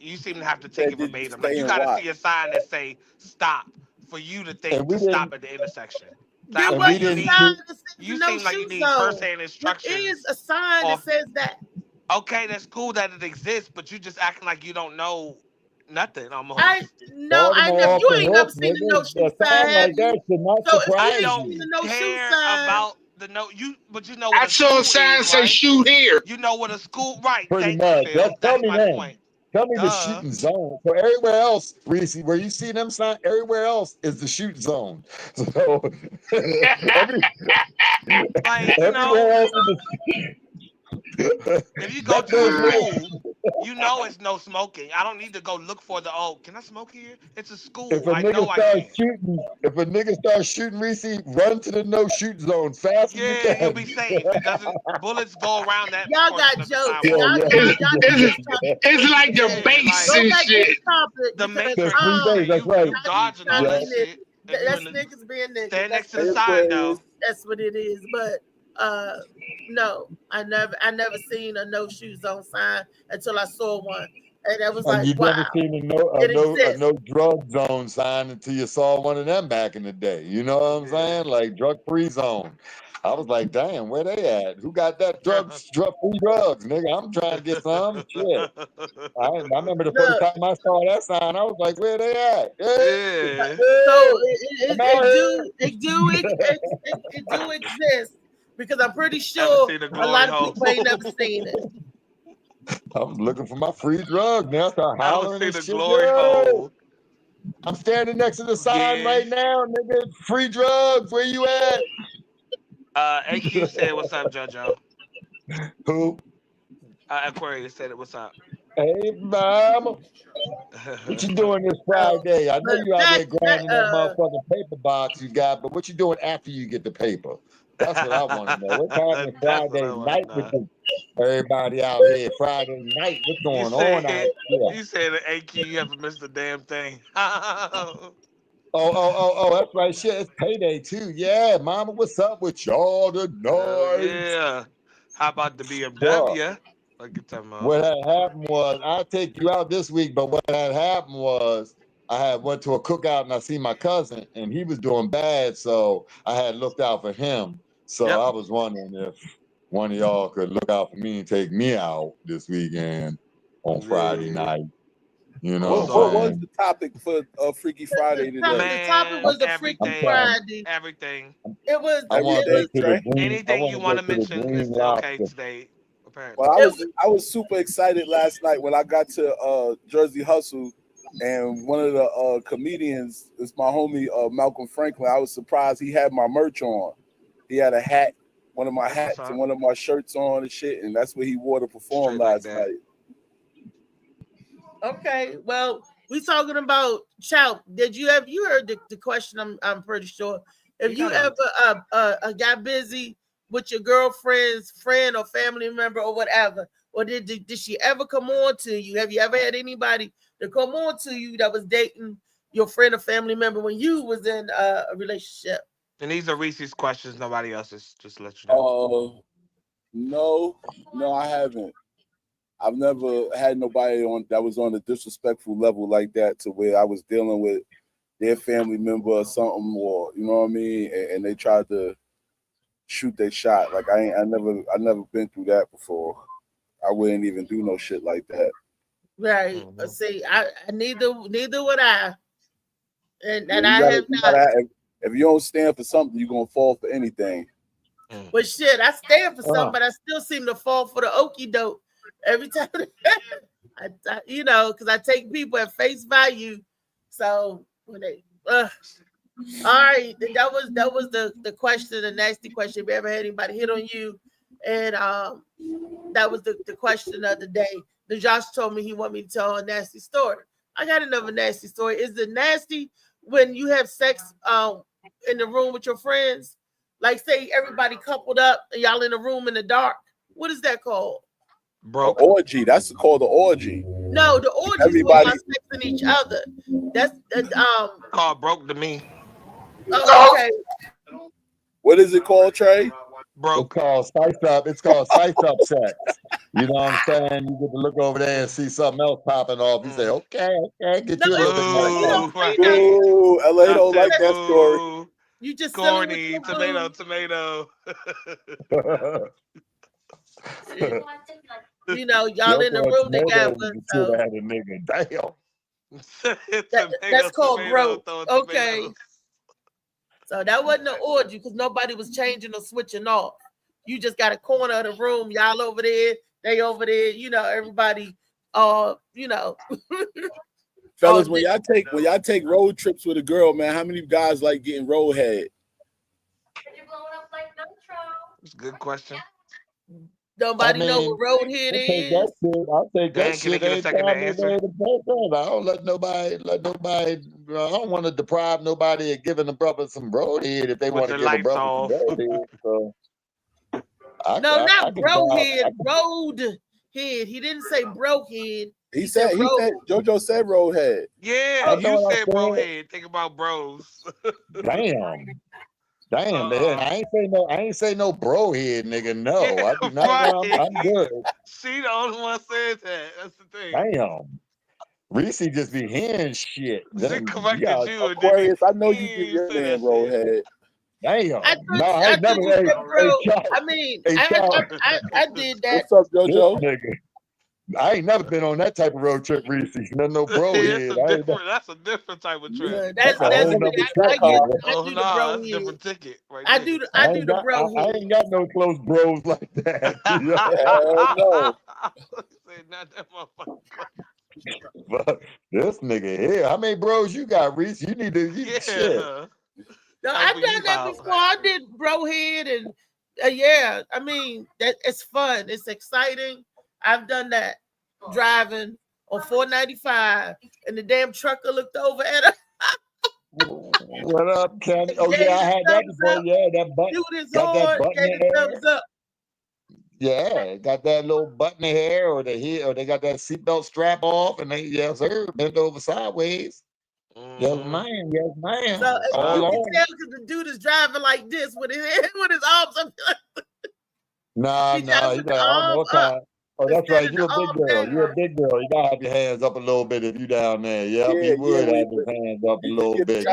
you seem to have to take it verbatim. Like, you gotta see a sign that say stop for you to think to stop at the intersection. You seem like you need first-hand instructions. There is a sign that says that. Okay, that's cool that it exists, but you just acting like you don't know nothing. Almost. You ain't never seen the no shoot sign. Like that should not surprise you. No care about the no but you know what I saw a sign say shoot here. You know what a school Pretty much. That's my point. Tell me the shooting zone. So everywhere else, Reese, where you see them signs, everywhere else is the shoot zone. So everywhere else is the if you go to a school, you know it's no smoking. I don't need to go look for the can I smoke here? It's a school. If a nigga starts shooting, Reese, run to the no shoot zone fast as you can. You'll be safe. It doesn't bullets go around that. Y'all got jokes. Y'all It's like the base and shit. The Matrix. That's right. You dodging all that shit. That's niggas being niggas. Stand next to the sign though. That's what it is. But no, I never seen a no shoot zone sign until I saw one. And that was like, you've wow. never seen a no drug zone sign until you saw one of them back in the day. You know what I'm saying? Like drug free zone. I was like, damn, where they at? Who got that drug free drugs, nigga? I'm trying to get some shit. I remember the first time I saw that sign, I was like, where they at? Yeah. So it do exist because I'm pretty sure a lot of people ain't never seen it. I was looking for my free drug. Now I start hollering and shit. I'm standing next to the sign right now, nigga. Free drugs. Where you at? AQ said, "What's up, JoJo?" Who? Aquarius said it. What's up? Hey, mama. What you doing this Friday? I know you out there grinding that motherfucking paper box you got, but what you doing after you get the paper? That's what I want to know. What's happening Friday night with everybody out here? Friday night, what's going on out here? You said that AQ, you haven't missed a damn thing. Oh, that's right. Shit, it's payday too. Yeah, mama, what's up with y'all tonight? Yeah. How about the BMW? What had happened was, I'll take you out this week, but what had happened was, I had went to a cookout and I see my cousin and he was doing bad, so I had looked out for him. So I was wondering if one of y'all could look out for me and take me out this weekend on Friday night. You know, what was the topic for Freaky Friday today? The topic was the Freaky Friday. Everything. It was anything you want to mention is okay today. Apparently. Well, I was super excited last night when I got to Jersey Hustle, and one of the comedians is my homie Malcolm Franklin. I was surprised he had my merch on. He had a hat, one of my hats, and one of my shirts on and shit, and that's what he wore to perform last night. Okay, well, we talking about Chow. You heard the question? I'm pretty sure. If you ever got busy with your girlfriend's friend or family member or whatever, or did she ever come on to you? Have you ever had anybody to come on to you that was dating your friend or family member when you was in a relationship? And these are Reese's questions. Nobody else's. Just to let you know. No, I haven't. I've never had nobody that was on a disrespectful level like that to where I was dealing with their family member or something, or you know what I mean, and they tried to shoot their shot. Like I never been through that before. I wouldn't even do no shit like that. Right. See, I neither would I. And I have not. If you don't stand for something, you're gonna fall for anything. But shit, I stand for something, but I still seem to fall for the okie doke every time. Because I take people at face value. So when they all right, that was the question, the nasty question. If you ever had anybody hit on you, and that was the question of the day. Then Josh told me he wanted me to tell a nasty story. I got another nasty story. Is it nasty when you have sex in the room with your friends? Like say everybody coupled up and y'all in the room in the dark. What is that called? Broke. Orgy. That's called the orgy. No, the orgy is when sexing each other. That's called broke to me. Oh, okay. What is it called, Trey? Broke. It's called spice up. It's called spice up sex. You know what I'm saying? You get to look over there and see something else popping off. You say, okay, get you a little bit more. Ooh, LA don't like that story. You just corny tomato. Y'all in the room together. So. Had a nigga. Damn. That's called broke. Okay. So that wasn't an orgy because nobody was changing or switching off. You just got a corner of the room. Y'all over there, they over there. Everybody. Fellas, when y'all take road trips with a girl, man, how many guys like getting road head? It's a good question. Nobody know what Roadhead is. I'll take that Dan, can they shit get a anytime second to they answer? made a breakfast. I don't let nobody. I don't want to deprive nobody of giving a brother some Roadhead if they With want to the give a lights brother some off. Roadhead. So No, I not can buy. Brohead, Roadhead. He didn't say Brohead. He said JoJo said Roadhead. Yeah, That's you what I said said. brohead. Think about bros. Damn, man! I ain't say no bro head, nigga. No, Yeah, I do not. right. I'm good. She the only one said that. That's the thing. Damn, Reese just be hearing shit. She corrected you. Aquarius, I know you give your man Roadhead. Damn. I ain't never. you said bro. Charles. I mean, Hey, Charles. I did that. What's up, JoJo? This nigga. I ain't never been on that type of road trip, Reese. No bro head. That's a different type of trip. Yeah, that's a whole nother trip. I do Nah, the bro that's a head. different ticket. Right I there. do the bro I head. ain't got no close bros like that. No. Not that motherfucker. But this nigga here, how many bros you got, Reese? You need to shit. No, I've done that before. I did Brohead and yeah, I mean that it's fun. It's exciting. I've done that driving on 495 and the damn trucker looked over at her. What up, Kenny? Oh yeah, I had that before. Yeah, that button. Got that button in there. Yeah, got that little button hair or the head, or they got that seatbelt strap off, and they yes sir, bent over sideways. Yes ma'am, yes ma'am. So you can tell because the dude is driving like this with his arms up. Nah, you got all kind. Oh, that's right. You're a big girl. You're a big girl. You gotta have your hands up a little bit if you down there. Yep, you would have your hands up a little bit.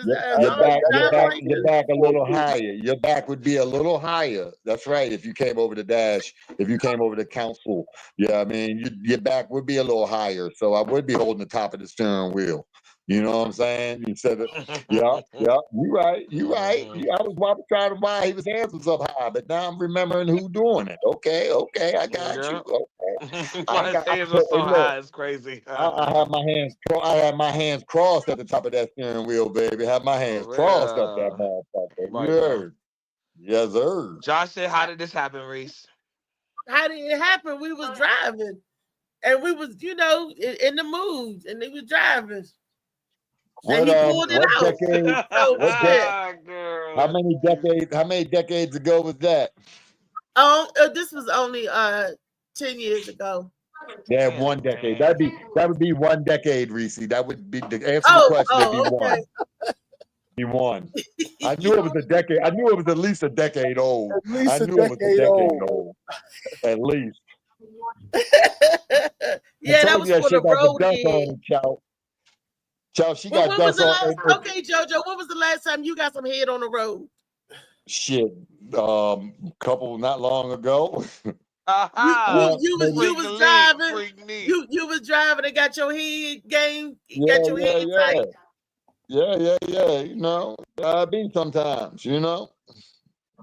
Your back a little higher. Your back would be a little higher. That's right. If you came over the dash, if you came over the council, yeah, I mean, your back would be a little higher. So I would be holding the top of the steering wheel. You know what I'm saying? You said it. Yeah. You right. I was trying to why his hands was up high, but now I'm remembering who doing it. Okay, I got you. Okay. Why his hands are so high? It's crazy. I have my hands. I have my hands crossed at the top of that steering wheel, baby. Have my hands crossed up that motherfucker. Yes, sir. Josh said, "How did this happen, Reese?" How did it happen? We was driving, and we was, in the mood, and they was driving. And he pulled it out. How many decades ago was that? This was only 10 years ago. Yeah, 1 decade. That would be 1 decade, Reese. That would be the answer to the question. It'd be one. Be one. I knew it was a decade. I knew it was at least a decade old. At least I knew it was a decade old. At least. Yeah, that was for the road. Chow, she got dust on. Okay, JoJo, when was the last time you got some head on the road? Shit, couple not long ago. You was driving. You was driving and got your head game. Got your head tight. Yeah. You know, I be sometimes. You know,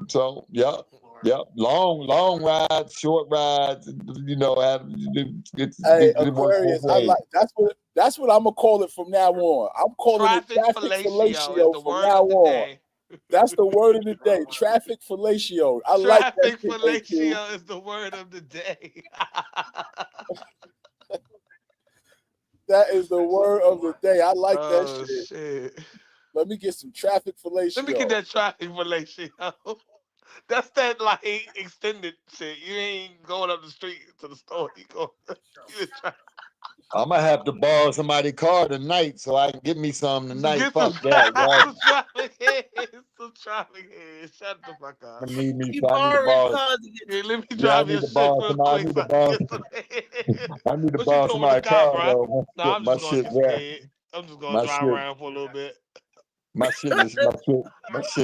so yeah. Long rides, short rides. You know, hey, Aquarius, I like that's what I'm gonna call it from now on. I'm calling it traffic fellatio from now on. That's the word of the day. Traffic fellatio. I like that. Traffic fellatio is the word of the day. That is the word of the day. I like that shit. Let me get some traffic fellatio. Let me get that traffic fellatio. That's that like extended shit. You ain't going up the street to the store. You go. I'm gonna have to borrow somebody's car tonight so I can get me some tonight. Fuck that. Some traffic heads. Shut the fuck up. I need me. Let me drive your shit real quick. I need to borrow somebody's car, bro. No, I'm just gonna drive around for a little bit. My shit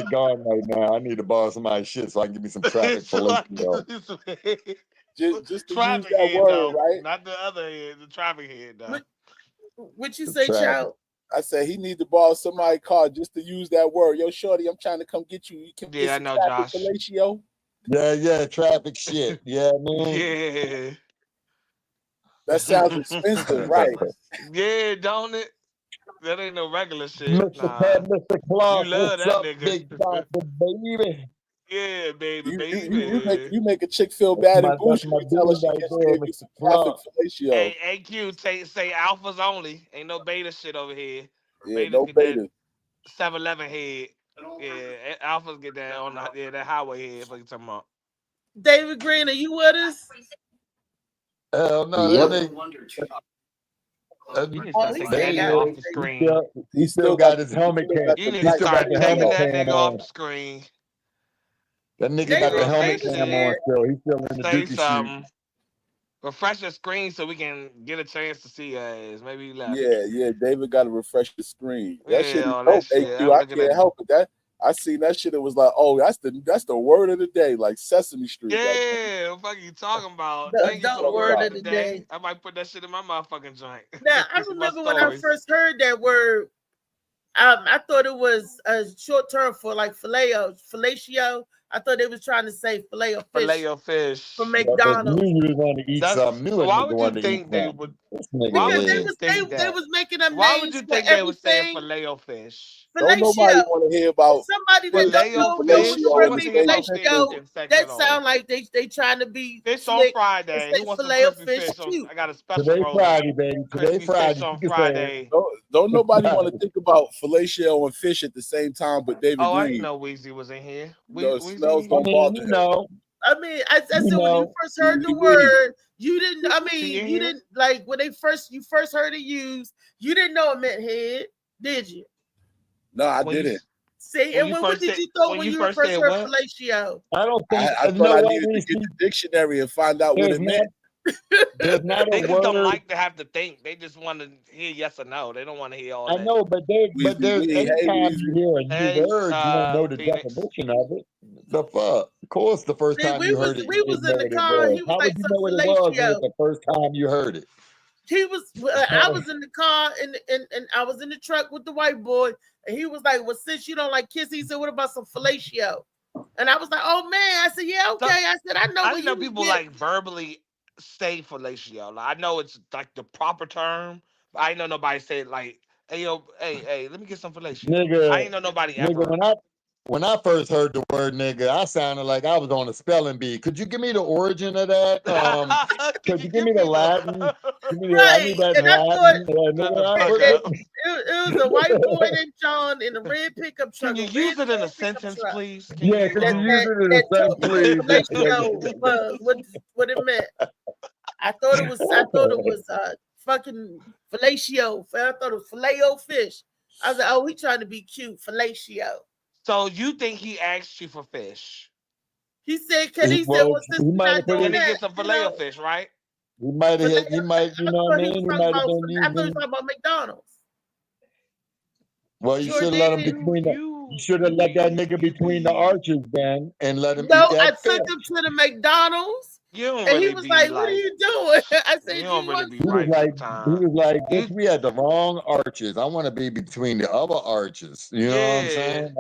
gone right now. I need to borrow somebody's shit so I can give me some traffic fellatio. Just to use that word, though, right? Not the other head, the traffic head, though. What you say, Chow? I said he need to borrow somebody's car just to use that word. Yo, shorty, I'm trying to come get you. You can get I know, Josh. Fellatio. Yeah, traffic shit. Yeah, man. Yeah. That sounds expensive, right? Yeah, don't it? That ain't no regular shit. Mr. Clark, you love that up, nigga. Big doctor, baby. Yeah, baby, You make a chick feel bad and bougie. You tell her she right can there, give you Mr. some traffic fellatio. Hey, AQ, say alphas only. Ain't no beta shit over here. Yeah, Betas no get beta. that 7-Eleven head. Yeah, alphas get that on that highway head. What you talking about? David Green, are you with us? Hell no, Yep. that off the screen. He still got his helmet cam. You need to start taking that nigga off the screen. That nigga got the helmet cam on still. He's still in the Say dookie something. suit. Refresh the screen so we can get a chance to see us. Maybe he left. Yeah. David got to refresh the screen. That shit is all dope. that shit. AQ, I can't help it. That I seen that shit. It was like, oh, that's the word of the day, like Sesame Street. Yeah, what the fuck you talking about? The Thank you for the word word of of the day. I might put that shit in my motherfucking joint. Now I remember when I first heard that word. I thought it was a short term for like fellatio. I thought they was trying to say filet of fish from McDonald's. You want to eat something new. Why would you think they would? Because they was making them Why names would you for think they was saying everything. filet-o-fish? Don't nobody want to hear about somebody that don't know fellatio. That sound like they trying to be fish on Friday. Who wants some crispy fish? I got a special Today roll. Friday, baby. Today Crispy Friday. fish on Friday. Don't nobody want to think about fellatio and fish at the same time, but David Oh, I Green. didn't know Weezy was in here. Smells don't bother him. I mean, I said when you first heard the word, you didn't. I mean, you didn't like when you first heard it used. You didn't know it meant head, did you? No, I didn't. See, and what did you thought when you first heard fellatio? I don't think. I thought I needed to get the dictionary and find out what it meant. There's not They a just don't word. like to have to think. They just want to hear yes or no. They don't want to hear all that. I know, but there's anytime you hear a new word, you don't know the definition of it. The fuck? Of course, the first time you heard it, we was in the car. He was how like would you know what it was when it's the first time you heard it? He was. I was in the car and I was in the truck with the white boy, and he was like, "Well, since you don't like kiss," he said, "What about some fellatio?" And I was like, "Oh man," I said, "Yeah, okay." I said, "I know." I didn't know people like verbally say fellatio. Like, I know it's like the proper term, but I ain't know nobody say it like, "Hey yo, hey, let me get some fellatio." Nigga, I ain't know nobody ever. When I first heard the word nigga, I sounded like I was on a spelling bee. Could you give me the origin of that? Could you give me the Latin? I need that and I Latin. It was a white boy named John in a red pickup truck. Can you use it in a sentence, please? Can you use it in a sentence, please? What it meant. I thought it was fucking fellatio. I thought it was filet-o-fish. I was like, oh, he trying to be cute, fellatio. So you think he asked you for fish? He said, "Can he say what's this?" Not doing Can he that, get some filet-o-fish, right? He might have. He might. You know what I mean? He might have been I thought he was using. talking about McDonald's. Well, you should have let him between the. You should have let that nigga between the arches, then, and let him. No, eat I that took fish. him to the McDonald's, and he was like, "What are you doing?" I said, "You don't really be He right." was like, "Bitch, we had the wrong arches. I want to be between the other arches." You know what I'm saying?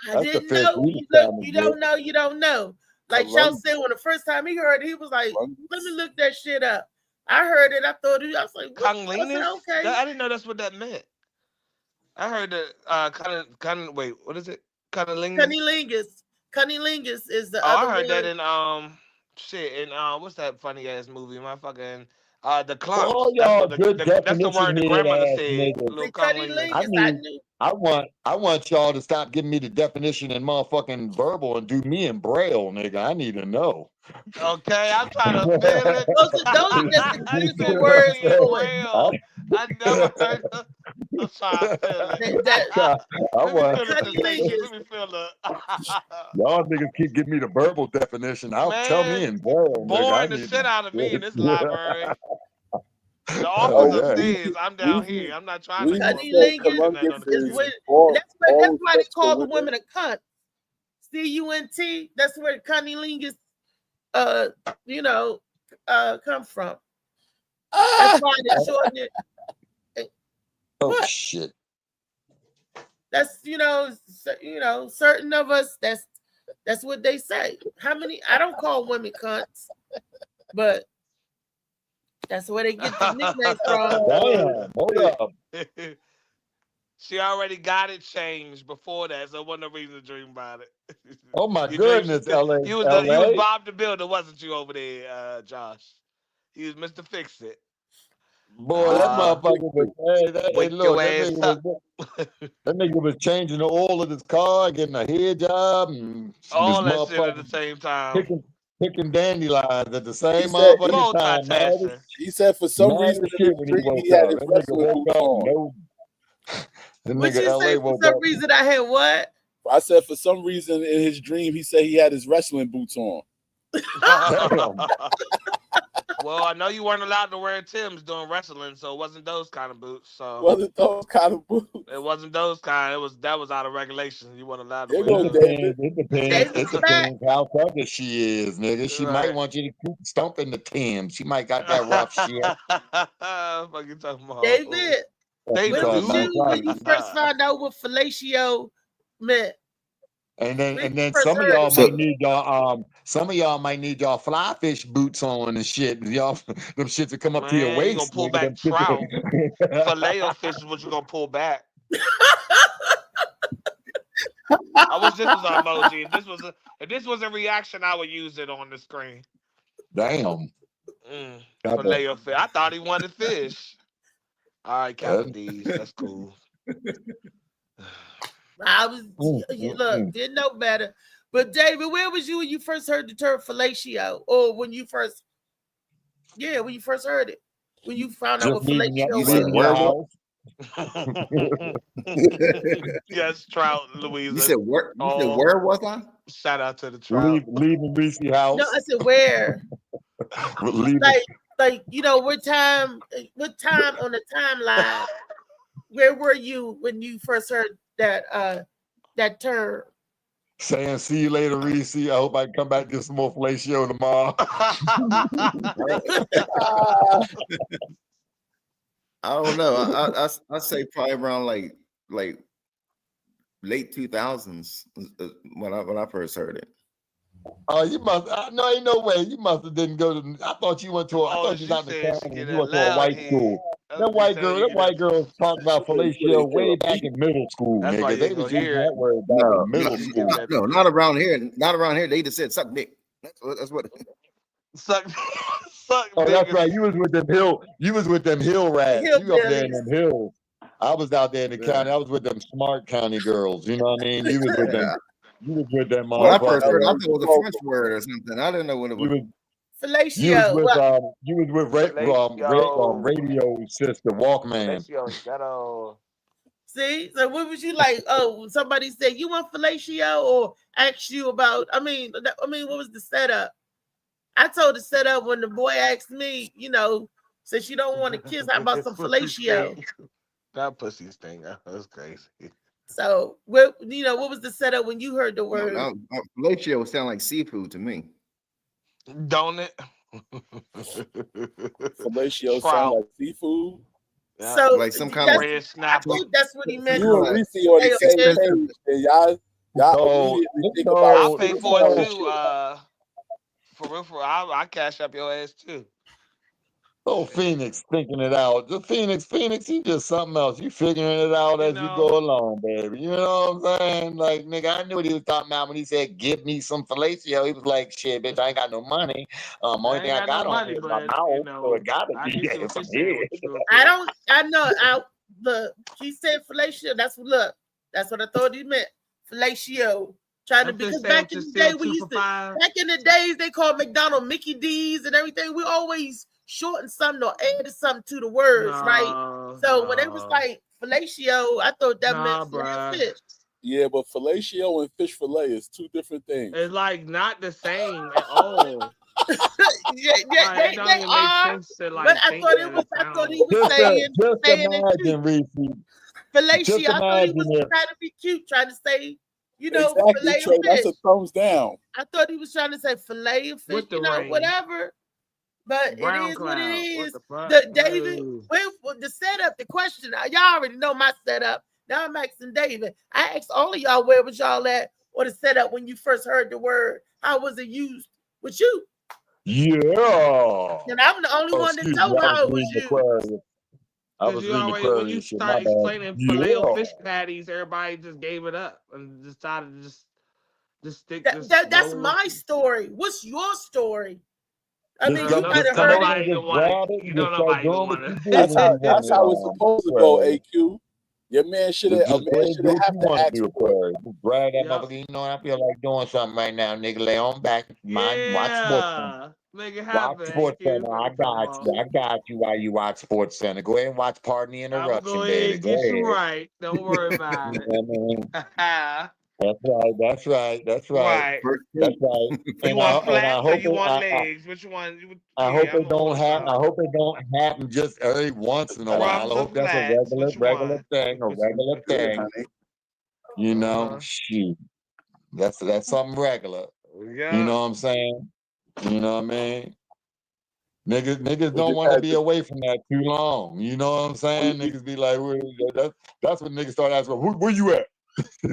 I didn't know. You don't know. Like Shaw said, when the first time he heard it, he was like, "Let me look that shit up." I heard it. I thought I was like, "Cunnilingus?" Okay. I didn't know that's what that meant. I heard that. Wait, what is it? Cunnilingus. Cunnilingus is the. I other heard that word. in what's that funny ass movie? My fucking the clumps. Oh, y'all, That's good that's the definition word the head grandmother ass said. niggas. Little cunnilingus. I mean, I want y'all to stop giving me the definition in motherfucking verbal and do me in braille, nigga. I need to know. Okay, I'm trying to feel it. Those are just exclusive words for it. I never heard of. I'm trying to feel it. Let me feel the. Y'all niggas keep giving me the verbal definition. Tell me in braille, nigga. Boring the shit out of me in this library. The office upstairs. I'm down here. I'm not trying to. That's why they call the women a cunt. C-U-N-T. That's where cunnilingus, come from. That's why they shorten it. Oh shit. That's certain of us. That's what they say. How many? I don't call women cunts, but that's where they get the nickname from. Damn, hold up. She already got it changed before that, so it wasn't no reason to dream about it. Oh my You goodness, LA. you was Bob the Builder, wasn't you, over there, Josh? He was Mr. Fix It. Boy, that motherfucker was wake look, your that ass nigga up. that nigga was changing the oil of his car, getting a head job, and All this that shit at motherfucker the same time. picking dandelions at the same said- motherfucking time. Multitasking. He said for some Mad reason as shit when he woke he had up. his That nigga wrestling woke boots up on. no. That What nigga you LA say? For woke some up. reason, I had what? I said for some reason in his dream he said he had his wrestling boots on. Damn. Well, I know you weren't allowed to wear Timbs during wrestling, so it wasn't those kind of boots. So Wasn't those kind of boots? it wasn't those kind. That was out of regulation. You weren't allowed to There wear go those. David. It depends how tough she is, nigga. She might want you to keep stomping the Tim. She might got that rough shit. Fuck you talking about? David, They where was do. you when you first found out what fellatio meant? And then first some of heard y'all it. might need y'all might need y'all fly fish boots on and shit. Y'all them shits that come up to your Man, waist. you gonna pull nigga, back them shits trout. that- Filet fish is what you gonna pull back. I wish this was an emoji. If this was a reaction, I would use it on the screen. Damn. Filet of fish. I thought he wanted fish. All right, Captain D's. That's cool. I was look, didn't know better. But David, where was you when you first heard the term fellatio? Or when you first heard it? When you found out what fellatio was? Yes, Trout, Louisa. You said where? You said where was I? Shout out to the Trout. Leaving Reese house. No, I said where. like you know, what time on the timeline? Where were you when you first heard that term? Saying see you later, Reese. I hope I can come back and get some more fellatio tomorrow. I don't know. I say probably around like late 2000s when I first heard it. Oh, you must. No, ain't no way. You must have didn't go to. I thought you went to. I thought you was out in the town. You went to a white school. That white girl talked about fellatio way back in middle school, nigga. They was using that word back in middle school. No, not around here. Not around here. They just said suck dick. That's what. Suck. Oh, that's right. You was with them hill. You was with them hill rats. You up there in them hills. I was out there in the county. I was with them smart county girls. You know what I mean? You was with them. You was with them. When I first heard it, I thought it was a French word or something. I didn't know what it was. Fellatio. You was with radio sister Walkman. See, so what was you like? Oh, somebody said you want fellatio, or asked you about? I mean, what was the setup? I told the setup when the boy asked me, you know, since you don't want to kiss, how about some fellatio? That pussy stinger. That's crazy. So, what was the setup when you heard the word? Fellatio sound like seafood to me. Don't it? Fellatio sound like seafood. Yeah. So like some kind of red snapper. I think that's what he meant. You and Reese on the same page, and y'all I'll pay for it too. For real, I cash up your ass too. Oh, Phoenix thinking it out. The Phoenix, you just something else. You figuring it out as you go along, baby. You know what I'm saying? Like, nigga, I knew what he was talking about when he said, give me some fellatio. He was like, shit, bitch, I ain't got no money. Only thing I got on me is my mouth, so it gotta be some head. Look, he said fellatio. That's what I thought he meant. Fellatio. Because back in the day, back in the days, they called McDonald's Mickey D's and everything. We always shortened something or added something to the words, right? So when it was like fellatio, I thought that meant fish. Yeah, but fellatio and fish fillet is two different things. It's like not the same at all. They are. But I thought he was saying imagine, Reese. Fellatio. I thought he was trying to be cute, trying to say, you know, exactly, fillet Trey, of fish. that's a thumbs down. I thought he was trying to say fillet of fish, whatever. But Brown it is cloud. what it is. What David, with the setup, the question, y'all already know my setup. Now I'm asking David. I asked all of y'all, where was y'all at, or the setup when you first heard the word? How was it used with you? Yeah. And I'm the only one that know how it was used. I Because was you reading the already, when query you and shit. My start bad. explaining Yeah. Filet-O-Fish patties, everybody just gave it up and decided to just stick this. That's my story. What's your story? I mean, you Just might have come heard on it. and just grab it and just start doing what you do That's when how you want that's how it's supposed to go, AQ. Your man should have Just go ahead and do what have you to want to ask do, for it. query. Just grab that motherfucker. You know, I feel like doing something right now, nigga. Lay on back. Watch Sports Center. Make it Watch happen. Sports Center. I got you while you watch Sports Center. Go ahead and watch Pardon the I'm gonna Interruption, go ahead baby. and Go get you ahead. right. Don't worry about You it. know what I mean? That's right. That's right. Right. That's right. You want flats or you want legs? Which one? I hope it don't happen. I hope it don't happen just every once in a while. I hope that's a regular thing. A regular thing. You know, shoot. That's something regular. Yeah. You know what I'm saying? You know what I mean? Niggas don't want to be away from that too long. You know what I'm saying? Niggas be like, that's when niggas start asking, where you at? We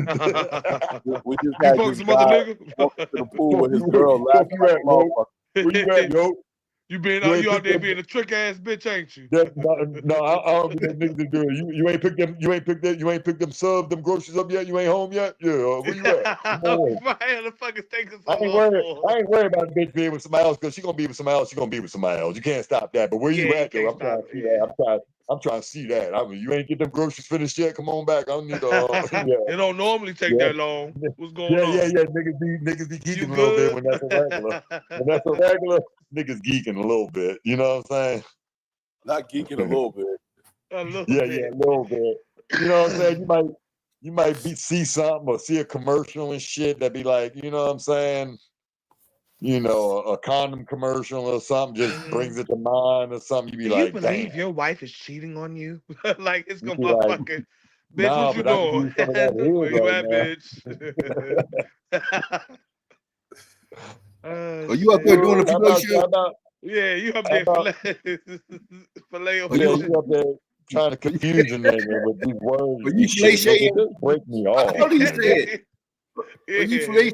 just had this guy walk to the pool with his girl laughing like a motherfucker. Where you at, yo? You out there being a trick ass bitch, ain't you? No, I don't get that niggas to do it. You ain't picked them subs, them groceries up yet? You ain't home yet? Yeah, where you at? Come on. The fucking thing is I ain't worried about the bitch being with somebody else because she gonna be with somebody else. She gonna be with somebody else. You can't stop that. But where you at though? I'm trying to see that. I'm trying to see that. I mean, you ain't get them groceries finished yet. Come on back. I don't need It don't normally take that long. What's going on? Yeah. Niggas be geeking a little bit when that's a regular. When that's a regular, niggas geeking a little bit. You know what I'm saying? Not geeking a little bit. Yeah, a little bit. You know what I'm saying? You might see something or see a commercial and shit that be like, you know what I'm saying? You know, a condom commercial or something just brings it to mind or something. You be Can like, you believe damn. your wife is cheating on you? Like it's gonna You be like, motherfucking bitch. nah, What you but I can doing? use some of that Where you head at, bitch? Are you up there doing the filet show? Yeah, you up there filet. Yeah, you up there trying to confuse a nigga with these words. But you filet shade. Just break me off. I know you said. Yeah. You filet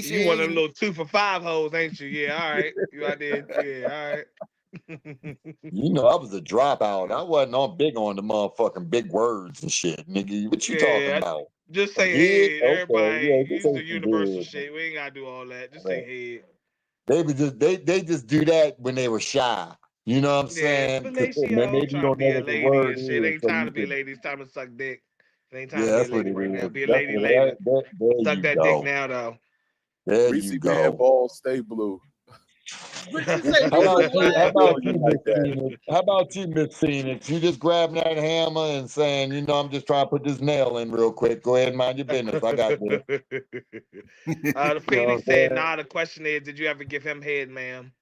shade. You one of them little 2 for $5 hoes, ain't you? Yeah, all right. You out there? Yeah, all right. You know, I was a dropout. I wasn't on big on the motherfucking big words and shit, nigga. What you talking about? Just say Head? head. Everybody Just use say the universal head. shit. We ain't gotta do all that. Just say head. They just do that when they were shy. You know what I'm saying? Maybe you don't know what the word is. It ain't So time you to be a could, lady. It's time to suck dick. It ain't time yeah, to that's be a what lady it right now. is. Be a That's lady what later. there Suck you that go. dick now, though. There Reese you man, go. balls stay blue. How about you, Miss Phoenix? You just grabbing that hammer and saying, you know, I'm just trying to put this nail in real quick. Go ahead and mind your business. I got this. The Phoenix said, nah, the question is, did you ever give him head, ma'am?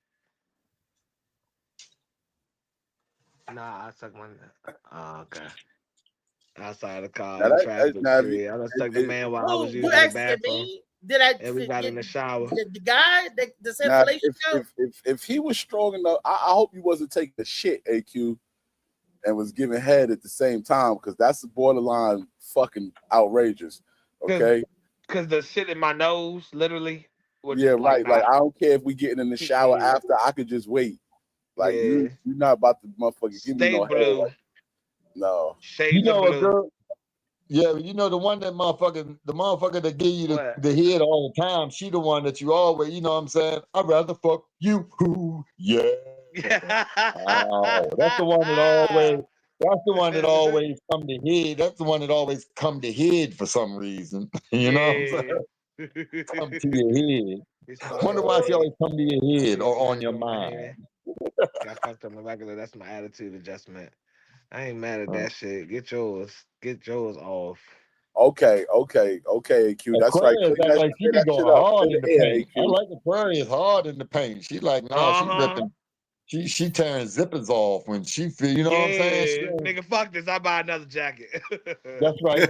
Nah, I suck my... Oh, okay. Outside the car, in traffic. I done sucked the man while I was using the bathroom. Did I? And we got in the shower. The guy that said Now, fellatio? if he was strong enough, I hope he wasn't taking the shit, AQ, and was giving head at the same time, because that's borderline fucking outrageous. Okay. Because the shit in my nose, literally. Yeah, right. Like I don't care if we getting in the shower after. I could just wait. Like you're not about to motherfucker give me no head. Like, no. You know a girl. Yeah, you know the one that the motherfucker that give you the head all the time. She the one that you always, you know what I'm saying? I'd rather fuck you. Yeah. Oh, that's the one that always. That's the one that always come to head. That's the one that always come to head for some reason. You know what I'm saying? Come to your head. Wonder why she always come to your head or on your mind. Got fucked up my regular. That's my attitude adjustment. I ain't mad at that shit. Get yours off. Okay, Q. That's right. Like she be going hard in the paint. I like Aquarius hard in the paint. She like, no, she ripping. She tearing zippers off when she feel. You know what I'm saying? Nigga, fuck this. I buy another jacket. That's right. You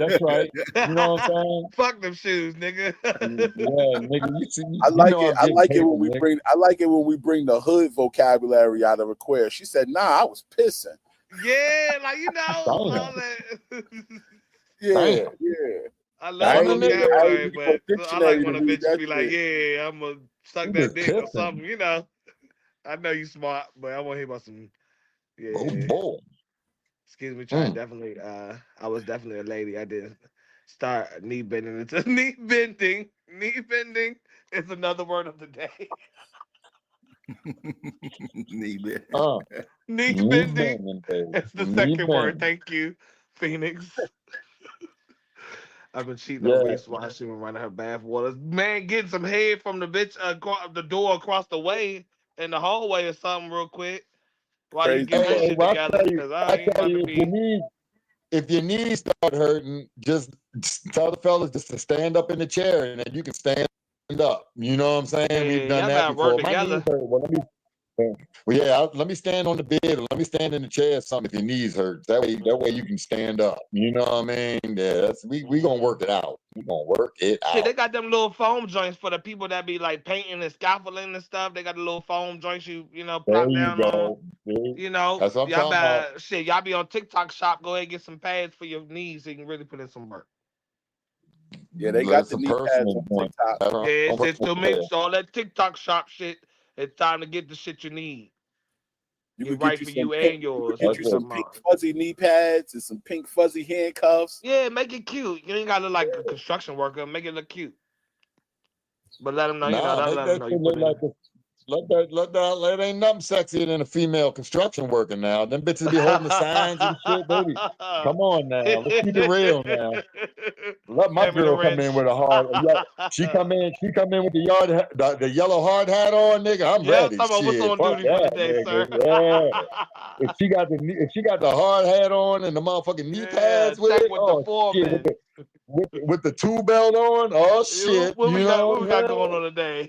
know what I'm saying? Fuck them shoes, nigga. Yeah, nigga. You see, I like it when we bring the hood vocabulary out of Aquarius. She said, "Nah, I was pissing." Yeah, like you know, all that. Yeah. I love the vocabulary, but I like when a bitch be like, "Yeah, I'm gonna suck that dick" or something. You know, I know you smart, but I want to hear about some. Yeah. Oh boy. Excuse me, try definitely. I was definitely a lady. I did start knee bending into knee bending. Knee bending is another word of the day. Knee bending. Knee Knee bending. bending, baby. It's the Knee second word. bending. Thank you, Phoenix. I've been cheating Yeah. on Reese while she been running her bath waters. Man, getting some head from the bitch the door across the way in the hallway or something real quick while you get your shit Well, together. Because I ain't about to be. If your knees start hurting, just tell the fellas just to stand up in the chair, and then you can stand up. You know what I'm saying? Yeah, We've done y'all that gotta before. work My knees together. hurt. Let me stand on the bed, or let me stand in the chair or something if your knees hurt. That way you can stand up. You know what I mean? Yeah, we gonna work it out. We gonna work it out. Shit, they got them little foam joints for the people that be like painting and scaffolding and stuff. They got the little foam joints you plop There you down go. on. You know, That's what I'm y'all talking about. shit, y'all be on TikTok shop. Go ahead and get some pads for your knees so you can really put in some work. Yeah, they got the knee pads on TikTok. Yeah, it's to mix all that TikTok shop shit. It's time to get the shit you need. You Get can right get for you some you pink, and yours. get you some pink fuzzy knee pads and some pink fuzzy handcuffs. Yeah, make it cute. You ain't gotta look like a construction worker. Make it look cute. But let them know, Nah, don't make let them that know shit you look put in. like that ain't nothing sexier than a female construction worker now. Them bitches be holding the signs and shit, baby. Come on now, let's keep it real now. Let my girl come in with a hard. She come in with the yellow hard hat on, nigga. I'm ready. Talking about what's Shit, on fuck duty for the that, day, nigga. sir. Yeah. If she got the hard hat on and the motherfucking knee pads with check it, with the foreman. with the two belt on, oh shit, What we got yeah. going on today?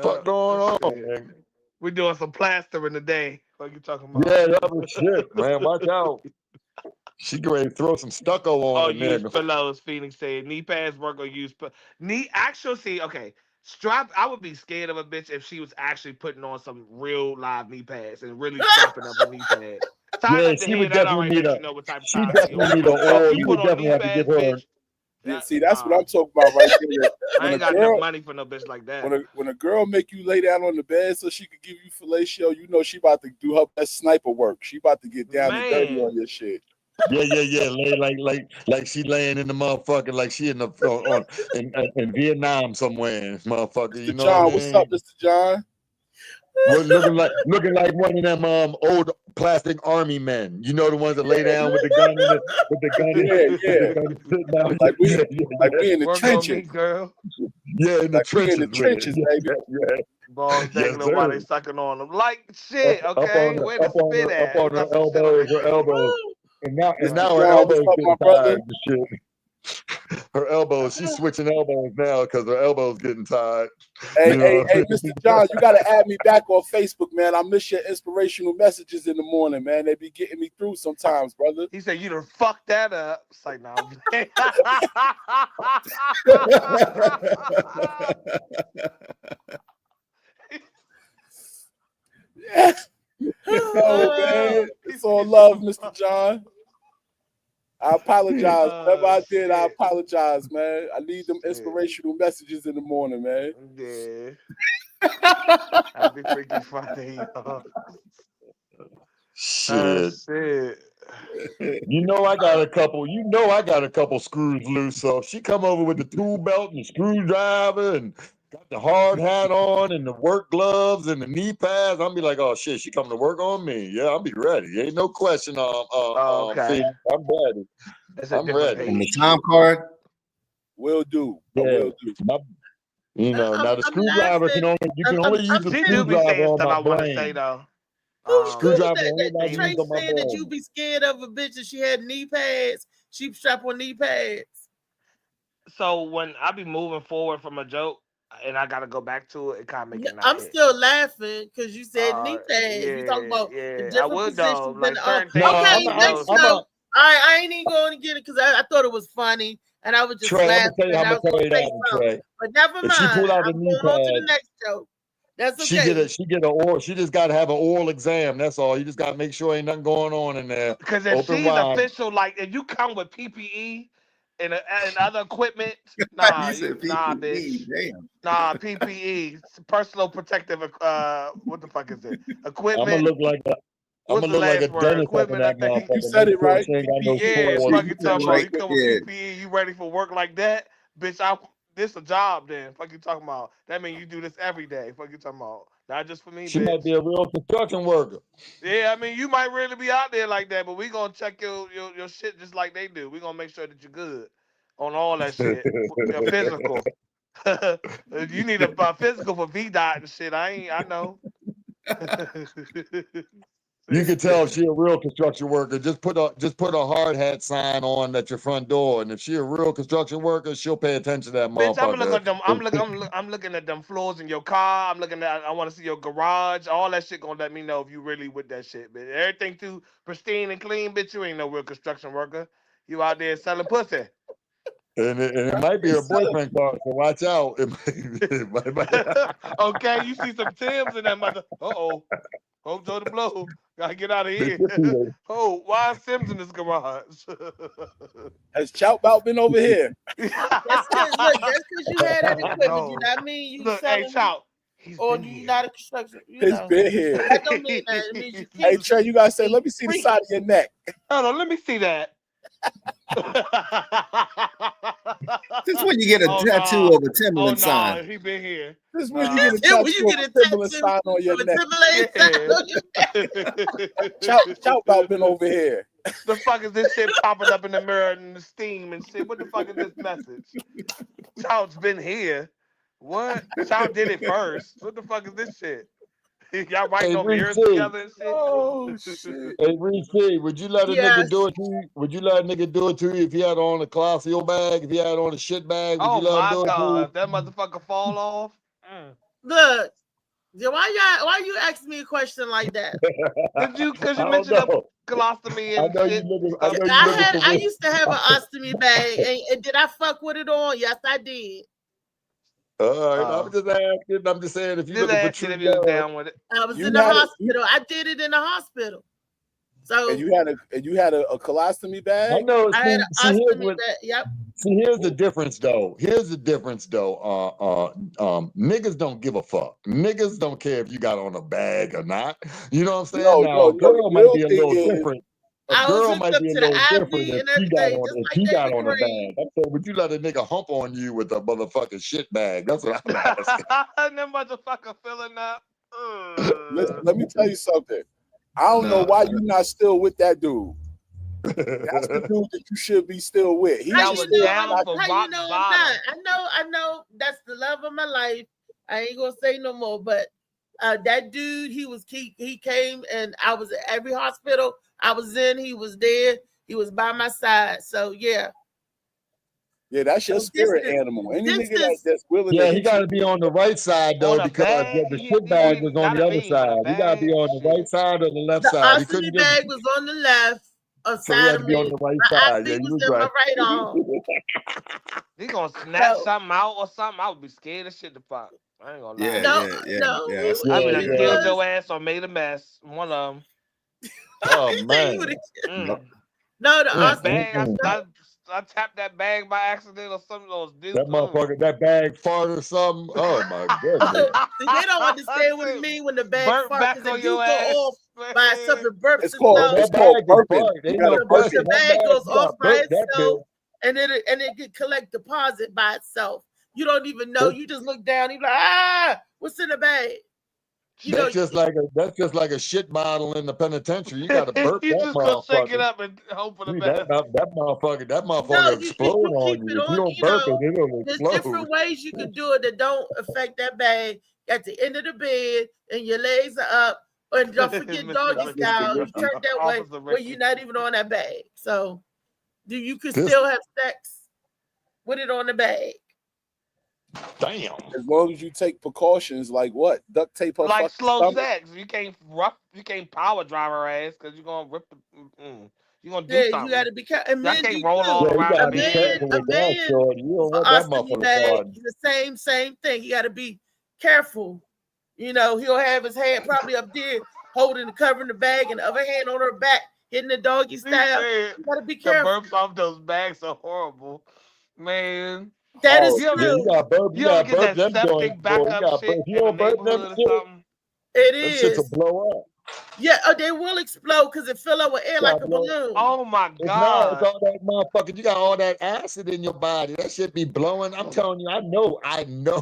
Fuck going on, man? We doing some plastering today. What you talking about? Yeah, that was shit, man. Watch out. She get ready to throw some stucco on the use nigga. pillows. Phoenix said knee pads work or use knee. Actually, see, okay. Strap. I would be scared of a bitch if she was actually putting on some real live knee pads and really strapping up a knee pad. Yeah, she would definitely need a. She definitely need an oil. You would definitely have to give her. Yeah, see, that's what I'm talking about right there. I ain't got enough money for no bitch like that. When a girl make you lay down on the bed so she could give you fellatio, you know she about to do her best sniper work. She about to get down and dirty on your shit. Yeah. Lay like she laying in the motherfucker, like she in in Vietnam somewhere, motherfucker. You know John, what I what's mean? up, Mr. John? Well, looking like one of them old plastic army men. You know, the ones that lay down with the gun Yeah. Like we in the trenches, girl. Yeah, in the trenches. In the trenches, baby. Yeah. Balls dangling while they sucking on them. Like shit, okay? Where the spit at? Up on her elbows. And now her John, elbows what's up, getting my brother? tired and shit. Her elbows, she's switching elbows now because her elbows getting tired. Hey, Mr. John, you gotta add me back on Facebook, man. I miss your inspirational messages in the morning, man. They be getting me through sometimes, brother. He said you done fucked that up. It's like, no. Yeah. Oh man, it's all love, Mr. John. I apologize. Whatever I did, I apologize, man. I need them inspirational messages in the morning, man. Yeah. Happy freaking Friday, y'all. Shit. You know I got a couple screws loose. So if she come over with the tool belt and the screwdriver and got the hard hat on and the work gloves and the knee pads, I'll be like, oh shit, she coming to work on me. Yeah, I'll be ready. Ain't no question. Okay. I'm ready. I'm ready. And the time card will do. Yeah. Will do. Now the screwdriver can only use the screwdriver on my brain. Screwdriver Trey saying that you be scared of a bitch if she had knee pads. She strap on knee pads. So when I be moving forward from a joke and I gotta go back to it, kind of make it. I'm still laughing because you said knee pads. You talk about the different positions. Like okay, next joke. All right, I ain't even going to get it because I thought it was funny and I was just laughing. But never mind. She pull out the I'm knee going on to the pad. next joke. That's okay. She just got to have an oral exam. That's all. You just got to make sure ain't nothing going on in there. Because if she's official, like if you come with PPE and other equipment, bitch. Damn. Nah, PPE, personal protective. What the fuck is it? Equipment. I'm gonna look like What's gonna the look like a last word? dentist up in Equipment, I that think. motherfucker. You said it Make sure right. she ain't got no Yeah, sores. fuck you talking about. You come with Yeah. PPE, you ready for work like that? Bitch, this a job then. Fuck you talking about. That means you do this every day. Fuck you talking about. Not just for me, She might bitch. be a real construction worker. Yeah, I mean, you might really be out there like that, but we gonna check your shit just like they do. We gonna make sure that you're good on all that shit. Your physical. You need a physical for VDOT and shit. I know. You can tell if she a real construction worker. Just put a hard hat sign on at your front door, and if she a real construction worker, she'll pay attention to that Bitch, I'm motherfucker. looking at them. I'm looking at them floors in your car. I want to see your garage. All that shit gonna let me know if you really with that shit, bitch. Everything too pristine and clean, bitch. You ain't no real construction worker. You out there selling pussy. And it might be her boyfriend car, so watch out. It might. Okay, you see some Timbs in that mother. Oh, Joe the Blow. Gotta get out of here. Oh, why is Sims in this garage? Has Chow Bout been over here? That's because you had that equipment. No. Do not mean you Look, selling hey, Chow. or do you not a construction? He's been here. That don't mean that. It means you keep Hey Trey, you gotta say, let me see the side of your neck. Hold on, let me see that. This is when you get a tattoo of a Timberland sign. He been here. This is when you get a tattoo of a Timberland sign on your neck. Chow Bout been over here. The fuck is this shit popping up in the mirror and the steam and shit? What the fuck is this message? Chow's been here. What? Chow did it first. What the fuck is this shit? Y'all writing on mirrors together and shit? Oh shit. Hey Reese, would you let a nigga do it to you? Would you let a nigga do it to you if he had on a Classio bag? If he had on a shit bag? Would you let him do it to you? If that motherfucker fall off. Look, why you asking me a question like that? Because you mentioned the colostomy and shit. I used to have an ostomy bag, and did I fuck with it on? Yes, I did. All right, I'm just asking. I'm just saying if you looking for true love, down with it. I was in the hospital. I did it in the hospital. So and you had a colostomy bag. I know. I had an ostomy bag. Yep. See, here's the difference, though. Niggas don't give a fuck. Niggas don't care if you got on a bag or not. You know what I'm saying? Now, a girl might be a little different. A girl might be a little different if she got on a bag. I'm saying, would you let a nigga hump on you with a motherfucking shit bag? That's what I'm asking. That motherfucker filling up. Let me tell you something. I don't know why you're not still with that dude. That's the dude that you should be still with. He How was you know down I'm for not? rock I'm not. I know that's the love of my life. I ain't gonna say no more, but that dude, he came and I was at every hospital I was in, he was there, he was by my side. So yeah. Yeah, that's your spirit animal. Any nigga that's willing yeah, to he got to be on the right side though, because the shit bag was on the other side. He got to be on the right side or the left side. He The couldn't ostomy bag was on the left so he side had of to be me. on the right My side. ostomy Yeah, you was was in my right. right arm. He gonna snap something out or something. I would be scared of shit to fuck. I ain't gonna lie. I mean, I killed your ass or made a mess. One of them. Oh man. No, the ostomy bag. I tapped that bag by accident or some of those dudes. That motherfucker, that bag fart or something. Oh my goodness. See, they don't understand what it means when the bag farts, because if you go off by something burps it's called burping. The bag goes off by itself, and it can collect deposit by itself. You don't even know. You just look down. You're like, what's in the bag? That's just like a shit bottle in the penitentiary. You got to burp you that just gonna shake it motherfucker. up and hope for the That best. motherfucker explode on you. If you don't burp it, it'll There's explode. different ways you can do it that don't affect that bag. At the end of the bed, and your legs are up, and don't forget doggy style. You turn that way where you're not even on that bag. So, you can still have sex with it on the bag. Damn. As long as you take precautions, like what? Duct tape her like slow stomach? sex. You can't power drive her ass because you're gonna rip the. You're gonna do something. You gotta be careful. I can't roll all around the bed. You don't want that motherfucker. The same thing. You gotta be careful. You know, he'll have his hand probably up there holding, covering the bag, and the other hand on her back, hitting the doggy style. You gotta be careful. The burps off those bags are horrible, man. That is true. You got burp. You got burp them joints. You don't burp them shit. It is. Them shits will blow up. Yeah, they will explode because it fill up with air like a balloon. Oh my It's God! It's all that motherfucker. You got all that acid in your body. That shit be blowing. I'm telling you, I know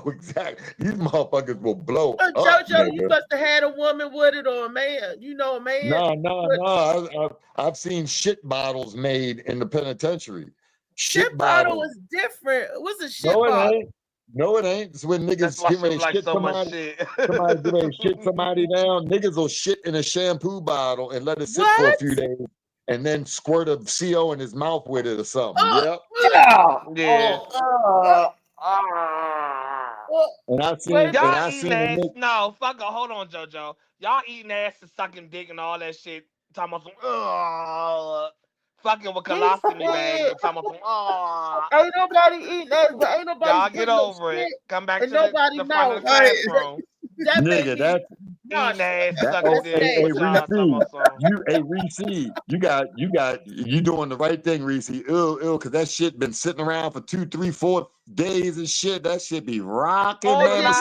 exactly. These motherfuckers will blow up. JoJo, you must have had a woman with it or a man. You know, a man. No. I've seen shit bottles made in the penitentiary. Shit bottle is different. What's a shit bottle? No, it ain't. It's when niggas get ready to shit somebody. Somebody get ready to shit somebody down. Niggas will shit in a shampoo bottle and let it sit for a few days, and then squirt a CO in his mouth with it or something. Yep. Yeah. And I seen. No, fuck it. Hold on, JoJo. Y'all eating ass and sucking dick and all that shit. Talking about some fucking with colostomy bags and talking about some Ain't nobody eating that, but ain't nobody. Y'all get over it. Come back to the front of the classroom. Nigga, that's eating ass, sucking dick. Reese, you doing the right thing, Reese. Ew, cause that shit been sitting around for 2, 3, 4 days and shit. That shit be rocking, man.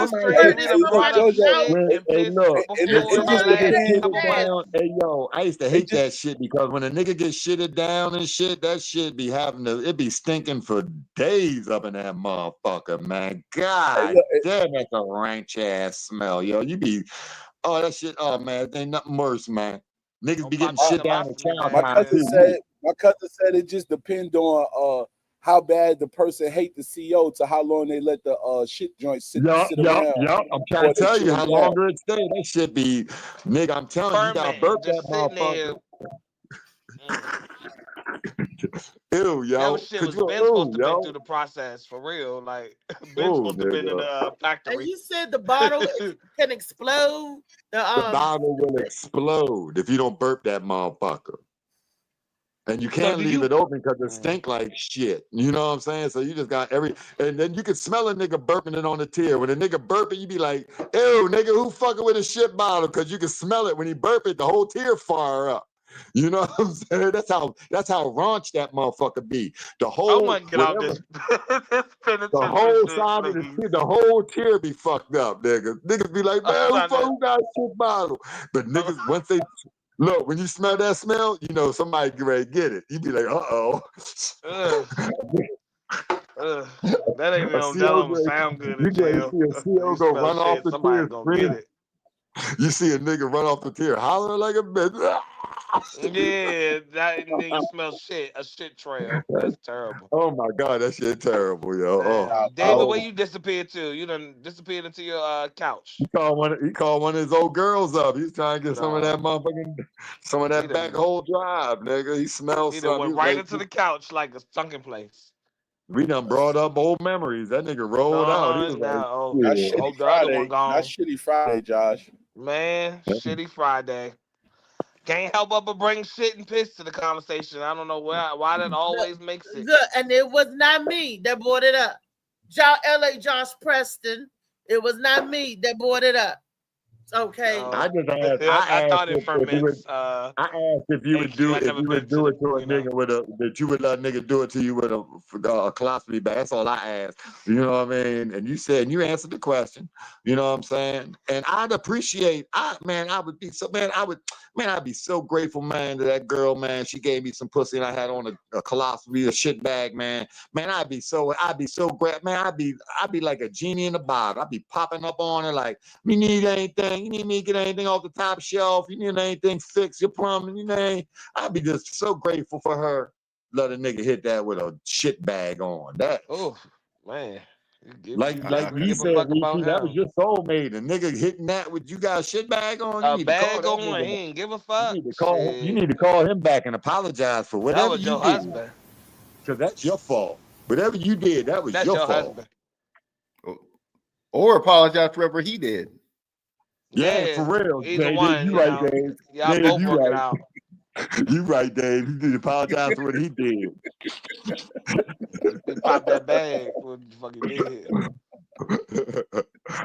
Hey, yo, I used to hate that shit because when a nigga gets shitted down and shit, that shit be it be stinking for days up in that motherfucker, man. God damn, that's a ranch ass smell, yo. You be, that shit, man, ain't nothing worse, man. Niggas be getting shit down in child. My cousin said it just depends on how bad the person hate the CO to how long they let the shit joint sit around. I'm trying to tell you how longer it stays. That shit be, nigga, I'm telling you, you gotta burp that motherfucker. Ew, yo. That shit was been supposed to be through the process for real. Like, been supposed to be in the factory. And you said the bottle can explode. The bottle will explode if you don't burp that motherfucker. And you can't leave it open because it stink like shit. You know what I'm saying? So you just got and then you can smell a nigga burping it on the tier. When a nigga burping, you be like, ew, nigga, who fucking with a shit bottle? Because you can smell it when he burp it, the whole tier fire up. You know what I'm saying? That's how raunch that motherfucker be. The whole the whole side of the tier, the whole tier be fucked up, nigga. Niggas be like, man, who got a shit bottle? But niggas, once they look, when you smell that smell, you know somebody get ready to get it. You be like, that ain't even gonna sound good in jail. You see a CO go run off the tier screaming. You see a nigga run off the tier hollering like a bitch. Yeah, that and then you smell a shit trail. That's terrible. Oh my God, that shit terrible, yo. David, where you disappeared to? You done disappeared into your couch. He called one of his old girls up. He's trying to get some of that back hole drive, nigga. He smells something. He went right into the couch like a sunken place. We done brought up old memories. That nigga rolled out. He was That's Shitty Friday, Josh. Man, Shitty Friday. Can't help but bring shit and piss to the conversation. I don't know why that always makes it. Look, and it was not me that brought it up. LA Josh Preston. It was not me that brought it up. Okay. I just asked. I asked if you would do it to a nigga that you would let a nigga do it to you with a colostomy bag. That's all I asked. You know what I mean? And you said, and you answered the question. You know what I'm saying? And I'd appreciate. I'd be so grateful, man, to that girl, man. She gave me some pussy and I had on a colostomy, a shit bag, man. Man, I'd be so great, man. I'd be like a genie in a bottle. I'd be popping up on her like, me need anything. You need me to get anything off the top shelf. You need anything fixed, your plumbing, you know. I'd be just so grateful for her. Let a nigga hit that with a shit bag on. That. Oh, man. Like you said, that was your soulmate. A nigga hitting that with you got a shit bag on. A bag on, he ain't give a fuck. You need to call him back and apologize for whatever you did. Husband. Because that's your fault. Whatever you did, that was your fault. Husband. Or apologize for whatever he did. Yeah, for real. Either Dave, one, you right, Dave. Y'all both work it out. You right, Dave. You need to apologize for what he did. He popped that bag for what you fucking did.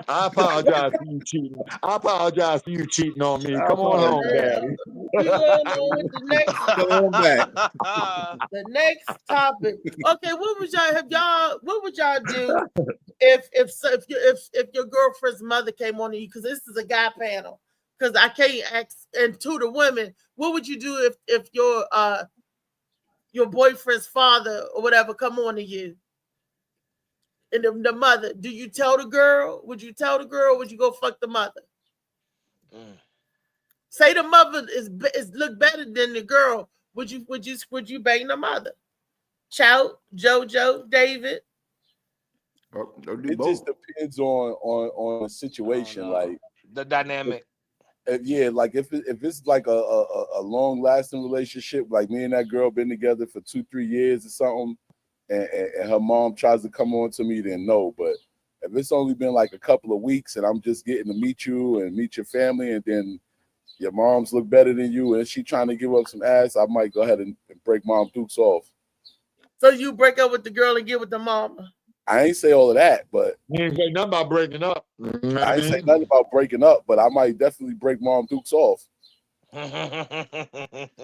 I apologize for you cheating. I apologize for you cheating on me. Come on home, Daddy. The next topic. Okay, what would y'all do if your girlfriend's mother came on to you? Because this is a guy panel. because I can't ask. And to the women, what would you do if your boyfriend's father or whatever come on to you? And the mother, do you tell the girl? Would you tell the girl? Or would you go fuck the mother? Say the mother is look better than the girl. Would you bang the mother? Chow, JoJo, David. It just depends on the situation, like the dynamic. Like if it's like a long lasting relationship, like me and that girl been together for 2-3 years or something, and her mom tries to come on to me, then no. But if it's only been like a couple of weeks and I'm just getting to meet you and meet your family, and then your moms look better than you and she trying to give up some ass, I might go ahead and break Mom Dukes off. So you break up with the girl and get with the mama? I ain't say all of that, but you ain't say nothing about breaking up. I ain't say nothing about breaking up, but I might definitely break Mom Dukes off.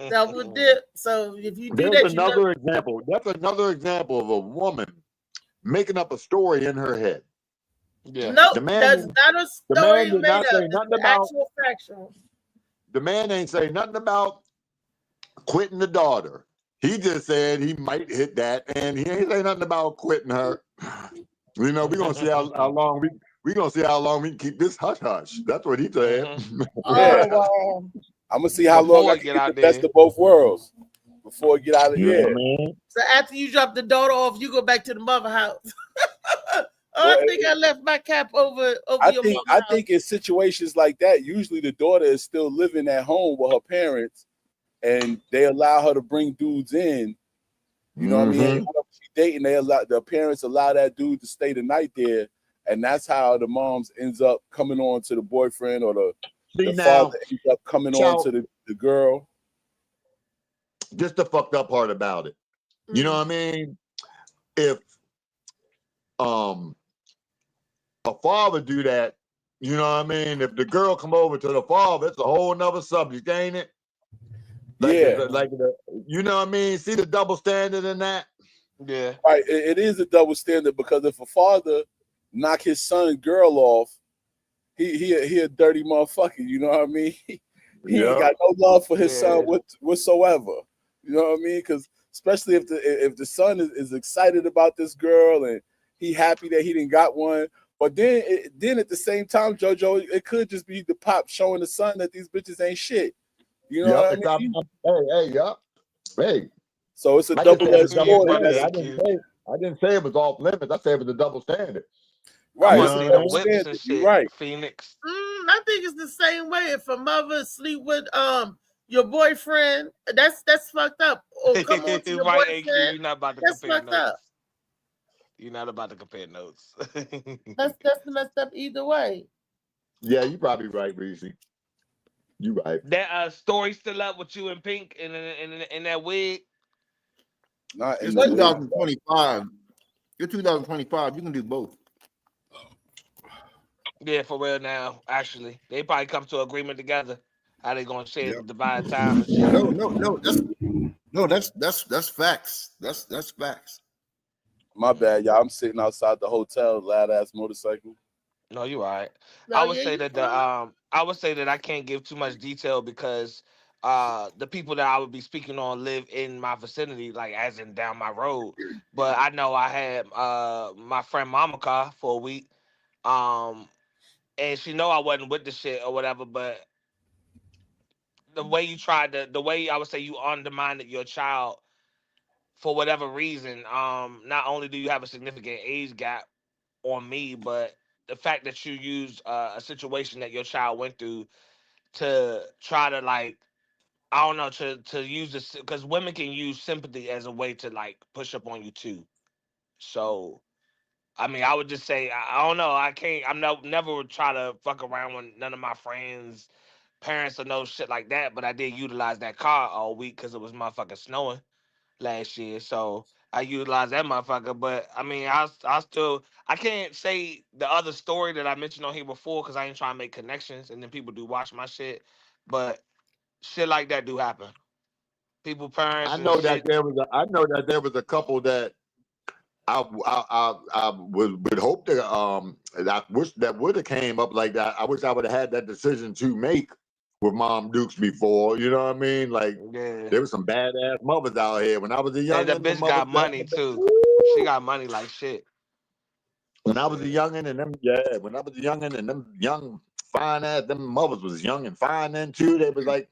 Double dip. So if you do There's that, another example. That's another example of a woman making up a story in her head. Yeah. No, that's not a story made up. It's actual factual. The man ain't say nothing about quitting the daughter. He just said he might hit that, and he ain't say nothing about quitting her. You know, we're gonna see how long we gonna see how long we can keep this hush hush. That's what he said. Yeah. I'm gonna see how long I can get the best of both worlds before I get out of here. So after you drop the daughter off, you go back to the mother house. I think I left my cap over your mother house. I think in situations like that, usually the daughter is still living at home with her parents, and they allow her to bring dudes in. You know what I mean? Whoever she's dating, the parents allow that dude to stay the night there, and that's how the moms ends up coming on to the boyfriend, or the father ends up coming on to the girl. Just the fucked up part about it. You know what I mean? If a father do that, you know what I mean? If the girl come over to the father, it's a whole nother subject, ain't it? You know what I mean? See the double standard in that? Yeah. Right. It is a double standard, because if a father knock his son girl off, he a dirty motherfucker. You know what I mean? He ain't got no love for his son whatsoever. You know what I mean? Because especially if the son is excited about this girl and he happy that he didn't got one. But then at the same time, JoJo, it could just be the pop showing the son that these bitches ain't shit. You know what I mean? Hey. So it's a double-edged sword. I didn't say it was off limits. I said it was a double standard. Right. You're right. Phoenix. I think it's the same way. If a mother sleep with your boyfriend, that's fucked up. Or come on to your boyfriend, you're not about to that's compare fucked notes. up. You're not about to compare notes. That's messed up either way. Yeah, you're probably right, Reese. You right. That story still up with you and Pink in that wig. It's 2025. It's 2025. You can do both. Yeah, for real now. Actually, they probably come to agreement together. How they gonna share the divine time and shit. That's facts. That's facts. My bad, y'all. I'm sitting outside the hotel, loud ass motorcycle. No, you're right. No, I would say that I would say that I can't give too much detail because the people that I would be speaking on live in my vicinity, like as in down my road. But I know I had my friend Mamaka for a week. And she know I wasn't with the shit or whatever, but the way I would say you undermined your child for whatever reason, not only do you have a significant age gap on me, but the fact that you used a situation that your child went through to try to I don't know, to use this, because women can use sympathy as a way to push up on you too. So I mean, I would just say I don't know. Never would try to fuck around with none of my friends' parents or no shit like that. But I did utilize that car all week because it was motherfucking snowing last year. So I utilized that motherfucker. But I mean, I can't say the other story that I mentioned on here before because I ain't trying to make connections, and then people do watch my shit. But shit like that do happen. People, parents. I know that there was a couple that I would hope that I wish that would have came up like that. I wish I would have had that decision to make with Mom Dukes before. You know what I mean? Like Yeah. there was some badass mothers out here when I was a Hey, youngin'. that bitch got money too. She got money like shit. When I was a youngin' and them, yeah, when I was a youngin' and them young fine ass, them mothers was young and fine then too. They was like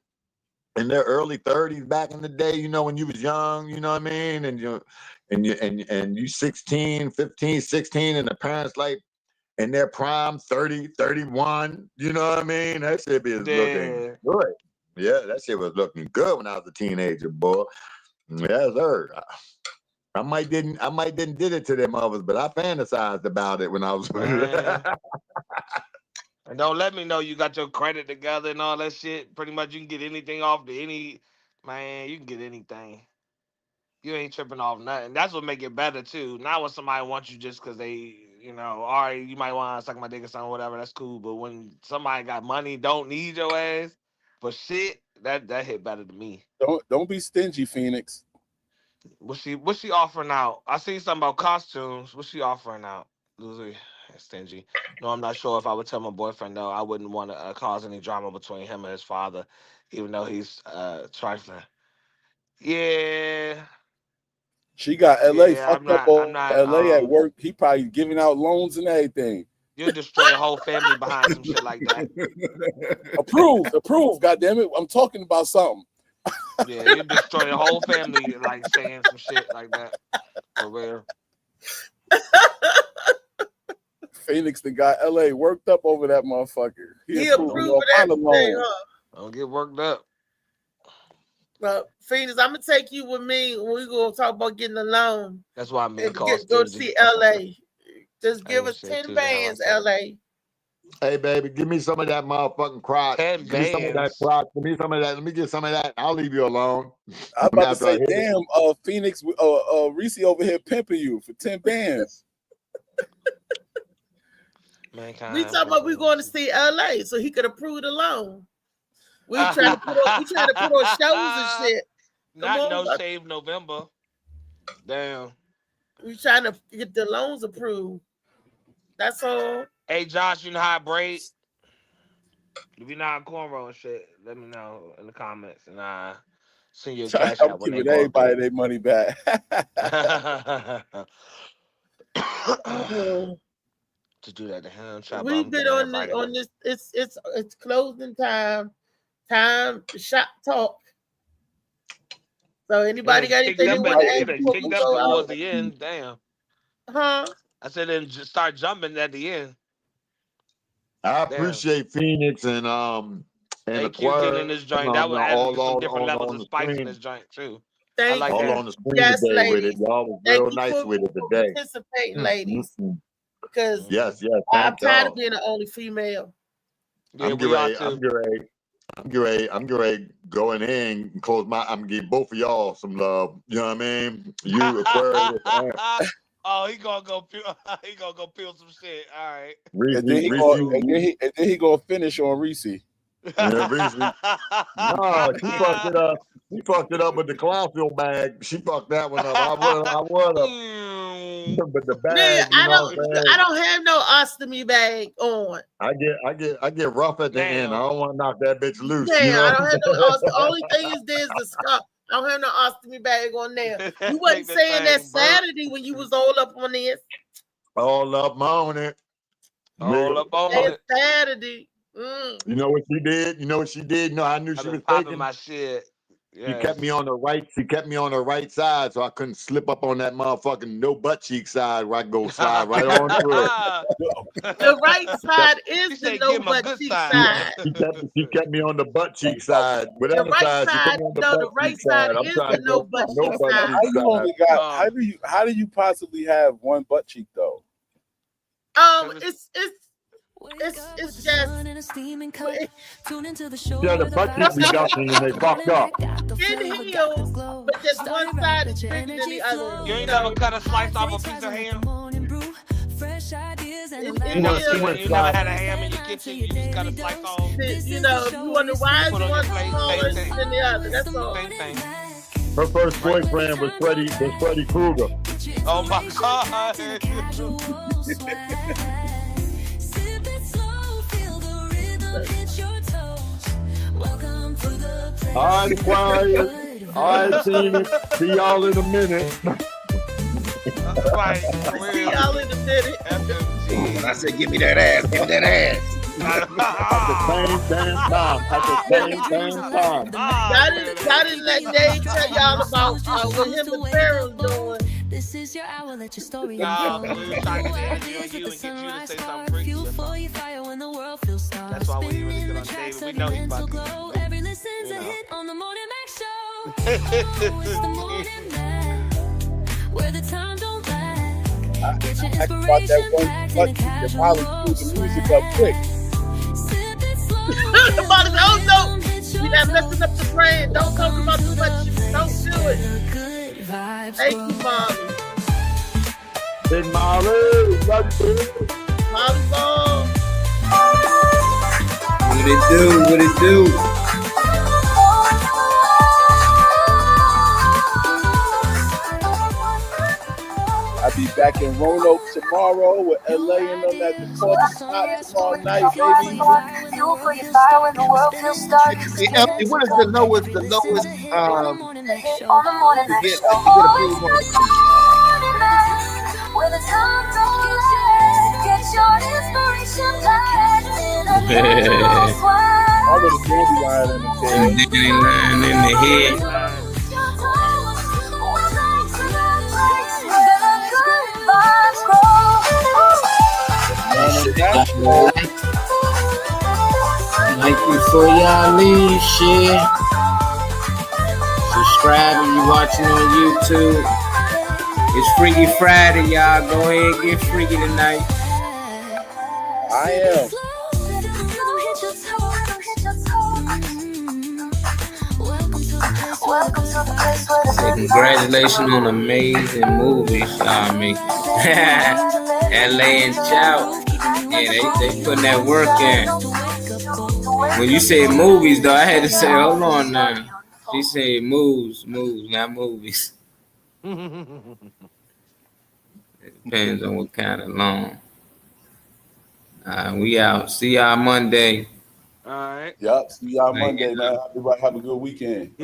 in their early 30s back in the day, you know, when you was young, you know what I mean? And you 16, 15, 16, and the parents like in their prime 30, 31, you know what I mean? That shit be looking good. Yeah, that shit was looking good when I was a teenager, boy. Yes, sir. I might didn't did it to them mothers, but I fantasized about it when I was. And don't let me know you got your credit together and all that shit. Pretty much you can get anything off to any man. You can get anything. You ain't tripping off nothing. That's what make it better too. Not when somebody wants you just because they, you know, all right, you might want to suck my dick or something, whatever. That's cool. But when somebody got money, don't need your ass for shit, that hit better than me. Don't be stingy, Phoenix. What's she offering out? I seen something about costumes. What's she offering out? Stingy. No, I'm not sure if I would tell my boyfriend no. I wouldn't want to cause any drama between him and his father, even though he's trifling. Yeah. She got LA Yeah, fucked up on LA at work. He probably giving out loans and everything. You'll destroy a whole family behind some shit like that. Approve, goddammit. I'm talking about something. Yeah, you destroy the whole family like saying some shit like that. For real. Phoenix, the guy LA worked up over that motherfucker. He approved everything, huh? Don't get worked up. Well, Phoenix, I'm gonna take you with me when we gonna talk about getting a loan. That's why I mean go to see LA. Just give us 10 bands, LA. Hey baby, give me some of that motherfucking crotch. 10 give me some of that crotch. Give me some of that. Let me get some of that. I'll leave you alone. I'm about to say, damn, Phoenix, Reese over here pimping you for 10 bands. We talking about we going to see LA so he could approve the loan. We trying to put on shows and shit. Not No Shave November. Damn. We trying to get the loans approved. That's all. Hey Josh, you know how I braid? If you're not cornrow and shit, let me know in the comments and send you a cash out. I'm giving everybody their money back. To do that to him. We've been on this. It's closing time. Time to shop talk. So anybody got anything they want to add? Kicked up towards the end. Damn. Huh? I said then just start jumping at the end. I appreciate Phoenix and Aquarius in this joint. That would add some different levels of spice in this joint too. Thank I like all that. on the screen today with it. Y'all was real nice with it today. Participating, ladies. Because yes, I'm tired of being the only female. Yeah, I'm getting ready going in and close my. I'm gonna give both of y'all some love. You know what I mean? You Aquarius. Oh, he gonna go peel some shit. All right. And then he gonna finish on Reese. Yeah, Reese. No, she fucked it up. She fucked it up with the Clownfield bag. She fucked that one up. I would have. But the bag, Man, I don't have no ostomy bag on. I get rough at the end. I don't want to knock that bitch loose. Yeah, you know? I don't have no ostomy. Only thing is there's the scarf. I don't have no ostomy bag on there. You wasn't saying that Saturday when you was all up on this. All up on it. All up on it. Saturday. You know what she did? You know, I knew she was taking my shit. She kept me on the right. She kept me on the right side, so I couldn't slip up on that motherfucking no butt cheek side where I go slide right on through it. The right side is the no butt cheek side. She kept me on the butt cheek side. The right side, the right side is the no butt cheek side. How do you possibly have one butt cheek though? It's just the butt cheek be dumping and they fucked up. In heels, but just one side is bigger than the other. You ain't never cut a slice off a piece of ham? You never had a ham in your kitchen, you just cut a slice off? You know, you wonder why is one smaller than the other, that's all. Her first boyfriend was Freddy Krueger. Oh my God. All right, quiet. All right, see y'all in a minute. Right. See y'all in a minute. I said, give me that ass. Give me that ass. At the same damn time. Y'all didn't let Dave tell y'all about what him and Pharaoh doing. This is your hour, let your story Nah, unfold. we were trying to get the energy on you and get you to say something freaky. That's why we didn't really get on David. We know he's about to get Every listen's a hit on the Morning Mac Show. it. It's the Morning Mac, where the time don't lag. Get your I thought inspiration that one back in a button that casual Molly threw the music up quick. Molly, oh no, we not messing up the brand. Don't talk about too much. Don't do it. Thank you, Molly. Big Molly, love you. Molly Ball. What it do? What it do? I'll be back in Roanoke tomorrow with LA and them at the coffee spot tomorrow night, baby. Hey, Elsie, what is the lowest? The lowest. To get approved on Where the time don't get your inspiration back in a casual swag. I would have been lying in the bed. Line in the head. Like before y'all leave, shit. Subscribe if you're watching on YouTube. It's Freaky Friday, y'all. Go ahead and get freaky tonight. I am. Say congratulations on amazing movies, y'all make. LA and Chow. Yeah, they putting that work in. When you say movies, though, I had to say, hold on now. She said moves, not movies. It depends on what kind of long. We out. See y'all Monday. All right. Yep. See y'all Monday, man. Everybody have a good weekend.